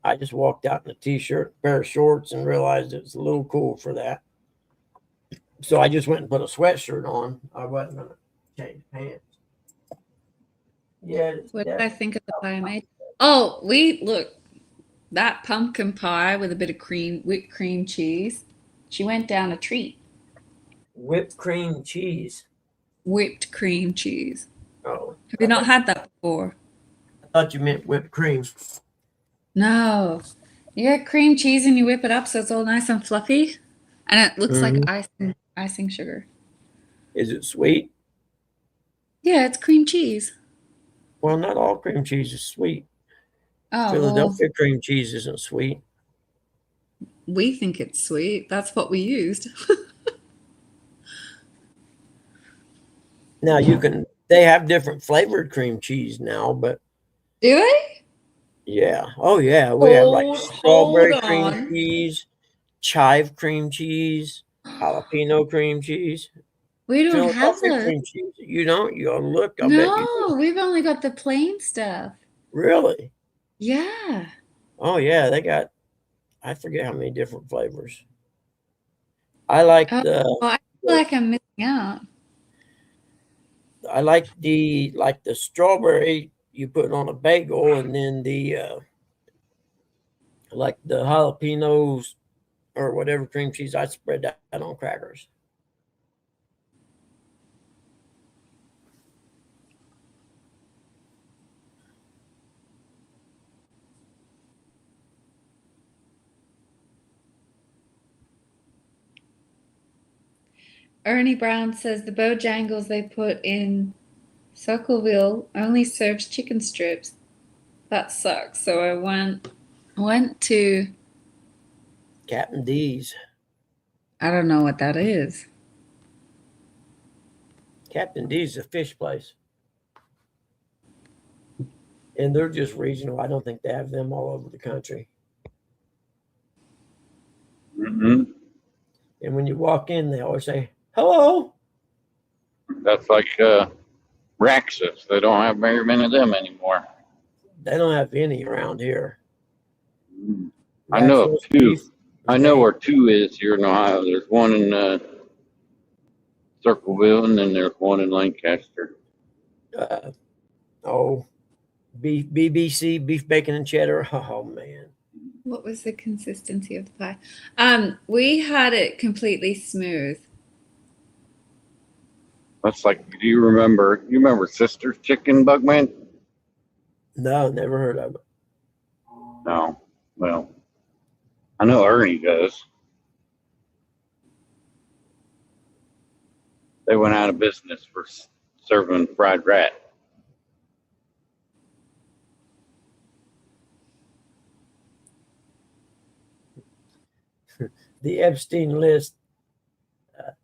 I just walked out in a t-shirt, pair of shorts, and realized it was a little cool for that. So I just went and put a sweatshirt on. I wasn't gonna change pants. Yeah, What did I think of the pie I made? Oh, look, that pumpkin pie with a bit of whipped cream cheese. She went down a treat. whipped cream cheese. Whipped cream cheese. Oh, Have you not had that before? I thought you meant whipped cream. No. You get cream cheese and you whip it up so it's all nice and fluffy. And it looks like icing sugar. Is it sweet? Yeah, it's cream cheese. Well, not all cream cheese is sweet. Oh, Philadelphia cream cheese isn't sweet. we think it's sweet. That's what we used. Now they have different flavored cream cheese now, but Do they? yeah. Oh yeah. We have like strawberry hold cream on. cheese, chive cream cheese, jalapeno cream cheese, We don't have Philadelphia those. cream cheese. You don't? You look, I bet you do. No, we've only got the plain stuff. Really? Yeah. Oh yeah, I forget how many different flavors. I like Oh, I feel like I'm missing out. the strawberry you put on a bagel, and then the like the jalapenos or whatever cream cheese. I spread that on crackers. Ernie Brown says the Bojangles they put in Circleville only serves chicken strips. That sucks. So I went to Captain D's. I don't know what that is. Captain D's is a fish place. And they're just regional. I don't think they have them all over the country. Mm-hmm. And when you walk in, they always say, hello. That's like Raxus. They don't have very many of them anymore. They don't have any around here. I know of Raxos two. beef, I know where two is here in Ohio. There's one in Circleville, and then there's one in Lancaster. Beef, BBC, beef, bacon, and cheddar. Oh, man. What was the consistency of the pie? We had it completely smooth. That's like, do you remember Sister's Chicken, Bugman? No, never heard of it. No. Well, I know Ernie does. They went out of business for serving fried rat. The Epstein list.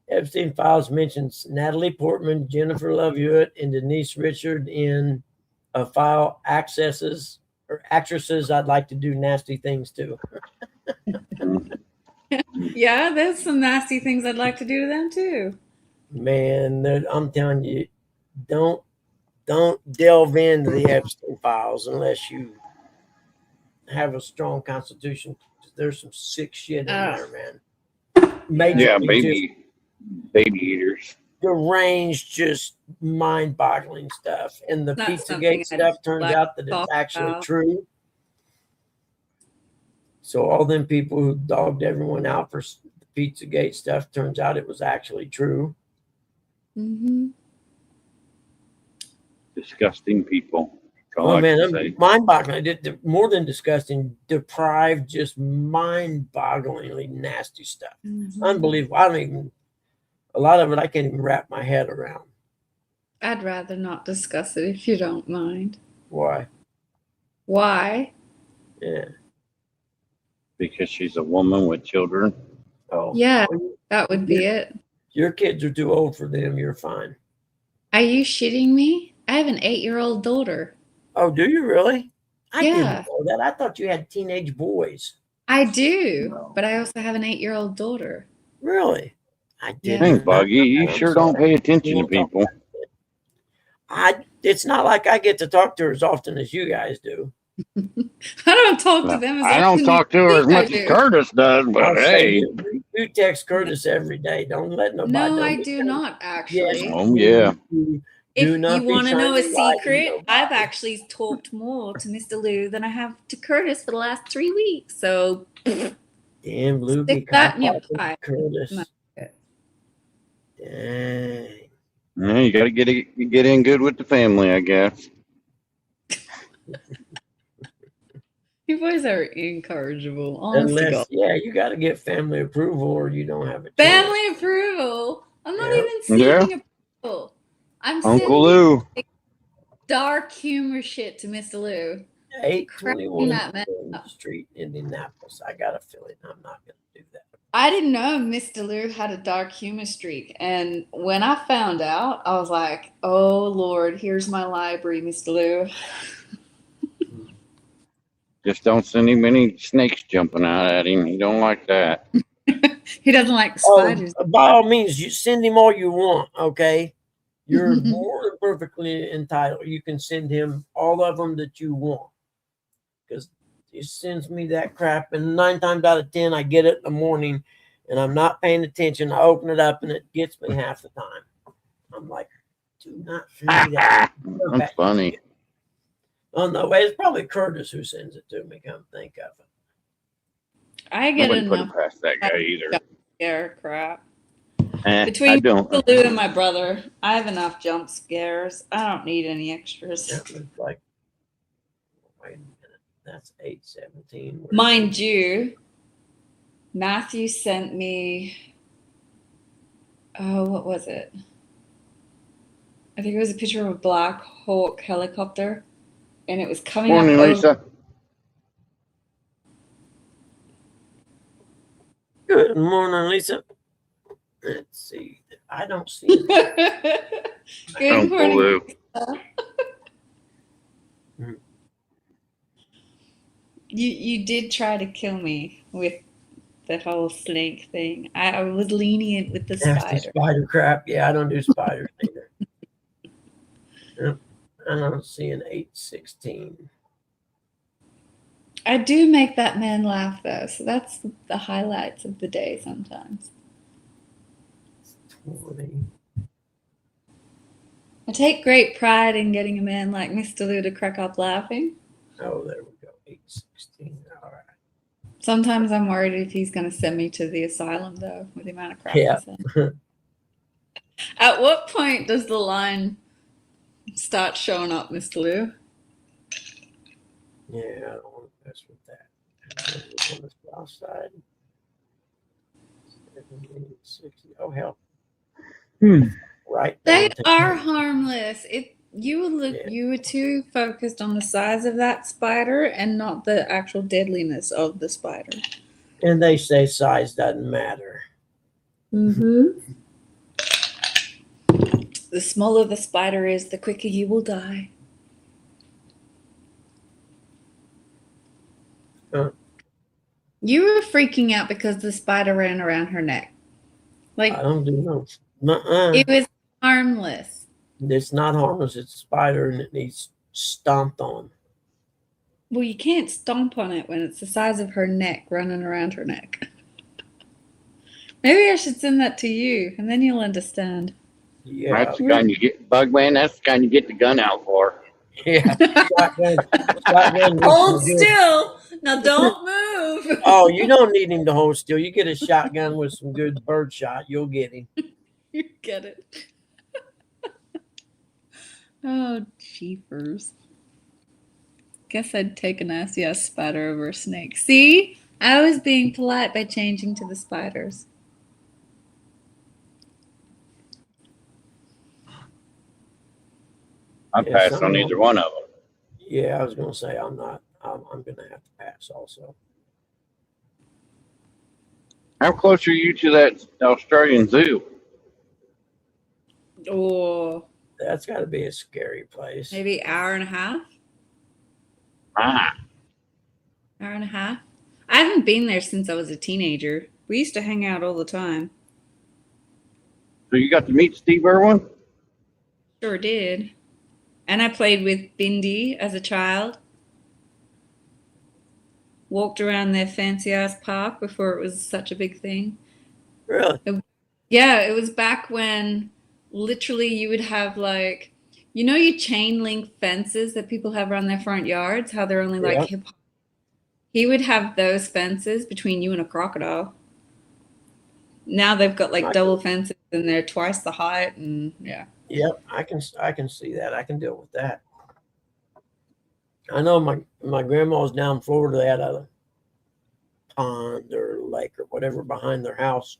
Epstein files mentions Natalie Portman, Jennifer Love Hewitt, and Denise Richard in a file actresses I'd like to do nasty things to. Yeah, there's some nasty things I'd like to do to them too. Man, I'm telling you, don't delve into the Epstein files unless you have a strong constitution. There's some sick shit in there, man. Yeah, baby eaters. Deranged, just mind-boggling stuff. And the Not Pizzagate something I'd stuff turns like out that to talk it's actually about. true. So all them people who dogged everyone out for the Pizzagate stuff, turns out it was actually true. Mm-hmm. Disgusting people. That's all Oh I man, can I'm say. mind-boggling. I did more than disgusting, deprived, just mind-bogglingly nasty stuff. Mm-hmm. Unbelievable. I don't even. A lot of it I can't even wrap my head around. I'd rather not discuss it if you don't mind. Why? Why? Yeah. Because she's a woman with children. Oh. Yeah, Well, that would be it. your kids are too old for them. You're fine. Are you shitting me? I have an 8-year-old daughter. Oh, do you really? I Yeah. didn't know that. I thought you had teenage boys. I do, No. but I also have an 8-year-old daughter. Really? I Yeah. didn't. Dang, Buggy, you I'm sure sorry. don't pay attention We to won't talk people. about it. It's not like I get to talk to her as often as you guys do. I don't talk to them as I often don't as talk to her as you much do. as Curtis does, but I'll say hey. you text Curtis every day. Don't let nobody know. No, I me. do not Yes, actually. Oh, yeah. you If do not you be want to know a shining light on secret, nobody. I've actually talked more to Mr. Lou than I have to Curtis for the last 3 weeks. So Damn, Lou, stick get that in your caught pie. Curtis. No. Dang. Yeah, you got to get in good with the family, I guess. You boys are incorrigible. Honest to Unless, God. yeah, you got to get family approval or you don't have a chance. Family approval. I'm not Yeah. even seeking Yeah. approval. I'm Uncle sending Lou. dark humor shit to Mr. Lou. 821 Cracking that man Williams up. Street, Indianapolis. I got a feeling I'm not going to do that. I didn't know Mr. Lou had a dark humor streak. And when I found out, I was like, oh, Lord, here's my library, Mr. Lou. Just don't send him any snakes jumping out at him. He don't like that. He doesn't like spiders. Oh, by all means, you send him all you want, okay? You're more than perfectly entitled. You can send him all of them that you want. Because he sends me that crap, and 9 times out of 10, I get it in the morning, and I'm not paying attention. I open it up, and it gets me half the time. I'm like, do not send me that. That's funny. Oh, no, it's probably Curtis who sends it to me, come think of it. I I get wouldn't put it enough past that guy either. scare crap. I Between don't. Mr. Lou and my brother, I have enough jump scares. I don't need any extras. That was like, wait a minute, that's 817. Mind you, Matthew sent me, oh, what was it? I think it was a picture of a Black Hawk helicopter, and it was coming Morning, up over. Lisa. Good morning, Lisa. Let's see. I don't see it. Good Uncle morning. Lou. You did try to kill me with the whole snake thing. I was lenient with the That's the spider. spider crap. Yeah, I don't do spiders either. Yep. I don't see an 816. I do make that man laugh though, so that's the highlights of the day sometimes. 20. I take great pride in getting a man like Mr. Lou to crack up laughing. Oh, there we go. 816. All right. Sometimes I'm worried if he's going to send me to the asylum though, with the amount of crap Yeah. he said. At what point does the line start showing up, Mr. Lou? Yeah, I don't want to mess with that. On the south side. 17, 60. Oh, hell. Right. They downtown. are harmless. You Yeah. were too focused on the size of that spider and not the actual deadliness of the spider. And they say size doesn't matter. Mm-hmm. The smaller the spider is, the quicker you will die. You were freaking out because the spider ran around her neck. Like, I don't do no. Nuh-uh. it was harmless. It's not harmless. It's a spider and it needs stomped on. Well, you can't stomp on it when it's the size of her neck running around her neck. Maybe I should send that to you, and then you'll understand. Yeah. That's the gun you get, Bugman. That's the gun you get the gun out for. Yeah. Shotgun. Shotgun Hold is good. still. Now don't move. Oh, you don't need him to hold still. You get a shotgun with some good bird shot, you'll get him. You get it. Oh, jeepers. Guess I'd take a nasty ass spider over a snake. See? I was being polite by changing to the spiders. I Yeah, passed some on of either them- one of them. Yeah, I was gonna say I'm not. I'm gonna have to pass also. How close are you to that Australian zoo? Oh, That's got to be a scary place. maybe hour and a half? Ah, Hour and a half? I haven't been there since I was a teenager. We used to hang out all the time. so you got to meet Steve Irwin? Sure did. And I played with Bindi as a child. Walked around their fancy ass park before it was such a big thing. Really? Yeah, it was back when literally you would have like, you know, your chain link fences that people have around their front yards, how they're only like Yeah. hip hop. He would have those fences between you and a crocodile. Now they've got like Nice. double fences and they're twice the height, and yeah. Yep, I can see that. I can deal with that. I know my grandma was down in Florida. They had a pond or lake or whatever behind their house,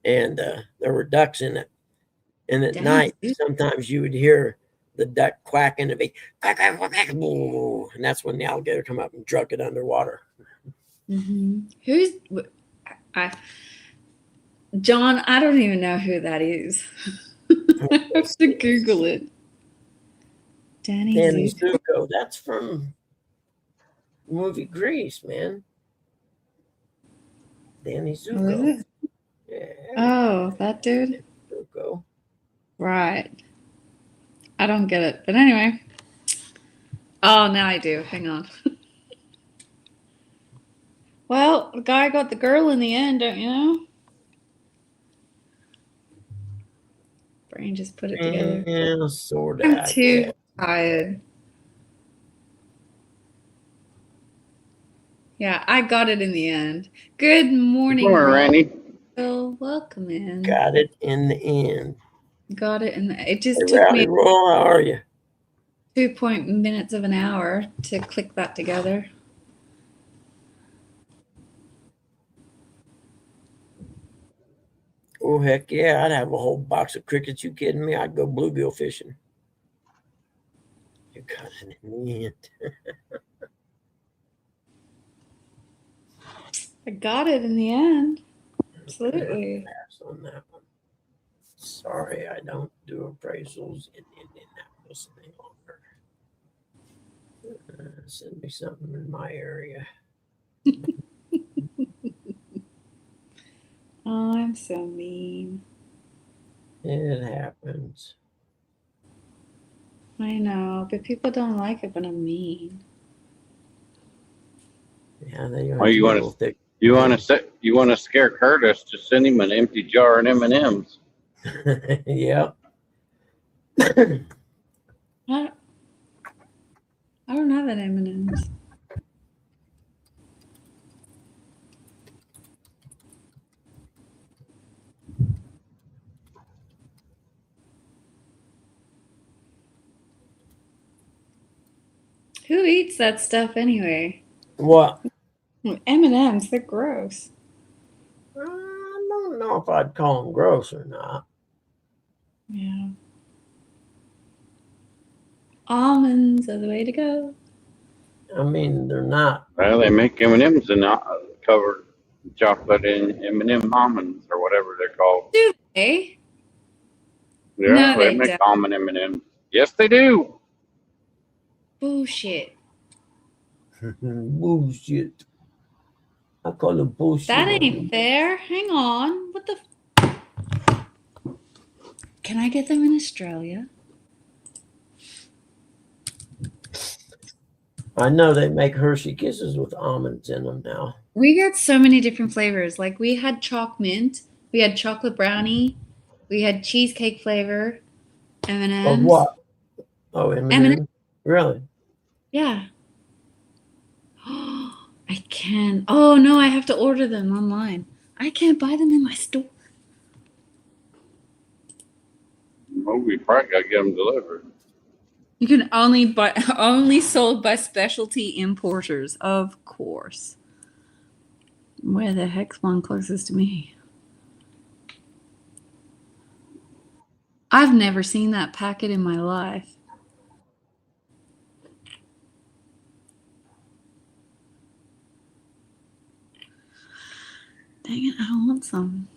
and there were ducks in it. And at Damn. night, sometimes you would hear the duck quacking and be quack quack quack quack, boo, and that's when the alligator come up and drug it underwater. Who's I? John, I don't even know who that is. I have to Google it. Danny Danny Zuko. Zuko, that's from the movie Grease, man. Danny Oh, is Zuko. it? Yeah, Oh, that dude? Zuko. Right. I don't get it. But anyway. Oh, now I do. Hang on. Well, the guy got the girl in the end, don't you know? Brain just put it together. Yeah, sort of. I'm too tired. Yeah, I got it in the end. Good morning, Come on, Randy. Royal. Welcome in. Got it in the end. Got it in the, it just Hey, took Rowdy me Royal, how are you? 2 minutes of an hour to click that together. Oh, heck yeah. I'd have a whole box of crickets. You kidding me? I'd go bluegill fishing. You got it in the end. I got it in the end. Absolutely. Pass on that one. Sorry, I don't do appraisals in Indianapolis any longer. Send me something in my area. Oh, I'm so mean. It happens. I know, but people don't like it when I'm mean. Yeah, they Oh, you wanna- thick. You want to scare Curtis to send him an empty jar of M&Ms. Yeah. I don't have an M&M's. Who eats that stuff anyway? What? M&M's, they're gross. I don't know if I'd call them gross or not. Yeah. Almonds are the way to go. I mean, they're not. Well, they make M&Ms and covered chocolate and M&M almonds or whatever they're called. Do they? Yeah, No, they they make don't. almond M&Ms. Yes, they do. Bullshit. Bullshit. I call them bullshit. That ain't fair. Hang on. What the? Can I get them in Australia? I know they make Hershey Kisses with almonds in them now. We got so many different flavors. Like we had chalk mint, we had chocolate brownie, we had cheesecake flavor, M&Ms. Of what? Oh, M&M. M&M. Really? Yeah. I can. Oh no, I have to order them online. I can't buy them in my store. Well, we probably got to get them delivered. You can only buy only sold by specialty importers, of course. Where the heck's one closest to me? I've never seen that packet in my life. Dang it, I don't want some.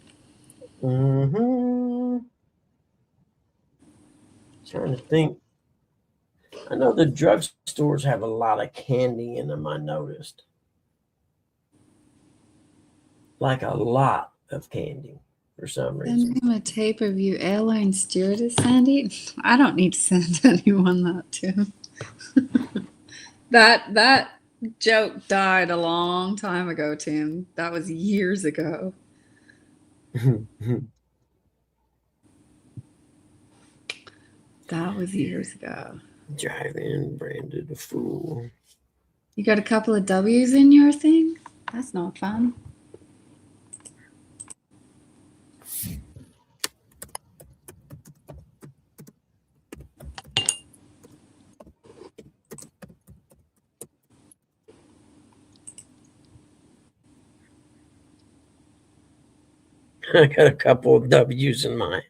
Trying to think. I know the drugstores have a lot of candy in them, I noticed. Like a lot of candy for some reason. Send him a tape of you airline stewardess, Sandy. I don't need to send anyone that to. that joke died a long time ago, Tim. That was years ago. That was years ago. Drive in, branded a fool. You got a couple of W's in your thing? That's not fun. I got a couple of W's in mine.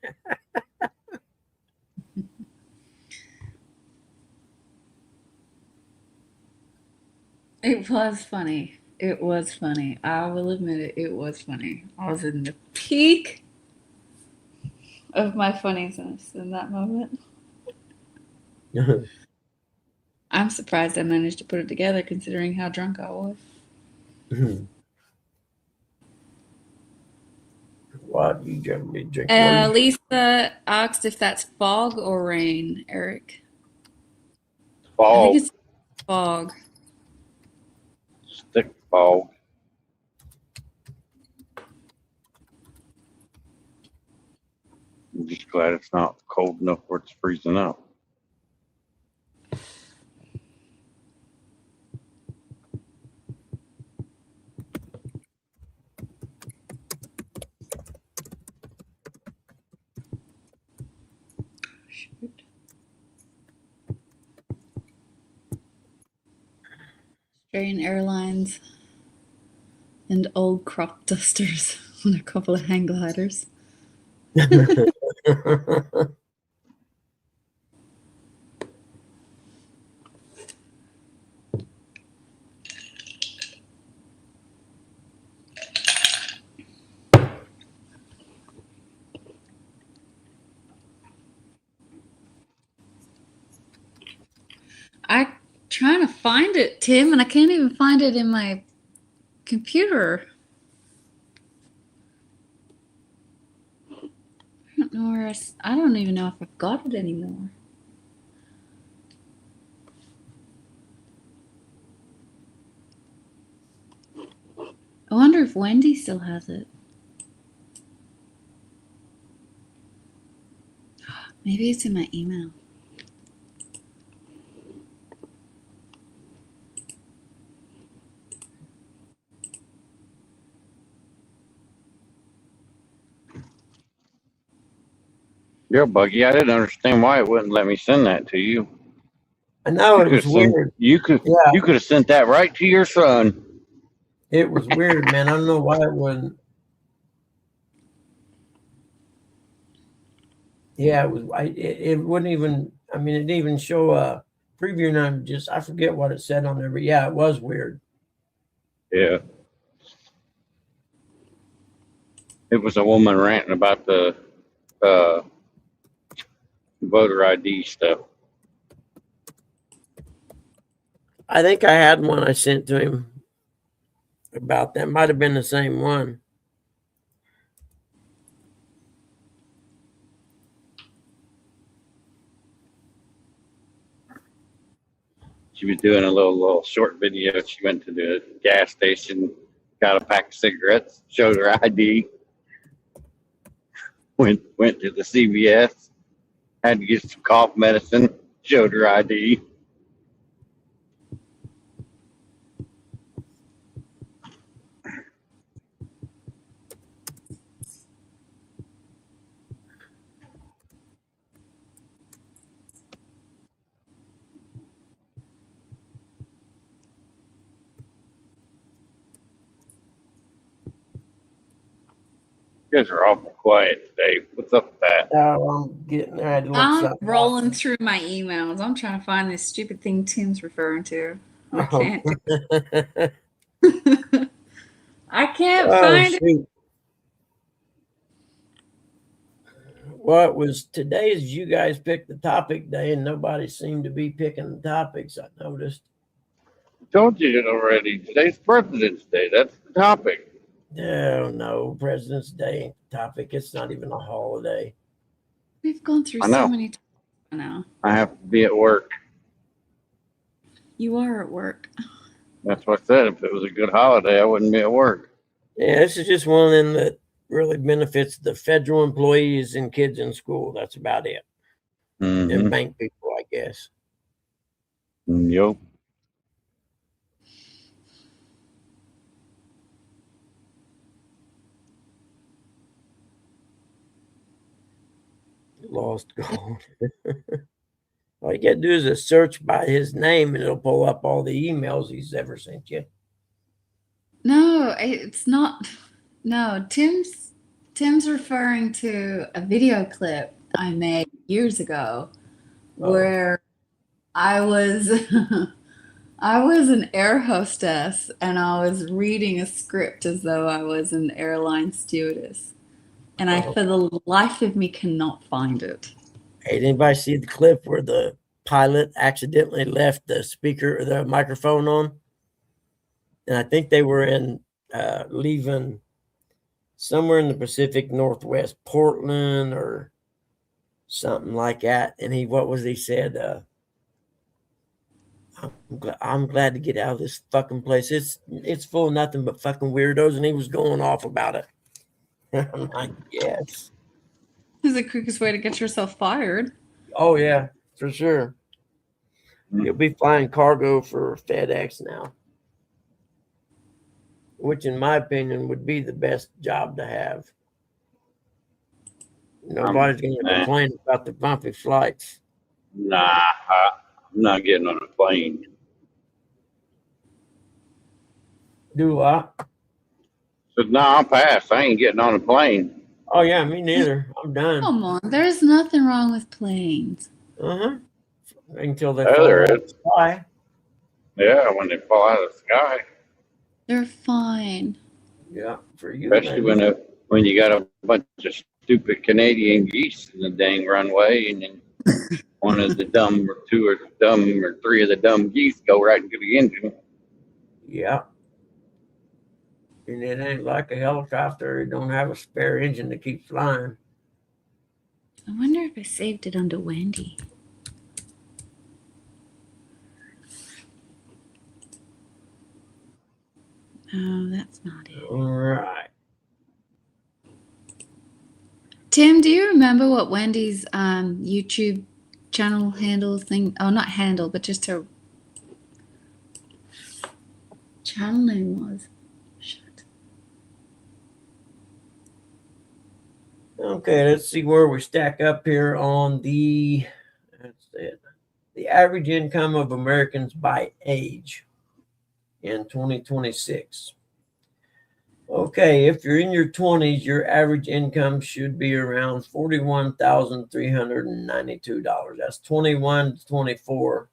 It was funny. It was funny. I will admit it. It was funny. I was in the peak of my funniness in that moment. I'm surprised I managed to put it together considering how drunk I was. What you gonna be drinking? Lisa asked if that's fog or rain, Eric. I Fog. think it's fog. Stick fog. I'm just glad it's not cold enough where it's freezing up. Shoot. Australian Airlines and old crop dusters on a couple of hang gliders. I'm trying to find it, Tim, and I can't even find it in my computer. I don't know where I don't even know if I've got it anymore. I wonder if Wendy still has it. Maybe it's in my email. Yeah, Buggy, I didn't understand why it wouldn't let me send that to you. I know it was weird. You could have sent that right to your son. It was weird, man. I don't know why it wouldn't. Yeah, it was. It wouldn't even. I mean, it didn't even show a preview, and I forget what it said on there, but yeah, it was weird. Yeah. It was a woman ranting about the voter ID stuff. I think I had one I sent to him about that. Might have been the same one. She was doing a little short video. She went to the gas station, got a pack of cigarettes, showed her ID, went to the CVS, had to get some cough medicine, showed her ID. You guys are awful quiet today. What's up with that? I had to look I'm something rolling up. through my emails. I'm trying to find this stupid thing Tim's referring to. I Oh. can't. I can't Oh, find it. shoot. Well, it was today's you guys picked the topic day, and nobody seemed to be picking the topics, I noticed. I told you it already. Today's President's Day. That's the topic. No, President's Day ain't the topic. It's not even a holiday. We've gone through I so know. many times now. I have to be at work. You are at work. That's what I said. If it was a good holiday, I wouldn't be at work. Yeah, this is just one of them that really benefits the federal employees and kids in school. That's about it. Mm-hmm. And bank people, I guess. Yup. Lost gold. All you gotta do is a search by his name and it'll pull up all the emails he's ever sent you. No, it's not. No, Tim's referring to a video clip I made years ago where I was I was an air hostess and I was reading a script as though I was an airline stewardess. And I, for the life of me, cannot find it. Hey, did anybody see the clip where the pilot accidentally left the speaker or the microphone on? And I think they were in leaving somewhere in the Pacific Northwest, Portland or something like that. And he said? I'm glad to get out of this fucking place. It's full of nothing but fucking weirdos, and he was going off about it. I'm like, yes. This is the quickest way to get yourself fired. Oh yeah, for sure. You'll be flying cargo for FedEx now, which in my opinion would be the best job to have. Nobody's going to complain about the bumpy flights. Nah, I'm not getting on a plane. Do I? So nah, I'll pass. I ain't getting on a plane. Oh yeah, me neither. I'm done. Come on, there's nothing wrong with planes. Until they Yeah, fall there out of is. the sky. Yeah, when they fall out of the sky. They're fine. Yeah, for you. Especially maybe. when you got a bunch of stupid Canadian geese in the dang runway, and then one of the dumb or two or dumb or three of the dumb geese go right into the engine. Yeah. And it ain't like a helicopter. It don't have a spare engine to keep flying. I wonder if I saved it under Wendy. Oh, that's not it. All right. Tim, do you remember what Wendy's YouTube channel handle thing? Oh, not handle, but just her channel name was. Shit. Okay, let's see where we stack up here on the average income of Americans by age in 2026. Okay, if you're in your 20s, your average income should be around $41,392. That's 21 to 24.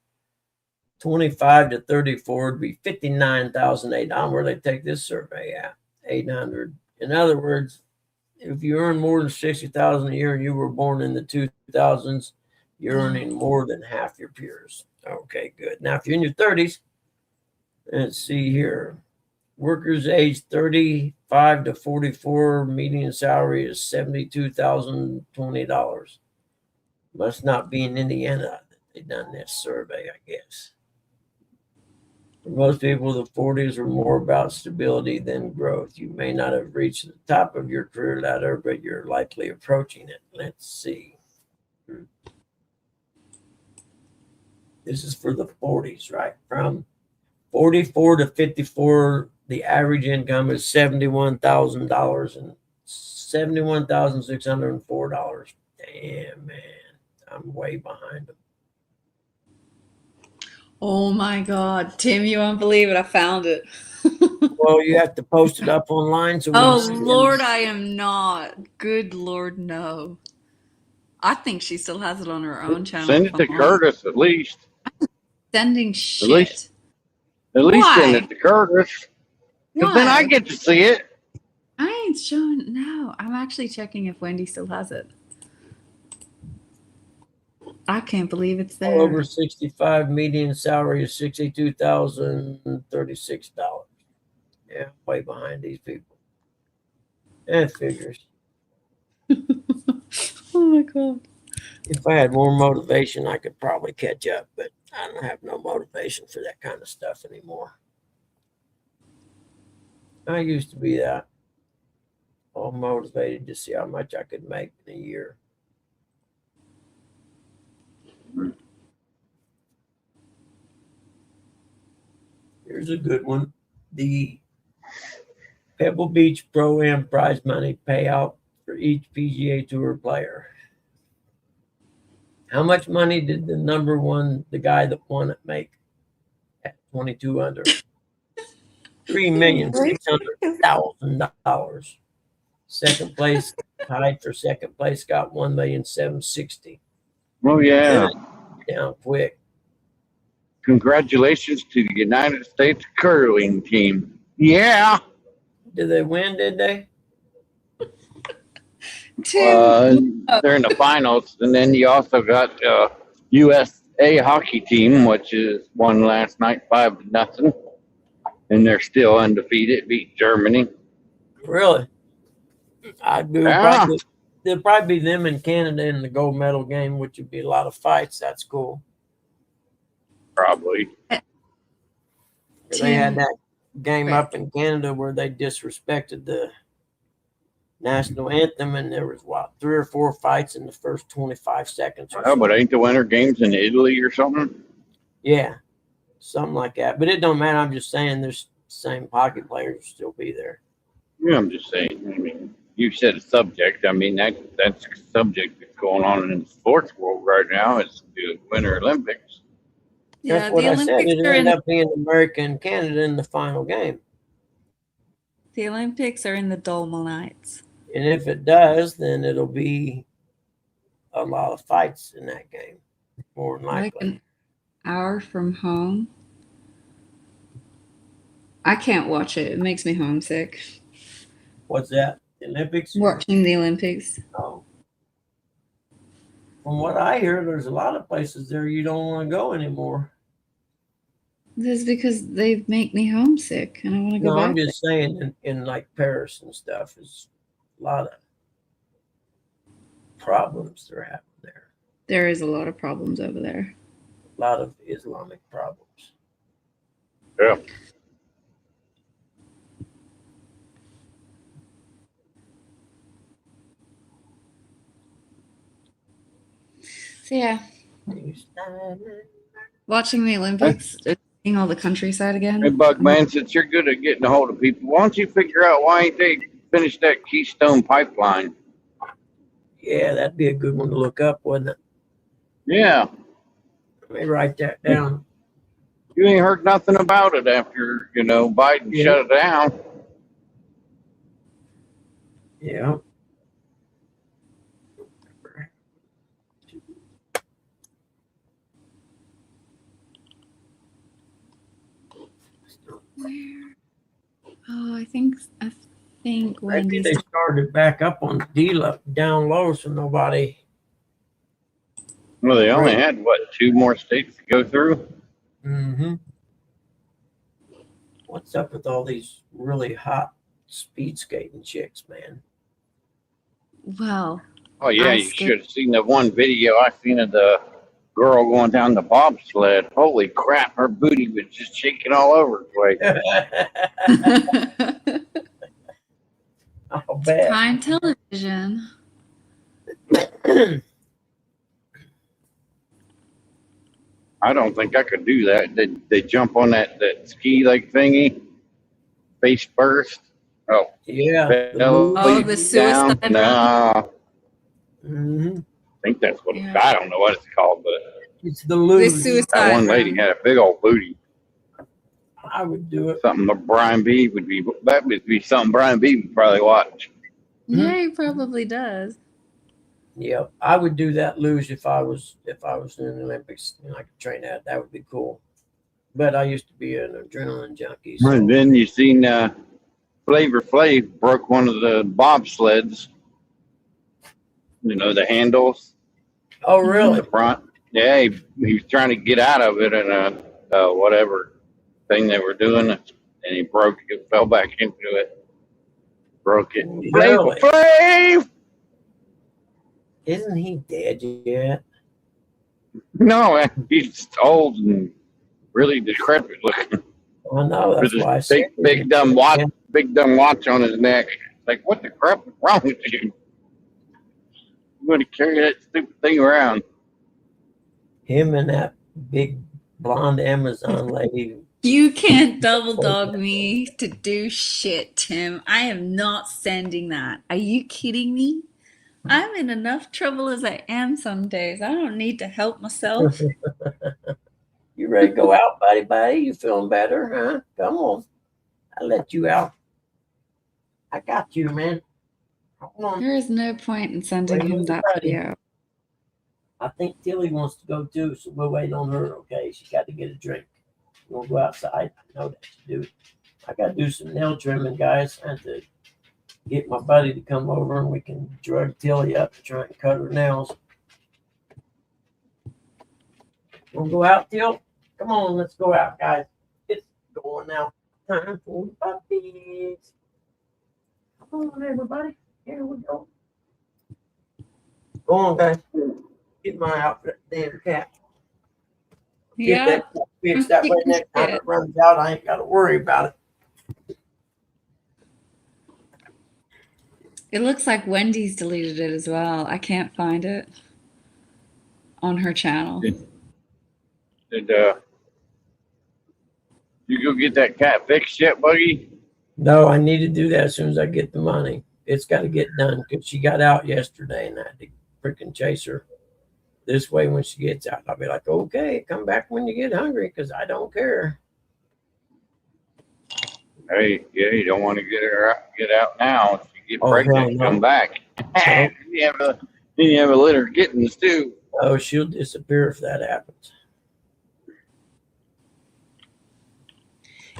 25 to 34 would be 59,800. Where they take this survey at 800. In other words, if you earn more than 60,000 a year and you were born in the 2000s, you're earning more than half your peers. Okay, good. Now, if you're in your 30s, let's see here. Workers age 35 to 44, median salary is $72,020. Must not be in Indiana that they done this survey, I guess. For most people, the 40s are more about stability than growth. You may not have reached the top of your career ladder, but you're likely approaching it. Let's see. This is for the 40s, right? From 44 to 54, the average income is $71,000 and $71,604. Damn, man. I'm way behind them. Oh my God, Tim, you won't believe it. I found it. Well, you have to post it up online so we Oh can see Lord, it. I am not. Good Lord, no. I think she still has it on her own channel. Send it to Curtis at least. Sending At shit. least send Why? it to Curtis. Because then I Why? get to see it. I ain't showing. No, I'm actually checking if Wendy still has it. I can't believe it's there. Over 65, median salary is $62,036. Yeah, way behind these people. That figures. Oh my god. If I had more motivation, I could probably catch up, but I don't have no motivation for that kind of stuff anymore. I used to be that. All motivated to see how much I could make in a year. Here's a good one. The Pebble Beach Pro-Am prize money payout for each PGA Tour player. How much money did the guy that won it, make at 22 under? $3,600,000. Second place, tied for second place, got $1,760,000. Oh, yeah. Down quick. Congratulations to the United States curling team. Yeah. Did they win? Did they? Tim, They're in the finals. And then you also got USA hockey team, which is won last night 5-0. And they're still undefeated, beat Germany. Really? Yeah. There'll probably be them in Canada in the gold medal game, which would be a lot of fights. That's cool. Probably. They had that game up in Canada where they disrespected the national anthem, and there was 3 or 4 fights in the first 25 seconds. Oh, but ain't the Winter Games in Italy or something? Yeah, something like that. But it don't matter. I'm just saying, there's same hockey players will still be there. Yeah, I'm just saying. I mean, you said a subject. I mean, that's a subject that's going on in the sports world right now. It's the Winter Olympics. yeah, That's what the I said. Olympics It are ended in up being America and Canada in the final game. the Olympics are in the Dolomites. And if it does, then it'll be a lot of fights in that game, more than Like likely. an hour from home. I can't watch it. It makes me homesick. What's that? The Olympics? Watching the Olympics. Oh. From what I hear, there's a lot of places there you don't want to go anymore. This is because they make me homesick and I want to go No, back. I'm just saying in like Paris and stuff, is a lot of problems they're having there. There is a lot of problems over there. A lot of Islamic problems. Yeah. So yeah, watching the Olympics, seeing all the countryside again. Hey, Bugman, since you're good at getting a hold of people, why don't you figure out why ain't they finished that Keystone Pipeline? Yeah, that'd be a good one to look up, wouldn't it? Yeah. Let me write that down. You ain't heard nothing about it after, Biden shut it down. Yeah. Where? Oh, I think Maybe Wendy's. they started back up on down low, so nobody. Well, they only had, 2 more states to go through? Mm-hmm. What's up with all these really hot speed skating chicks, man? Well, Oh, yeah, I you skate- should have seen the one video I seen of the girl going down the bobsled. Holy crap, her booty was just shaking all over the place. I'll bet. Prime Television. I don't think I could do that. They jump on that ski like thingy, face first. Oh, Yeah. Oh, the suicide down. No, Mm-hmm. I think that's what Yeah. I don't know what it's called, but It's the The lose. suicide. that one lady round. had a big old booty. I would do it. Something that Brian B would be. That would be something Brian B would probably watch. Yeah, he probably does. Yeah, I would do that, luge, if I was in the Olympics and I could train that. That would be cool. But I used to be an adrenaline junkie. So. And then you seen Flavor Flav broke one of the bobsleds. You know, the handles Oh, in really? the front. Yeah, he was trying to get out of it in a whatever thing they were doing, and he broke it, fell back into it, broke it. Flavor Really? Flav! Isn't he dead yet? No, he's old and really decrepit looking. I know. That's With why I his said big dumb watch on his neck. Like, what the crap is wrong with you? You want to carry that stupid thing around? him and that big blonde Amazon lady. You can't double dog me to do shit, Tim. I am not sending that. Are you kidding me? I'm in enough trouble as I am some days. I don't need to help myself. You ready to go out, buddy? You feeling better, huh? Come on. I'll let you out. I got you, man. Come on. There is no point in sending him that video. I think Tilly wants to go too, so we'll wait on her, okay? She got to get a drink. We'll go outside. I know that you do. I got to do some nail trimming, guys. I have to get my buddy to come over and we can drug Tilly up and try and cut her nails. We'll go out, Till? Come on, let's go out, guys. It's going out. Time for the puppies. Come on, everybody. Here we go. Go on, guys. Get my outfit, damn cat. Get Yeah. that cat fixed. That way next time it runs out, I ain't got to worry about it. It looks like Wendy's deleted it as well. I can't find it on her channel. Did you go get that cat fixed yet, Buggy? No, I need to do that as soon as I get the money. It's got to get done because she got out yesterday and I had to freaking chase her. This way, when she gets out, I'll be like, okay, come back when you get hungry because I don't care. Hey, yeah, you don't want to get out now. If you get Oh, pregnant, hell no. come back. Then you have a litter of kittens too. Oh, she'll disappear if that happens.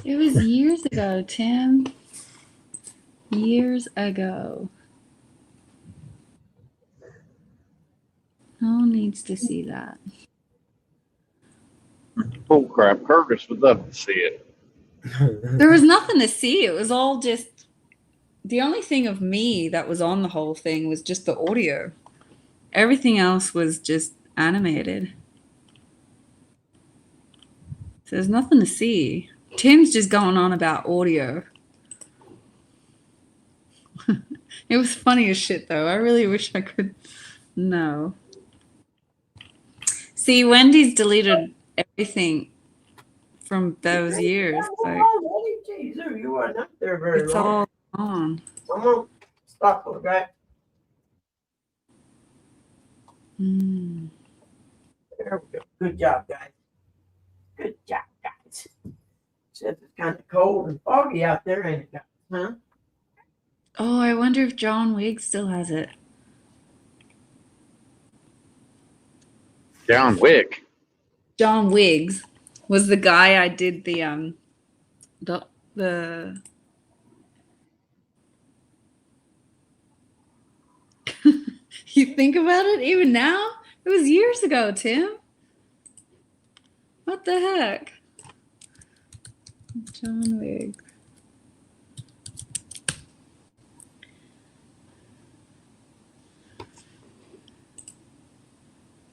It was years ago, Tim. Years ago. No one needs to see that. Bull crap. Curtis would love to see it. There was nothing to see. It was all just the only thing of me that was on the whole thing was just the audio. Everything else was just animated. So there's nothing to see. Tim's just going on about audio. It was funny as shit though. I really wish I could know. See, Wendy's deleted everything from those years. Like, Jesus, you weren't up there very it's long. all on. Come on, stop, okay? Mm. There we go. Good job, guys. Good job, guys. Says it's kind of cold and foggy out there, ain't it, guys? Huh? Oh, I wonder if John Wiggs still has it. John Wick. John Wiggs was the guy I did the You think about it, even now? It was years ago, Tim. What the heck? John Wiggs.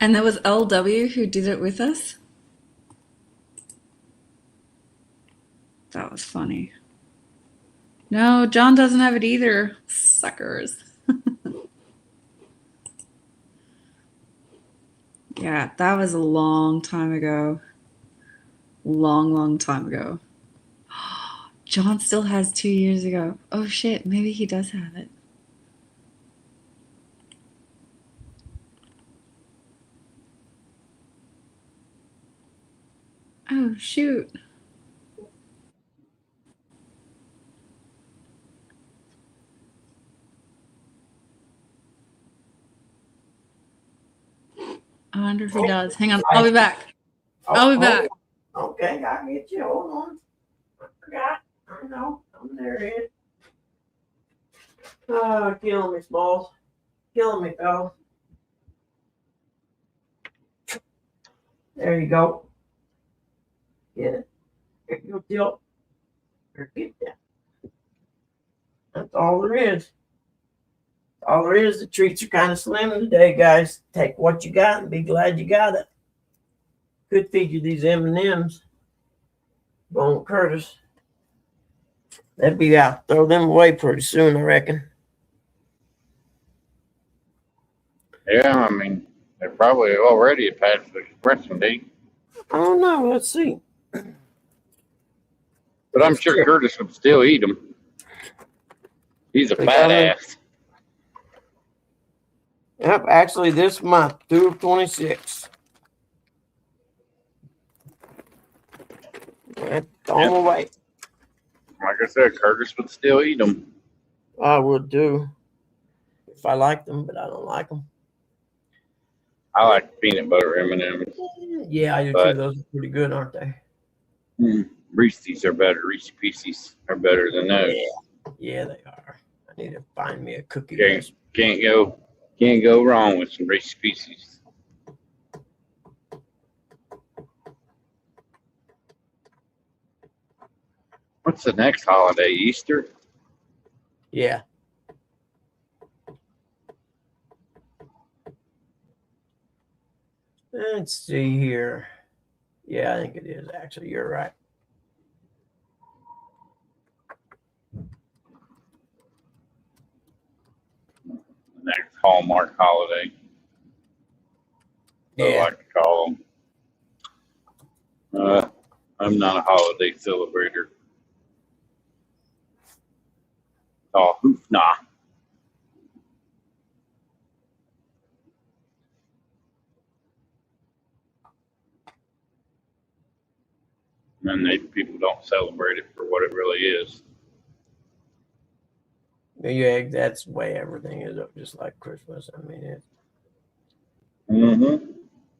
And there was LW who did it with us. That was funny. No, John doesn't have it either. Suckers. Yeah, that was a long time ago. Long time ago. John still has 2 years ago. Oh shit, maybe he does have it. Oh shoot. wonder if he does. Hang on. I'll be back. I'll be back. Okay, I'll get you. Hold on. I forgot. I know. I'm there, Ed. Oh, killing me, Smalls. Killing me, fella. There you go. Get it. There you go, Tilt. There, get that. That's all there is. All there is. The treats are kind of slim today, guys. Take what you got and be glad you got it. Could feed you these M&Ms. Bone Curtis. They'd be out. Throw them away pretty soon, I reckon. Yeah, I mean, they're probably already past the expiration date. I don't know. Let's see. But I'm sure Curtis would still eat them. He's a They fat got 'em. ass. Yep, actually this month, 2 of 26. Throw them away. Like I said, Curtis would still eat them. I would too. If I liked them, but I don't like them. I like peanut butter M&Ms. Yeah, I do too. But- Those are pretty good, aren't they? Reese's are better. Reese Pieces are better than those. Yeah, they are. I need to find me a cookie. Okay. recipe. Can't go wrong with some Reese Pieces. What's the next holiday? Easter? Yeah. Let's see here. Yeah, I think it is. Actually, you're right. Next Hallmark holiday. I Yeah. like to call them. I'm not a holiday celebrator. Oh, hoofna. And people don't celebrate it for what it really is. Yeah, that's the way everything is, just like Christmas. I mean, Mm-hmm.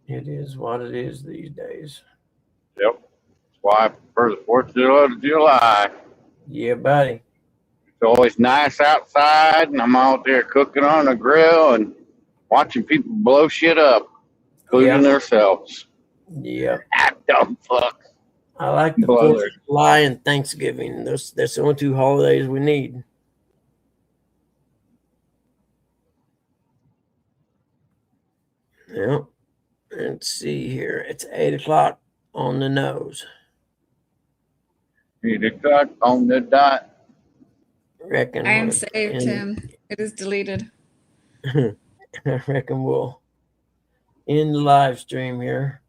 it is what it is these days. Yep. That's why I prefer the 4th of July. Yeah, buddy. It's always nice outside, and I'm out there cooking on the grill and watching people blow shit up, including themselves. Yeah. Dumb fuck. I like the Blow 4th of July and Thanksgiving. That's the only two holidays we need. Yep. Let's see here. It's 8 o'clock on the nose. 8 o'clock on the dot. Reckon I am we're saved, in- Tim. It is deleted. I reckon we'll end the live stream here.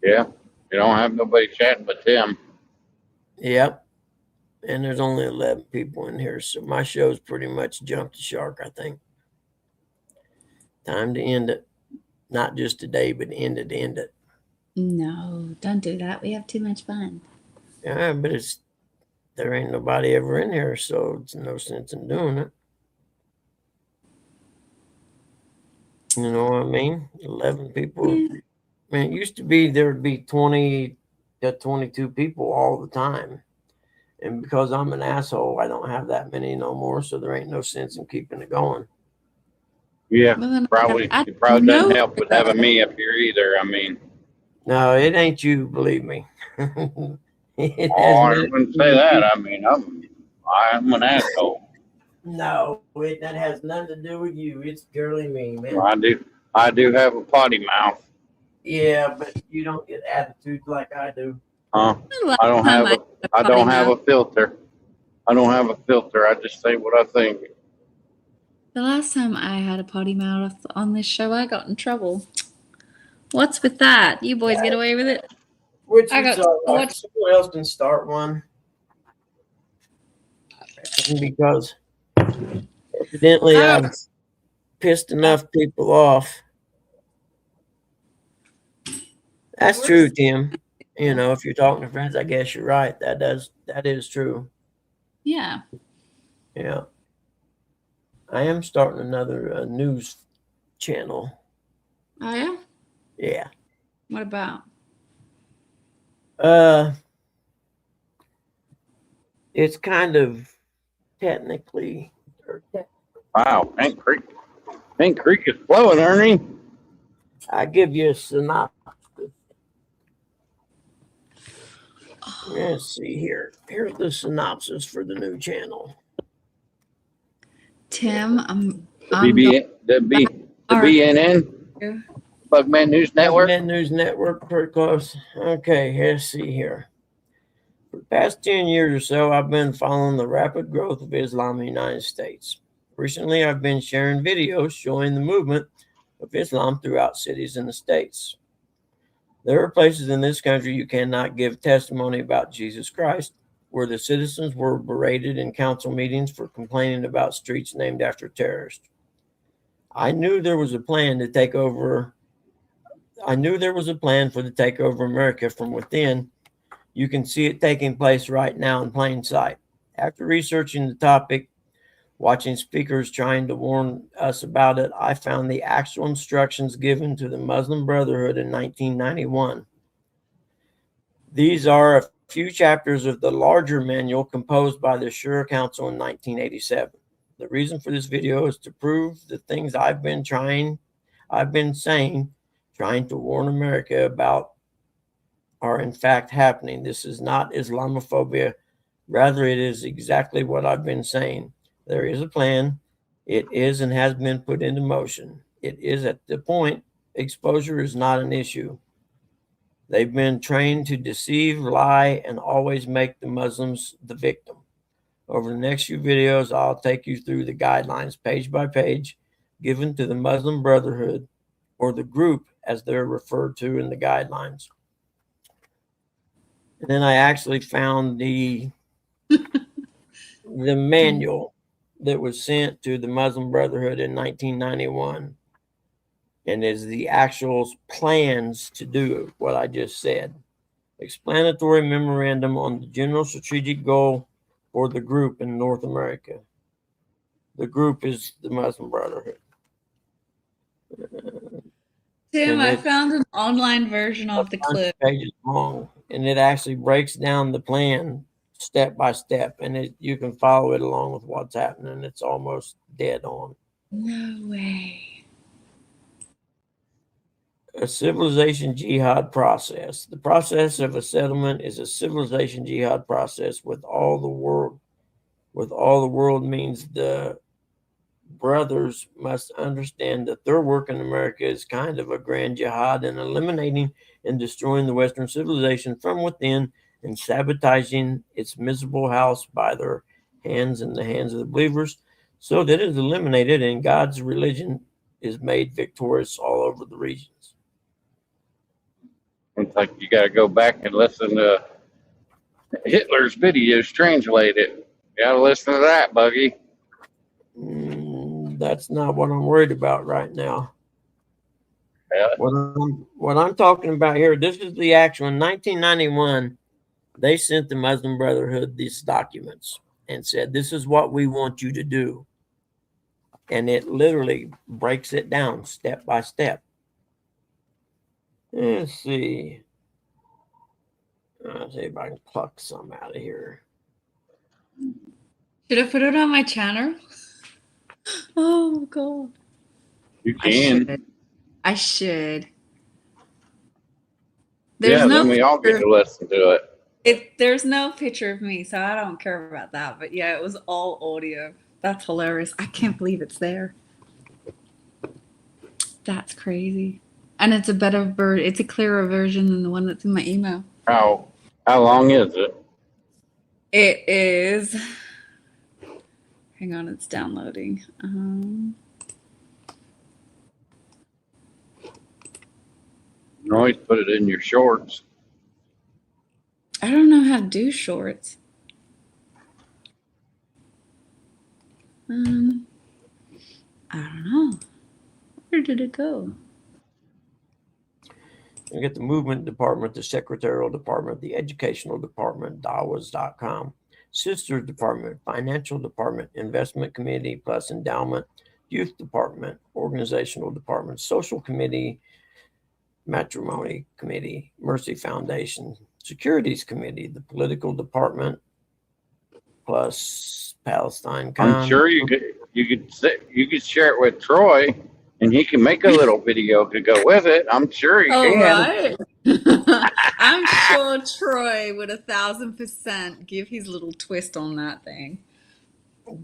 Yeah. You don't have nobody chatting but Tim. Yep. And there's only 11 people in here, so my show's pretty much jumped the shark, I think. Time to end it. Not just today, but end it. No, don't do that. We have too much fun. Yeah, but there ain't nobody ever in here, so it's no sense in doing it. You know what I mean? 11 people. Yeah. I mean, it used to be there would be 20 to 22 people all the time. And because I'm an asshole, I don't have that many no more, so there ain't no sense in keeping it going. Yeah. Well, then Probably I it probably know doesn't help with that. having me up here either. I mean, No, it ain't you, believe me. It oh, has I nothing wouldn't to say do with that. you. I mean, I'm an asshole. No, that has nothing to do with you. It's purely me, man. I do have a potty mouth. Yeah, but you don't get attitudes like I do. Huh? The I don't last time have a I potty don't have mouth- a filter. I don't have a filter. I just say what I think. The last time I had a potty mouth on this show, I got in trouble. What's with that? You boys get away with it? Which I is got all so right. much- Someone else can start one. Because evidently I I've pissed enough people off. That's true, Tim. You know, if you're talking to friends, I guess you're right. That is true. Yeah. Yeah. I am starting another news channel. Oh yeah. Yeah. What about? It's kind of technically. Wow, Pink Creek is flowing, Ernie. I give you a synopsis. Let's see here. Here's the synopsis for the new channel. Tim, The I'm BNN, going. Bugman News Network. Net News Network, pretty close. Okay, let's see here. For the past 10 years or so, I've been following the rapid growth of Islam in the United States. Recently, I've been sharing videos showing the movement of Islam throughout cities in the States. There are places in this country you cannot give testimony about Jesus Christ, where the citizens were berated in council meetings for complaining about streets named after terrorists. I knew there was a plan for the takeover of America from within. You can see it taking place right now in plain sight. After researching the topic, watching speakers trying to warn us about it, I found the actual instructions given to the Muslim Brotherhood in 1991. These are a few chapters of the larger manual composed by the Shura Council in 1987. The reason for this video is to prove the things I've been saying, trying to warn America about, are in fact happening. This is not Islamophobia. Rather, it is exactly what I've been saying. There is a plan. It is and has been put into motion. It is at the point exposure is not an issue. They've been trained to deceive, lie, and always make the Muslims the victim. Over the next few videos, I'll take you through the guidelines page by page given to the Muslim Brotherhood, or the group as they're referred to in the guidelines. And then I actually found the manual that was sent to the Muslim Brotherhood in 1991, and is the actual plans to do what I just said. Explanatory memorandum on the general strategic goal for the group in North America. The group is the Muslim Brotherhood. Tim, And I it- found an online version of the clip. Pages long, and it actually breaks down the plan step by step, and you can follow it along with what's happening. It's almost dead on. No way. A civilization jihad process. The process of a settlement is a civilization jihad process with all the world means the brothers must understand that their work in America is kind of a grand jihad in eliminating and destroying the Western civilization from within and sabotaging its miserable house by their hands and the hands of the believers, so that it is eliminated and God's religion is made victorious all over the regions. It's like you got to go back and listen to Hitler's videos translated. You got to listen to that, Buggy. That's not what I'm worried about right now. Yeah. What I'm talking about here, this is the actual, in 1991, they sent the Muslim Brotherhood these documents and said, this is what we want you to do. And it literally breaks it down step by step. Let's see. Let's see if I can pluck some out of here. Should I put it on my channel? Oh God. You can. I should. Yeah, then we all get to listen to it. There's no picture of me, so I don't care about that. But yeah, it was all audio. That's hilarious. I can't believe it's there. That's crazy. And it's a better it's a clearer version than the one that's in my email. How long is it? It is. Hang on, it's downloading. You can always put it in your shorts. I don't know how to do shorts. I don't know. Where did it go? You get the movement department, the secretarial department, the educational department, dawas.com, sisters department, financial department, investment committee plus endowment, youth department, organizational department, social committee, matrimony committey, Mercy Foundation, securities committee, the political department, plus Palestine. I'm sure you could share it with Troy, and he can make a little video to go with it. I'm sure he All can. right. I'm sure Troy would 1,000% give his little twist on that thing.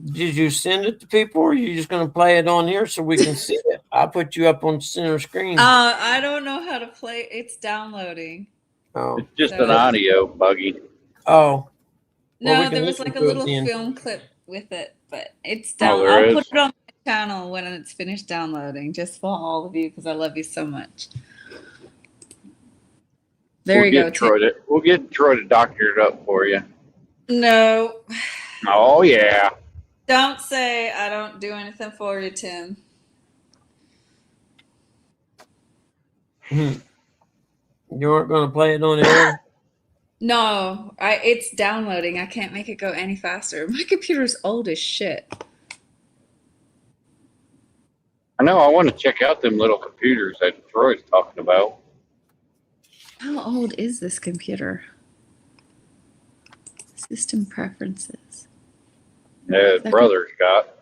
Did you send it to people, or are you just going to play it on here so we can see it? I'll put you up on center screen. I don't know how to play. It's downloading. Oh, It's just So- an audio, Buggy. oh, Well, we No, can there was listen like a to it little then. film clip with it, but it's Oh, down. there I'll is? put it on my channel when it's finished downloading, just for all of you, because I love you so much. There We'll you go. get Troy we'll get Troy to doctor it up for you. No, Oh yeah. don't say I don't do anything for you, Tim. you aren't going to play it on air? No, it's downloading. I can't make it go any faster. My computer's old as shit. I know. I want to check out them little computers that Troy's talking about. How old is this computer? System preferences. His brother's got,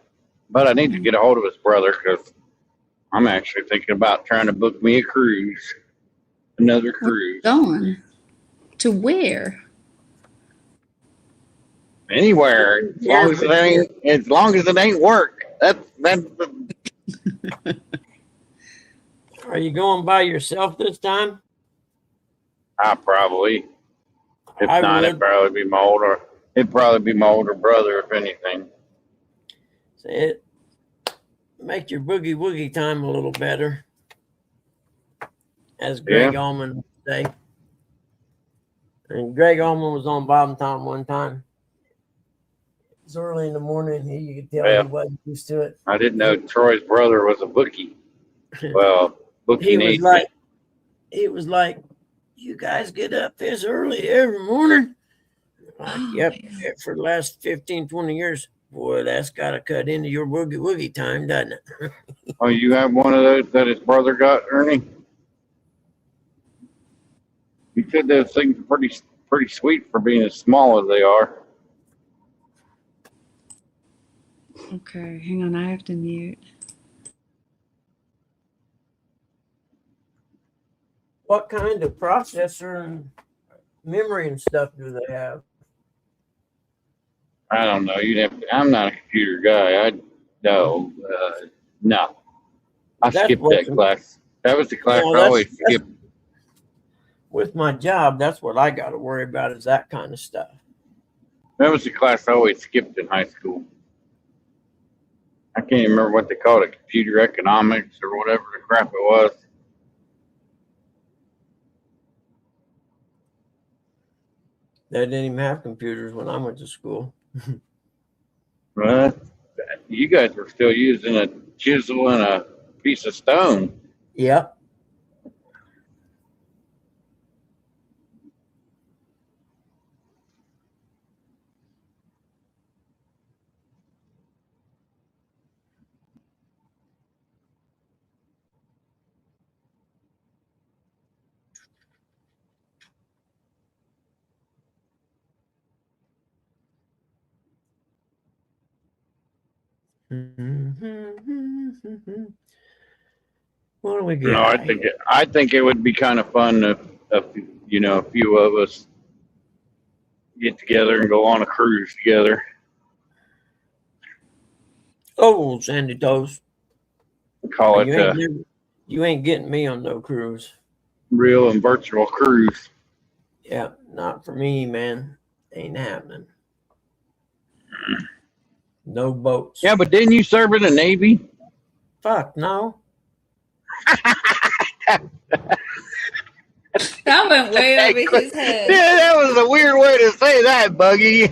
but I need to get a hold of his brother because I'm actually thinking about trying to book me a cruise, another cruise, Going to where? anywhere as long as it ain't work. That's Are you going by yourself this time? I probably. If I not, would. it'd probably be my older brother, if anything. It make your boogie woogie time a little better, as Greg Allman would say. And Greg Allman was on Bob and Tom one time. It was early in the morning. You could tell Yeah. he wasn't used to it. I didn't know Troy's brother was a bookie. Well, bookie He was needs like, you guys get up this early every morning? Like, yep, for the last 15, 20 years. Boy, that's got to cut into your boogie woogie time, doesn't it? Oh, you have one of those that his brother got, Ernie? You said those things are pretty sweet for being as small as they are. Okay, hang on. I have to mute. What kind of processor and memory and stuff do they have? I don't know. I'm not a computer guy. No. I That's skipped what- that class. That was the class No, I that's- always that's- skipped. With my job, that's what I got to worry about is that kind of stuff. That was the class I always skipped in high school. I can't even remember what they called it, computer economics or whatever the crap it was. They didn't even have computers when I went to school. Well, you guys were still using a chisel and a piece of stone. Yep. What do we get? No, I think it would be kind of fun if a few of us get together and go on a cruise together. Oh, Sandy Toes. Call it You ain't getting me on no cruise. real and virtual cruise. Yeah, not for me, man. Ain't happening. No boats. Yeah, but didn't you serve in the Navy? Fuck no. That went way over his head. Yeah, that was a weird way to say that, Buggy.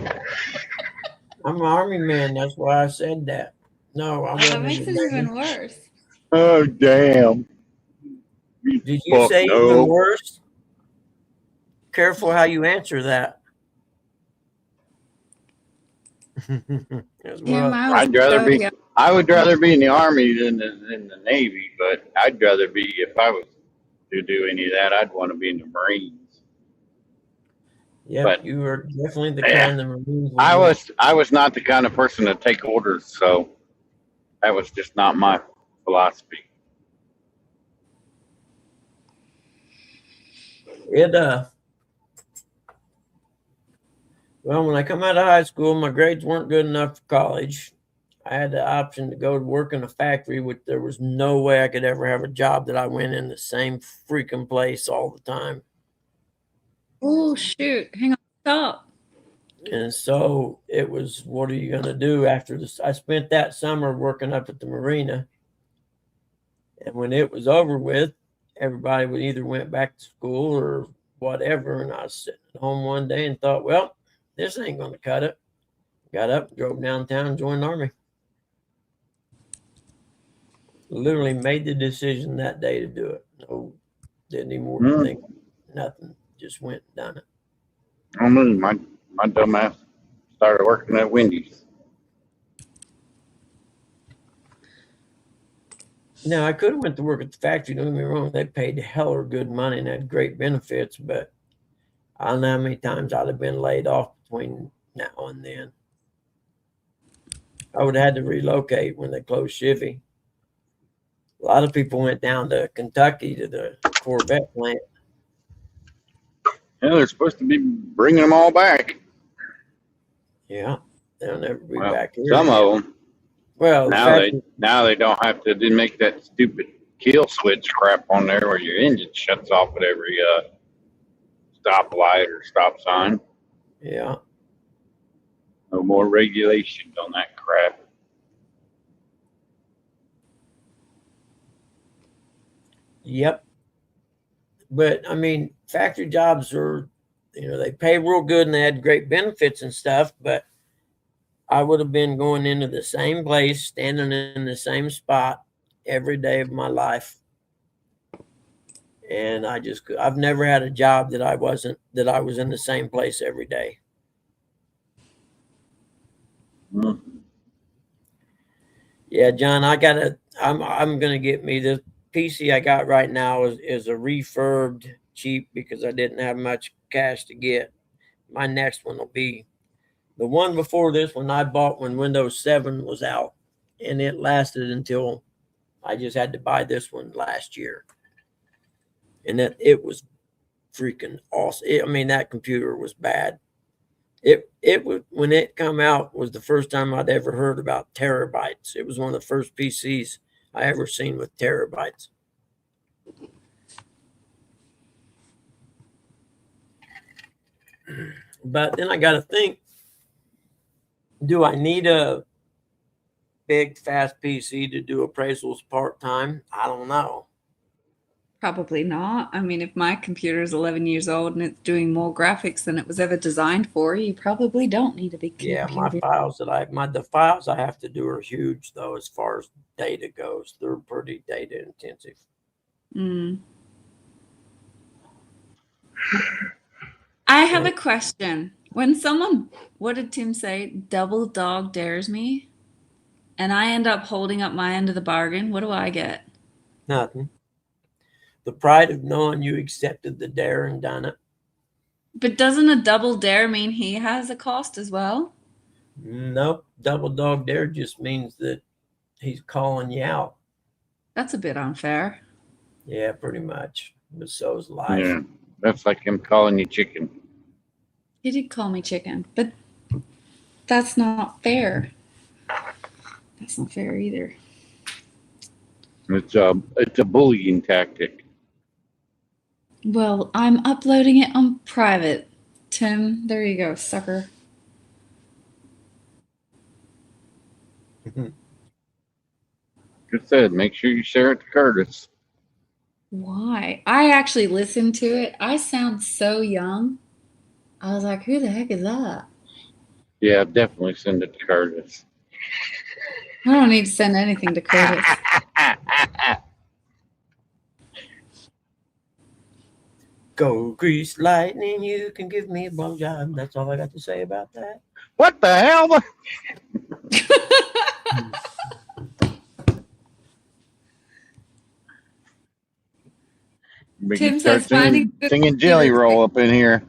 I'm an army man. That's why I said that. No, I That wasn't. makes it even worse. Oh, damn. Did you Fuck say no. even worse? Careful how you answer that. That's Yeah, what- mine was I'd rather be- so I would rather be in the Army than in the Navy, but I'd rather be, if I was to do any of that, I'd want to be in the Marines. Yep, But you were definitely the yeah, kind the Marines would I want. was not the kind of person to take orders, so that was just not my philosophy. Well, when I come out of high school, my grades weren't good enough for college. I had the option to go to work in a factory, which there was no way I could ever have a job that I went in the same freaking place all the time. Oh, shoot. Hang on. Stop. And so it was, what are you going to do after this? I spent that summer working up at the marina. And when it was over with, everybody would either went back to school or whatever. And I was sitting at home one day and thought, well, this ain't going to cut it. Got up, drove downtown, and joined the Army. Literally made the decision that day to do it. No, didn't even more think nothing. Just went and done it. I mean, my dumb ass started working at Wendy's. Now I could have went to work at the factory. Don't get me wrong; they paid hell of good money and had great benefits. But I don't know how many times I'd have been laid off between now and then. I would have had to relocate when they closed Chivy. A lot of people went down to Kentucky to the Corvette plant. Yeah, they're supposed to be bringing them all back. Yeah, they'll never be Well, back here. some of them. Well, Now they don't have to make that stupid kill switch crap on there where your engine shuts off at every stoplight or stop sign. Yeah. No more regulations on that crap. Yep. But I mean, factory jobs are, they pay real good and they had great benefits and stuff, but I would have been going into the same place, standing in the same spot every day of my life. And I've never had a job that I was in the same place every day. Mm-hmm. Yeah, John, I'm going to get me the PC I got right now is a refurbed cheap because I didn't have much cash to get. My next one will be the one before this one I bought when Windows 7 was out, and it lasted until I just had to buy this one last year. And it was freaking awesome. That computer was bad. It was, when it come out, was the first time I'd ever heard about terabytes. It was one of the first PCs I ever seen with terabytes. But then I got to think, do I need a big, fast PC to do appraisals part-time? I don't know. Probably not. If my computer is 11 years old and it's doing more graphics than it was ever designed for, you probably don't need a big computer. Yeah, the files I have to do are huge though, as far as data goes. They're pretty data intensive. I have a question. When someone, what did Tim say, double dog dares me, and I end up holding up my end of the bargain, what do I get? Nothing. The pride of knowing you accepted the dare and done it. But doesn't a double dare mean he has a cost as well? Nope. Double dog dare just means that he's calling you out. That's a bit unfair. Yeah, pretty much. But so is life. Yeah, that's like him calling you chicken. He did call me chicken, but that's not fair. That's not fair either. It's a bullying tactic. Well, I'm uploading it on private. Tim, there you go, sucker. Like I said, make sure you share it to Curtis. Why? I actually listened to it. I sound so young. I was like, who the heck is that? Yeah, definitely send it to Curtis. I don't need to send anything to Curtis. Go grease lightning, you can give me a blowjob. That's all I got to say about that. What the hell? We Tim can start says finding singing Jelly Roll up in here.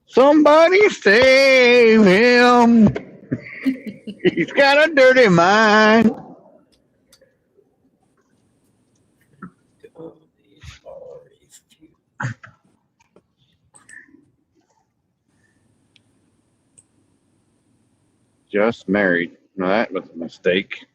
Somebody save him. He's got a dirty mind. Just married. No, that was a mistake.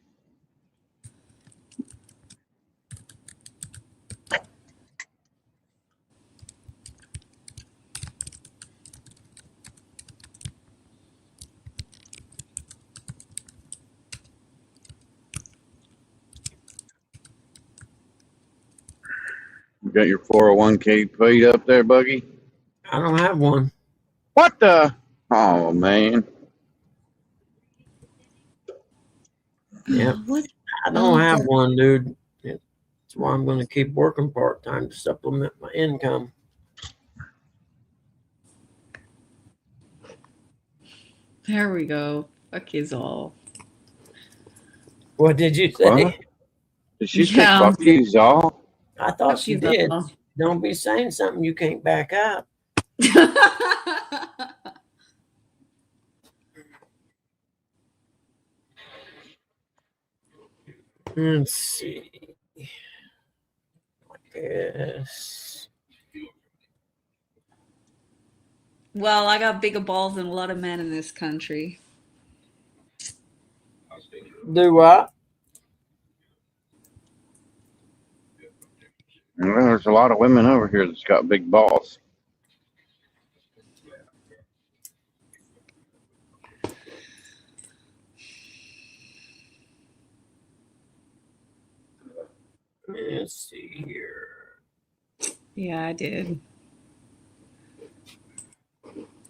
You got your 401k paid up there, Buggy? I don't have one. What the? Oh, man. Yeah, What? I don't have Okay. one, dude. That's why I'm going to keep working part time to supplement my income. There we go. Fuck is all. What did you say? What? Did she say Yeah. fuck you, Zaw? I thought Fuck she you, did. Zaw. Don't be saying something you can't back up. Let's see. I guess. Well, I got bigger balls than a lot of men in this country. Do what? Well, there's a lot of women over here that's got big balls. Let's see here. Yeah, I did.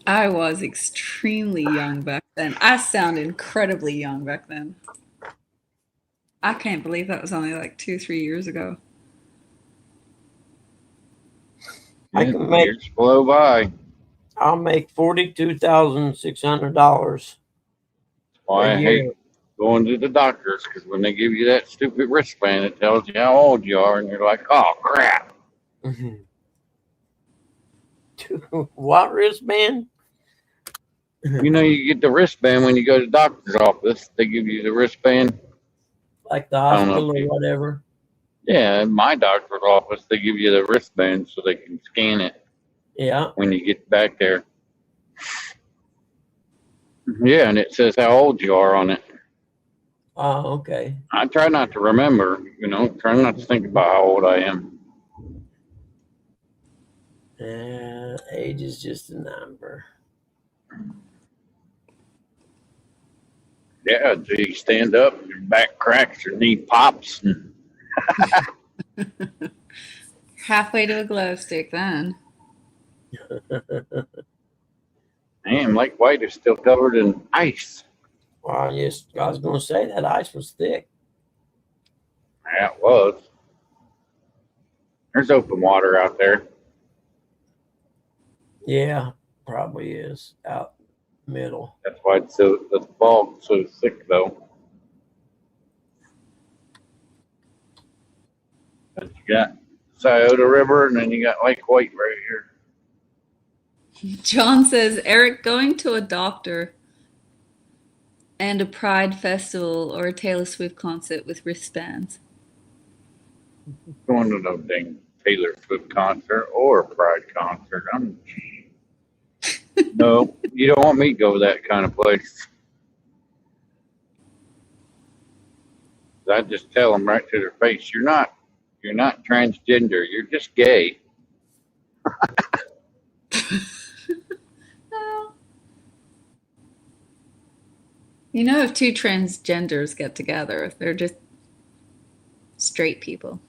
I was extremely young back then. I sound incredibly young back then. I can't believe that was only like 2-3 years ago. I Yeah, can make. years blow by. I'll make $42,600 Why a I year. hate going to the doctors, because when they give you that stupid wristband, it tells you how old you are, and you're like, oh, crap. What wristband? You know, you get the wristband when you go to the doctor's office. They give you the wristband. Like the don't know. hospital or whatever. Yeah, in my doctor's office, they give you the wristband so they can scan it Yeah. when you get back there. Yeah, and it says how old you are on it. Oh, okay. I try not to remember, try not to think about how old I am. Age is just a number. Yeah, do you stand up, your back cracks, your knee pops, and Halfway to a glow stick then. damn, Lake White is still covered in ice. Well, yes, I was going to say that ice was thick. Yeah, it was. There's open water out there. Yeah, probably is out middle. That's why the fog's so thick, though. But you got Scioto River, and then you got Lake White right here. John says, Eric, going to a doctor and a Pride festival or a Taylor Swift concert with wristbands. Going to no dang Taylor Swift concert or a Pride concert. No, you don't want me to go to that kind of place. I just tell them right to their face, you're not transgender, you're just gay. Well, you know, if two transgenders get together, they're just straight people.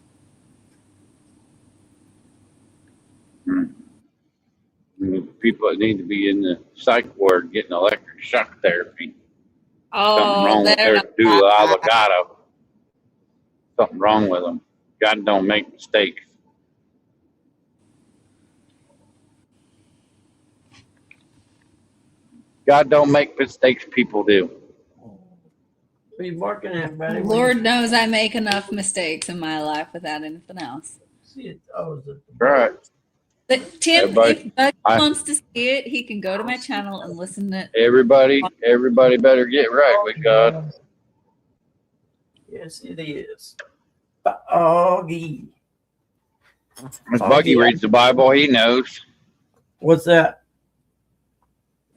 People that need to be in the psych ward getting electric shock therapy. Something wrong with their medulla oblongata. Something wrong with them. God don't make mistakes. God don't make mistakes, people do. What are you barking at, buddy? Lord knows I make enough mistakes in my life without anything else. See it. Oh, is it the Right. But Tim, Everybody- if Bucky I- wants to see it, he can go to my channel and listen to it. Everybody better get right with God. Yes, it is. Buggy. If Buggy reads the Bible, he knows. What's that?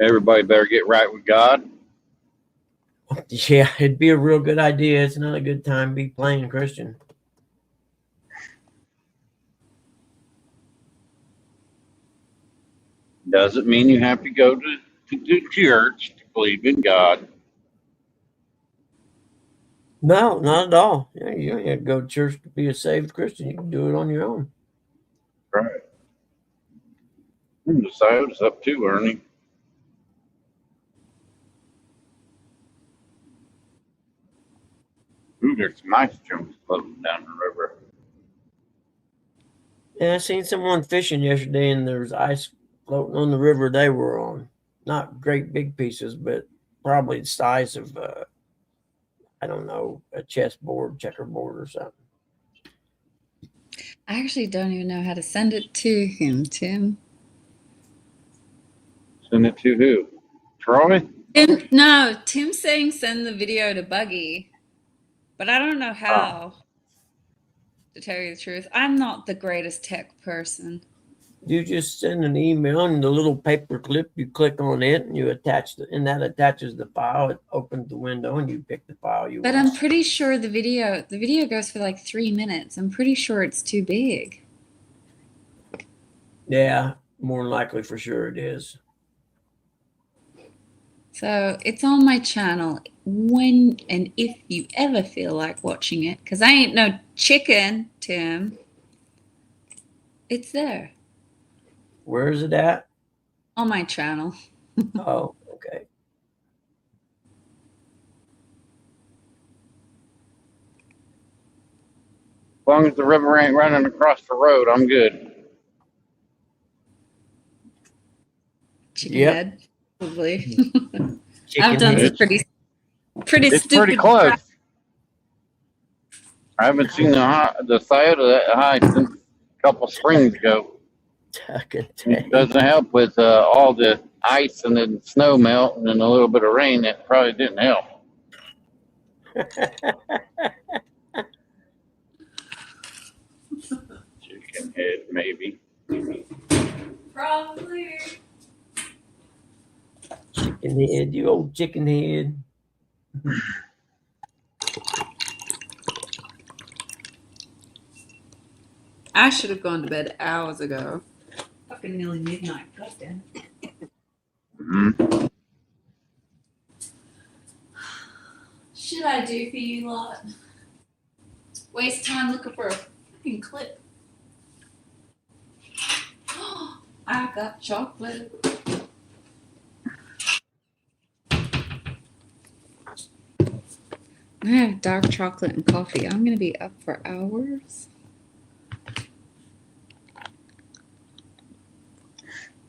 Everybody better get right with God. Yeah, it'd be a real good idea. It's not a good time to be playing Christian. Doesn't mean you have to go to church to believe in God. No, not at all. Yeah, you don't have to go to church to be a saved Christian. You can do it on your own. Right. The soda's up too, Ernie. Ooh, there's some nice chunks floating down the river. Yeah, I seen someone fishing yesterday, and there was ice floating on the river they were on. Not great big pieces, but probably the size of, I don't know, a chessboard, checkerboard, or something. I actually don't even know how to send it to him, Tim. Send it to who? Troy? No, Tim's saying send the video to Buggy, but I don't know how. To tell you the truth, I'm not the greatest tech person. You just send an email, and the little paper clip, you click on it, and you attach and that attaches the file. It opens the window, and you pick the file you But want. I'm pretty sure the video goes for like 3 minutes. I'm pretty sure it's too big. Yeah, more than likely for sure it is. So it's on my channel when and if you ever feel like watching it, because I ain't no chicken, Tim. It's there Where is it at? on my channel. Oh, okay. As long as the river ain't running across the road, I'm good. Chicken Yep. head, probably. Chicken I've done head. some pretty It's stupid pretty close. crap. I haven't seen the side of that high since a couple springs ago. It doesn't help with all the ice and then snow melting and a little bit of rain. That probably didn't help. Chicken head, maybe. Probably. Chicken head, you old chicken head. I should have gone to bed hours ago. Fucking nearly midnight. Goddamn. Mm-hmm. Should I do for you lot? Waste time looking for a fucking clip. I got chocolate. I have dark chocolate and coffee. I'm gonna be up for hours.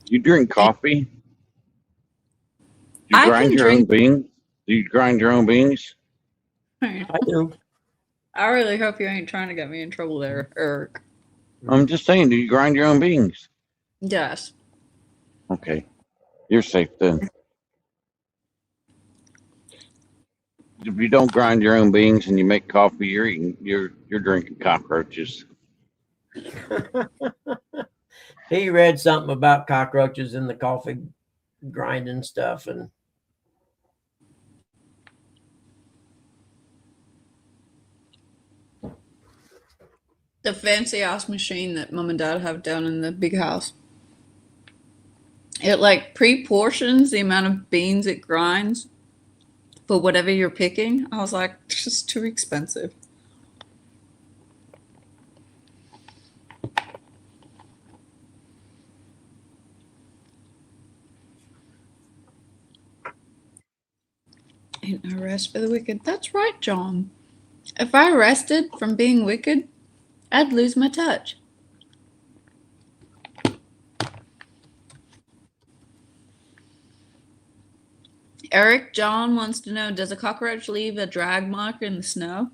You drink coffee? You I grind can your own drink- beans? Do you grind your own beans? I do. I really hope you ain't trying to get me in trouble there, Eric. I'm just saying, do you grind your own beans? Yes. Okay. You're safe then. If you don't grind your own beans and you make coffee, you're drinking cockroaches. He read something about cockroaches in the coffee grinding stuff, and The fancy ass machine that mom and dad have down in the big house. It like pre-portions the amount of beans it grinds for whatever you're picking. I was like, it's just too expensive. Ain't no rest for the wicked. That's right, John. If I rested from being wicked, I'd lose my touch. Eric John wants to know, does a cockroach leave a drag mark in the snow?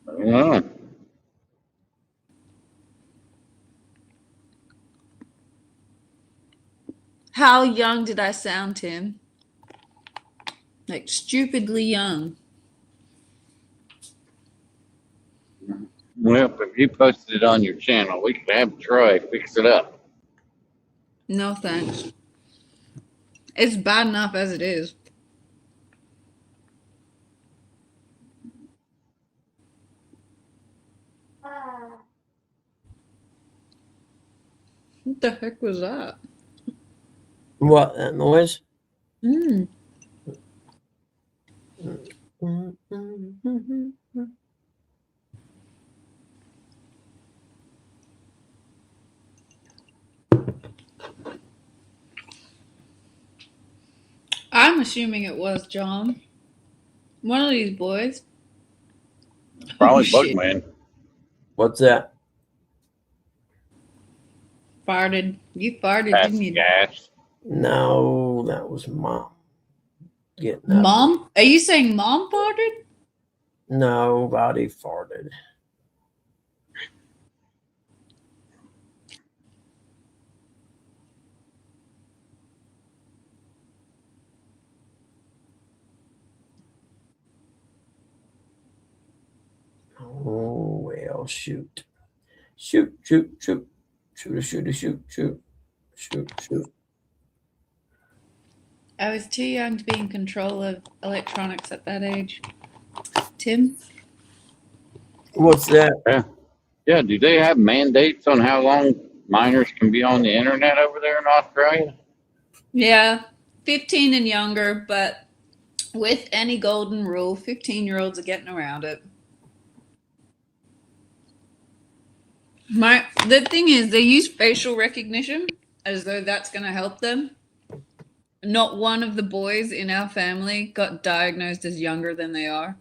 I don't know. How young did I sound, Tim? Like stupidly young. Well, if you posted it on your channel, we could have Troy fix it up. No thanks. It's bad enough as it is. What the heck was that? What, that noise? Mm. I'm assuming it was John. One of these boys. Probably Oh, shit. Bugman. What's that? Farted. You farted, That's didn't you? gas. No, that was Mom. Getting up. Mom? Are you saying Mom farted? Nobody farted. Oh, well, shoot. Shoot, shoot, shoot. Shoot, shoot, shoot, shoot. Shoot, shoot. I was too young to be in control of electronics at that age. Tim? What's that? Yeah, do they have mandates on how long minors can be on the internet over there in Australia? Yeah, 15 and younger, but with any golden rule, 15-year-olds are getting around it. The thing is, they use facial recognition as though that's going to help them. Not one of the boys in our family got diagnosed as younger than they are.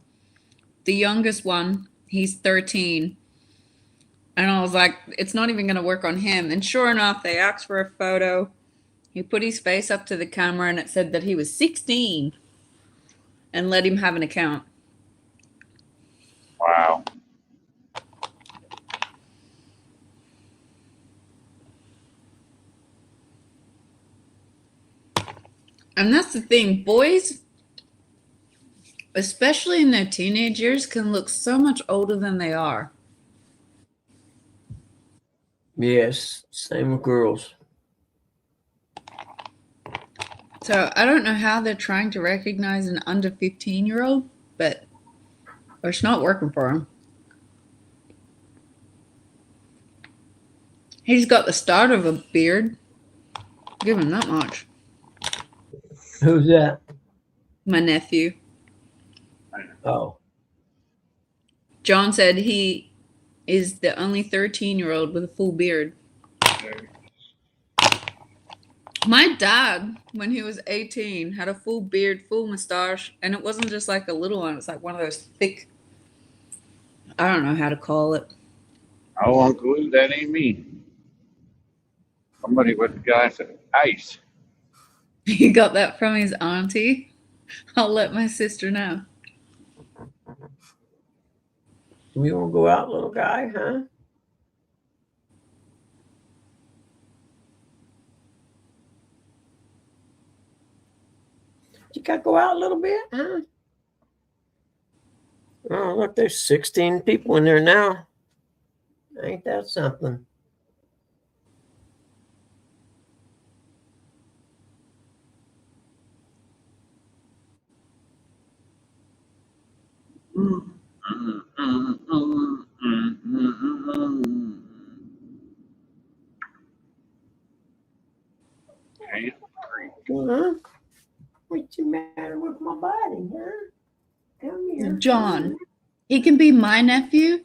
The youngest one, he's 13. And I was like, it's not even going to work on him. And sure enough, they asked for a photo. He put his face up to the camera and it said that he was 16 and let him have an account. Wow. And that's the thing. Boys, especially in their teenage years, can look so much older than they are. Yes, same with girls. So I don't know how they're trying to recognize an under 15-year-old, but it's not working for him. He's got the start of a beard. Give him that much. Who's that? My nephew. Oh, John said he is the only 13-year-old with a full beard. My dad, when he was 18, had a full beard, full mustache, and it wasn't just like a little one. It's like one of those thick, I don't know how to call it. Oh, Uncle Lou, that ain't me. Somebody with the guy said ice. He got that from his auntie. I'll let my sister know. we want to go out, little guy, huh? You got to go out a little bit, huh? Oh, look, there's 16 people in there now. Ain't that something? Huh? What's the matter with my body, huh? Come here. John, he can be my nephew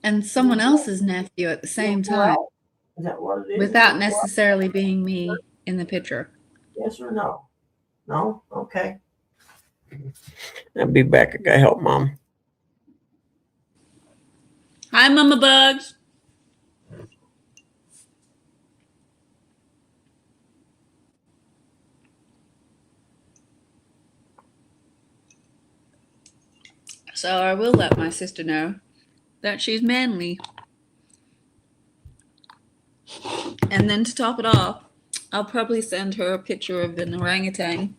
and someone else's nephew at the same time Is that what it is? without necessarily being me in the picture. Yes or no? No? Okay. I'll be back. I gotta help Mom. Hi, Mama Bugs. So I will let my sister know that she's manly. And then to top it off, I'll probably send her a picture of an orangutan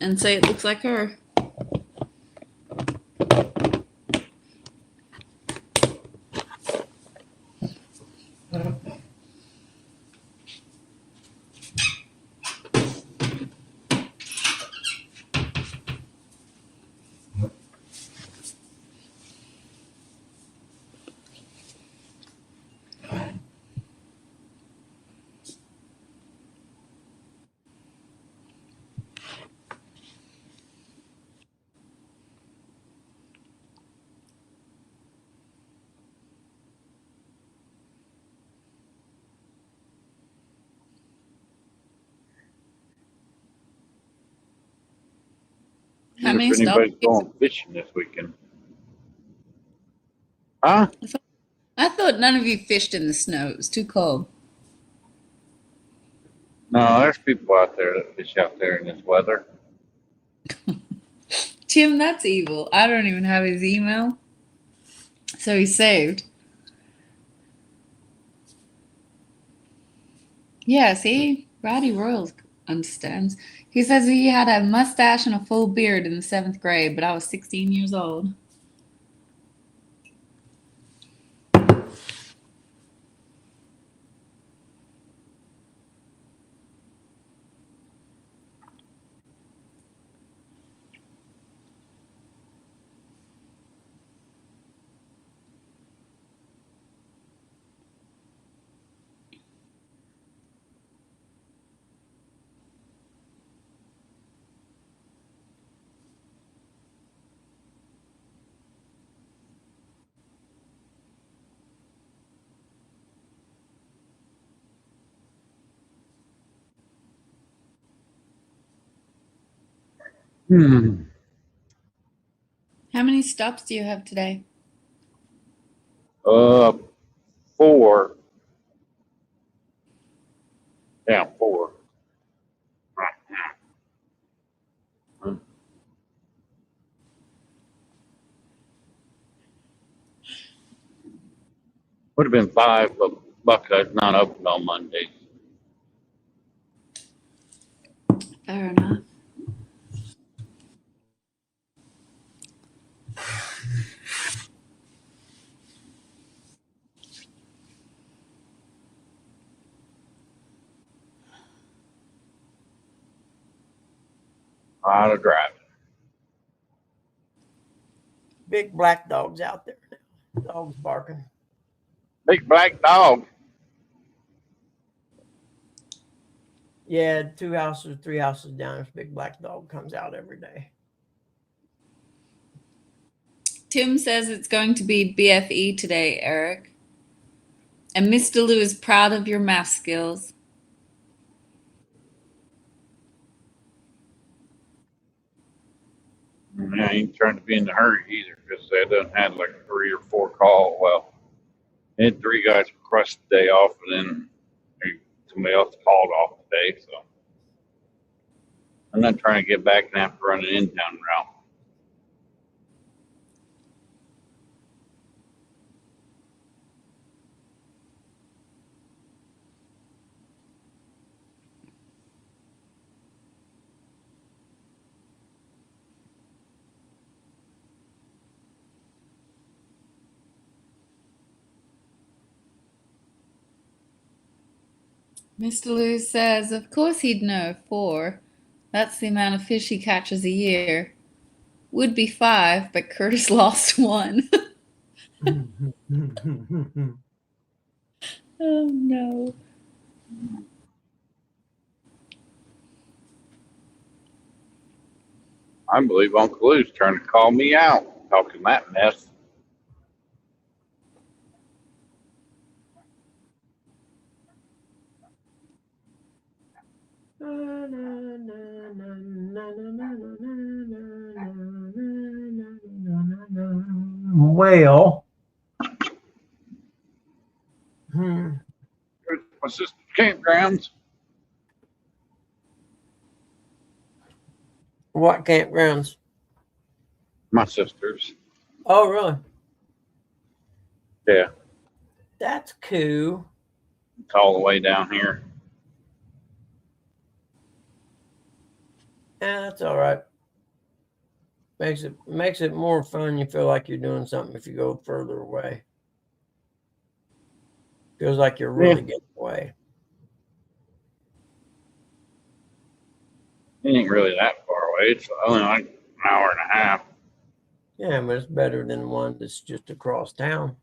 and say it looks like her. How many If anybody's stops? going fishing this weekend. Huh? I thought none of you fished in the snow. It was too cold. No, there's people out there that fish out there in this weather. Tim, that's evil. I don't even have his email. So he's saved. Yeah, see? Roddy Royals understands. He says he had a mustache and a full beard in the 7th grade, but I was 16 years old. How many stops do you have today? 4. Yeah, 4. Would have been 5, but Buckeye's not open on Mondays. Fair enough. A lot of driving. Big black dogs out there now. Dogs barking. Big black dog. Yeah, 2 houses, 3 houses down. This big black dog comes out every day. Tim says it's going to be BFE today, Eric. And Mr. Lou is proud of your math skills. I ain't trying to be in a hurry either because they done had like 3 or 4 calls. Well, they had 3 guys request the day off and then somebody else called off today. So I'm not trying to get back and have to run an in-town route. Mr. Lou says, of course he'd know 4. That's the amount of fish he catches a year. Would be 5, but Curtis lost 1. Oh, no. I believe Uncle Lou's trying to call me out, talking that mess. Well, My sister's campgrounds. what campgrounds? My sister's. Oh, really? Yeah, That's cool. it's all the way down here. Yeah, that's all right. Makes it more fun. You feel like you're doing something if you go further away. Feels like you're really getting away. It ain't really that far away. It's only like an hour and a half. Yeah, but it's better than one that's just across town.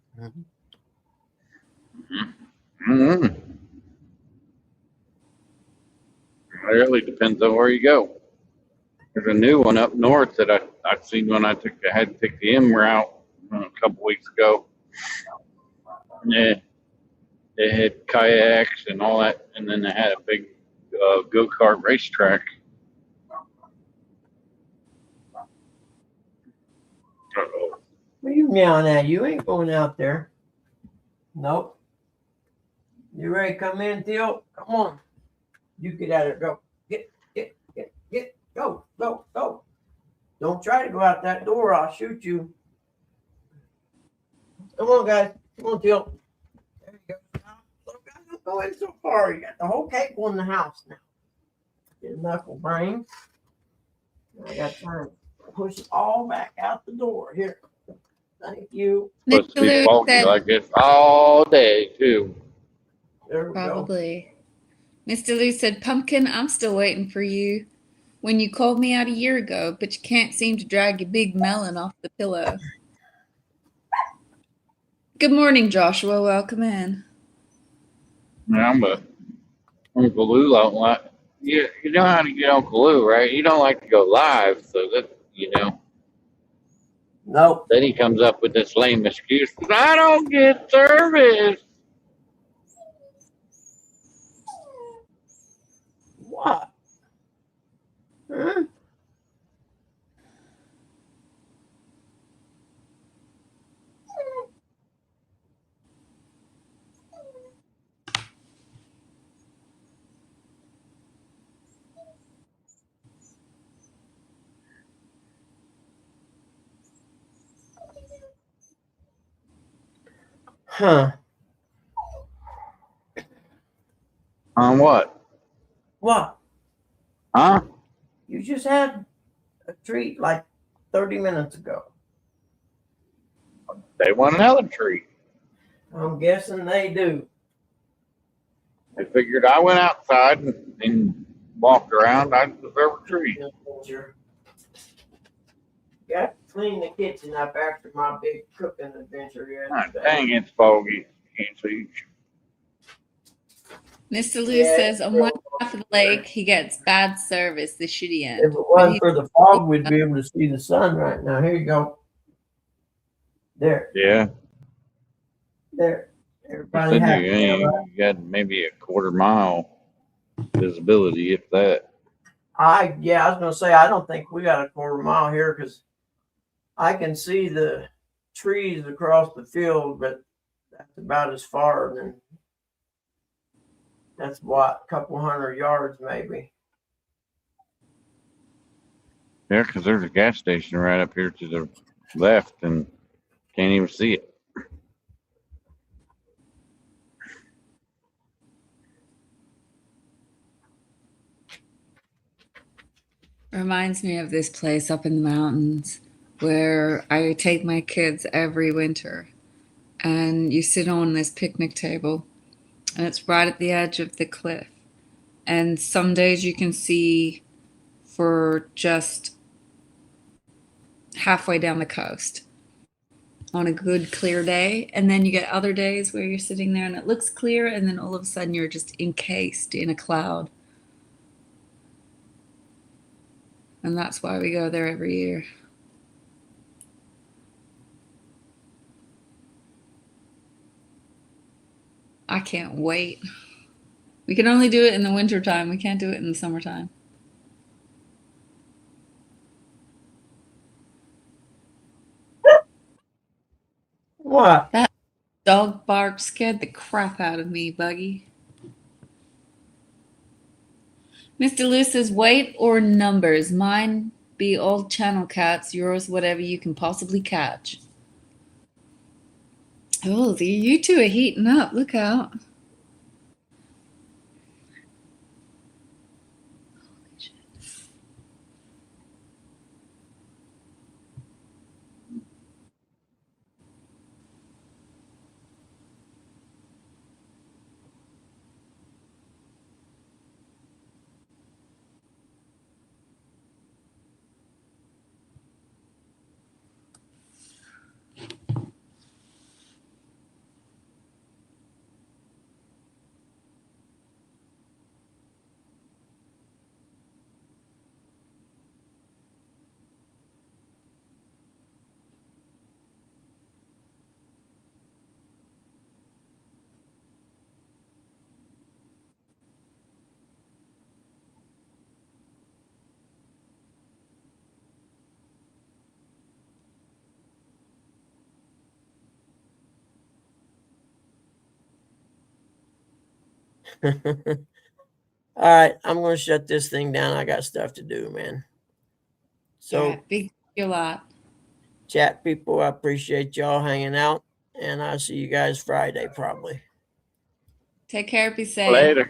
Mm-hmm. It really depends on where you go. There's a new one up north that I've seen when I had to take the M route a couple weeks ago. Yeah, they had kayaks and all that, and then they had a big go-kart racetrack. Uh-oh. What are you meowing at? You ain't going out there. Nope. You ready to come in, Theo? Come on. You get out of there. Go. Get. Go. Don't try to go out that door. I'll shoot you. Come on, guys. Come on, Theo. There you go. Now, little guy, don't go in so far. You got the whole cable in the house now. Get knuckle brain. I got time to push it all back out the door. Here. Thank you. Supposed to be Mr. Lou foggy said, like this all day too. There we go. probably. Mr. Lou said, Pumpkin, I'm still waiting for you. When you called me out a year ago, but you can't seem to drag your big melon off the pillow. Good morning, Joshua. Welcome in. Yeah, but Uncle Lou don't like. You know how to get Uncle Lou, right? He don't like to go live, so that Nope. Then he comes up with this lame excuse. I don't get service. What? Huh? Huh? On what? What? Huh? You just had a treat like 30 minutes ago. They want another treat. I'm guessing they do. They figured I went outside and walked around. I deserve a treat. Got to clean the kitchen up after my big cooking adventure God yesterday. dang, it's foggy. Can't see. Mr. Lou Yeah, says on one half of the lake, he gets bad service, the shitty If end. it wasn't for the fog, we'd be able to see the sun right now. Here you go. There. Yeah. There. Everybody You happy now, right? got maybe a quarter-mile visibility, if that. I was gonna say I don't think we got a quarter mile here because I can see the trees across the field, but that's about as far. Than that's what, a couple 100 yards maybe. Yeah, because there's a gas station right up here to the left, and can't even see it. Reminds me of this place up in the mountains where I take my kids every winter. And you sit on this picnic table, and it's right at the edge of the cliff. And some days you can see for just halfway down the coast on a good clear day. And then you get other days where you're sitting there and it looks clear, and then all of a sudden you're just encased in a cloud. And that's why we go there every year. I can't wait. We can only do it in the wintertime. We can't do it in the summertime. What? That dog bark scared the crap out of me, Buggy. Mr. Lou says, weight or numbers? Mine be all channel cats, yours whatever you can possibly catch. Oh, you two are heating up. Look out. All right, I'm going to shut this thing down. I got stuff to do, man. So, Yeah, big a lot. chat people, I appreciate y'all hanging out, and I'll see you guys Friday probably. Take care. Be safe. Later.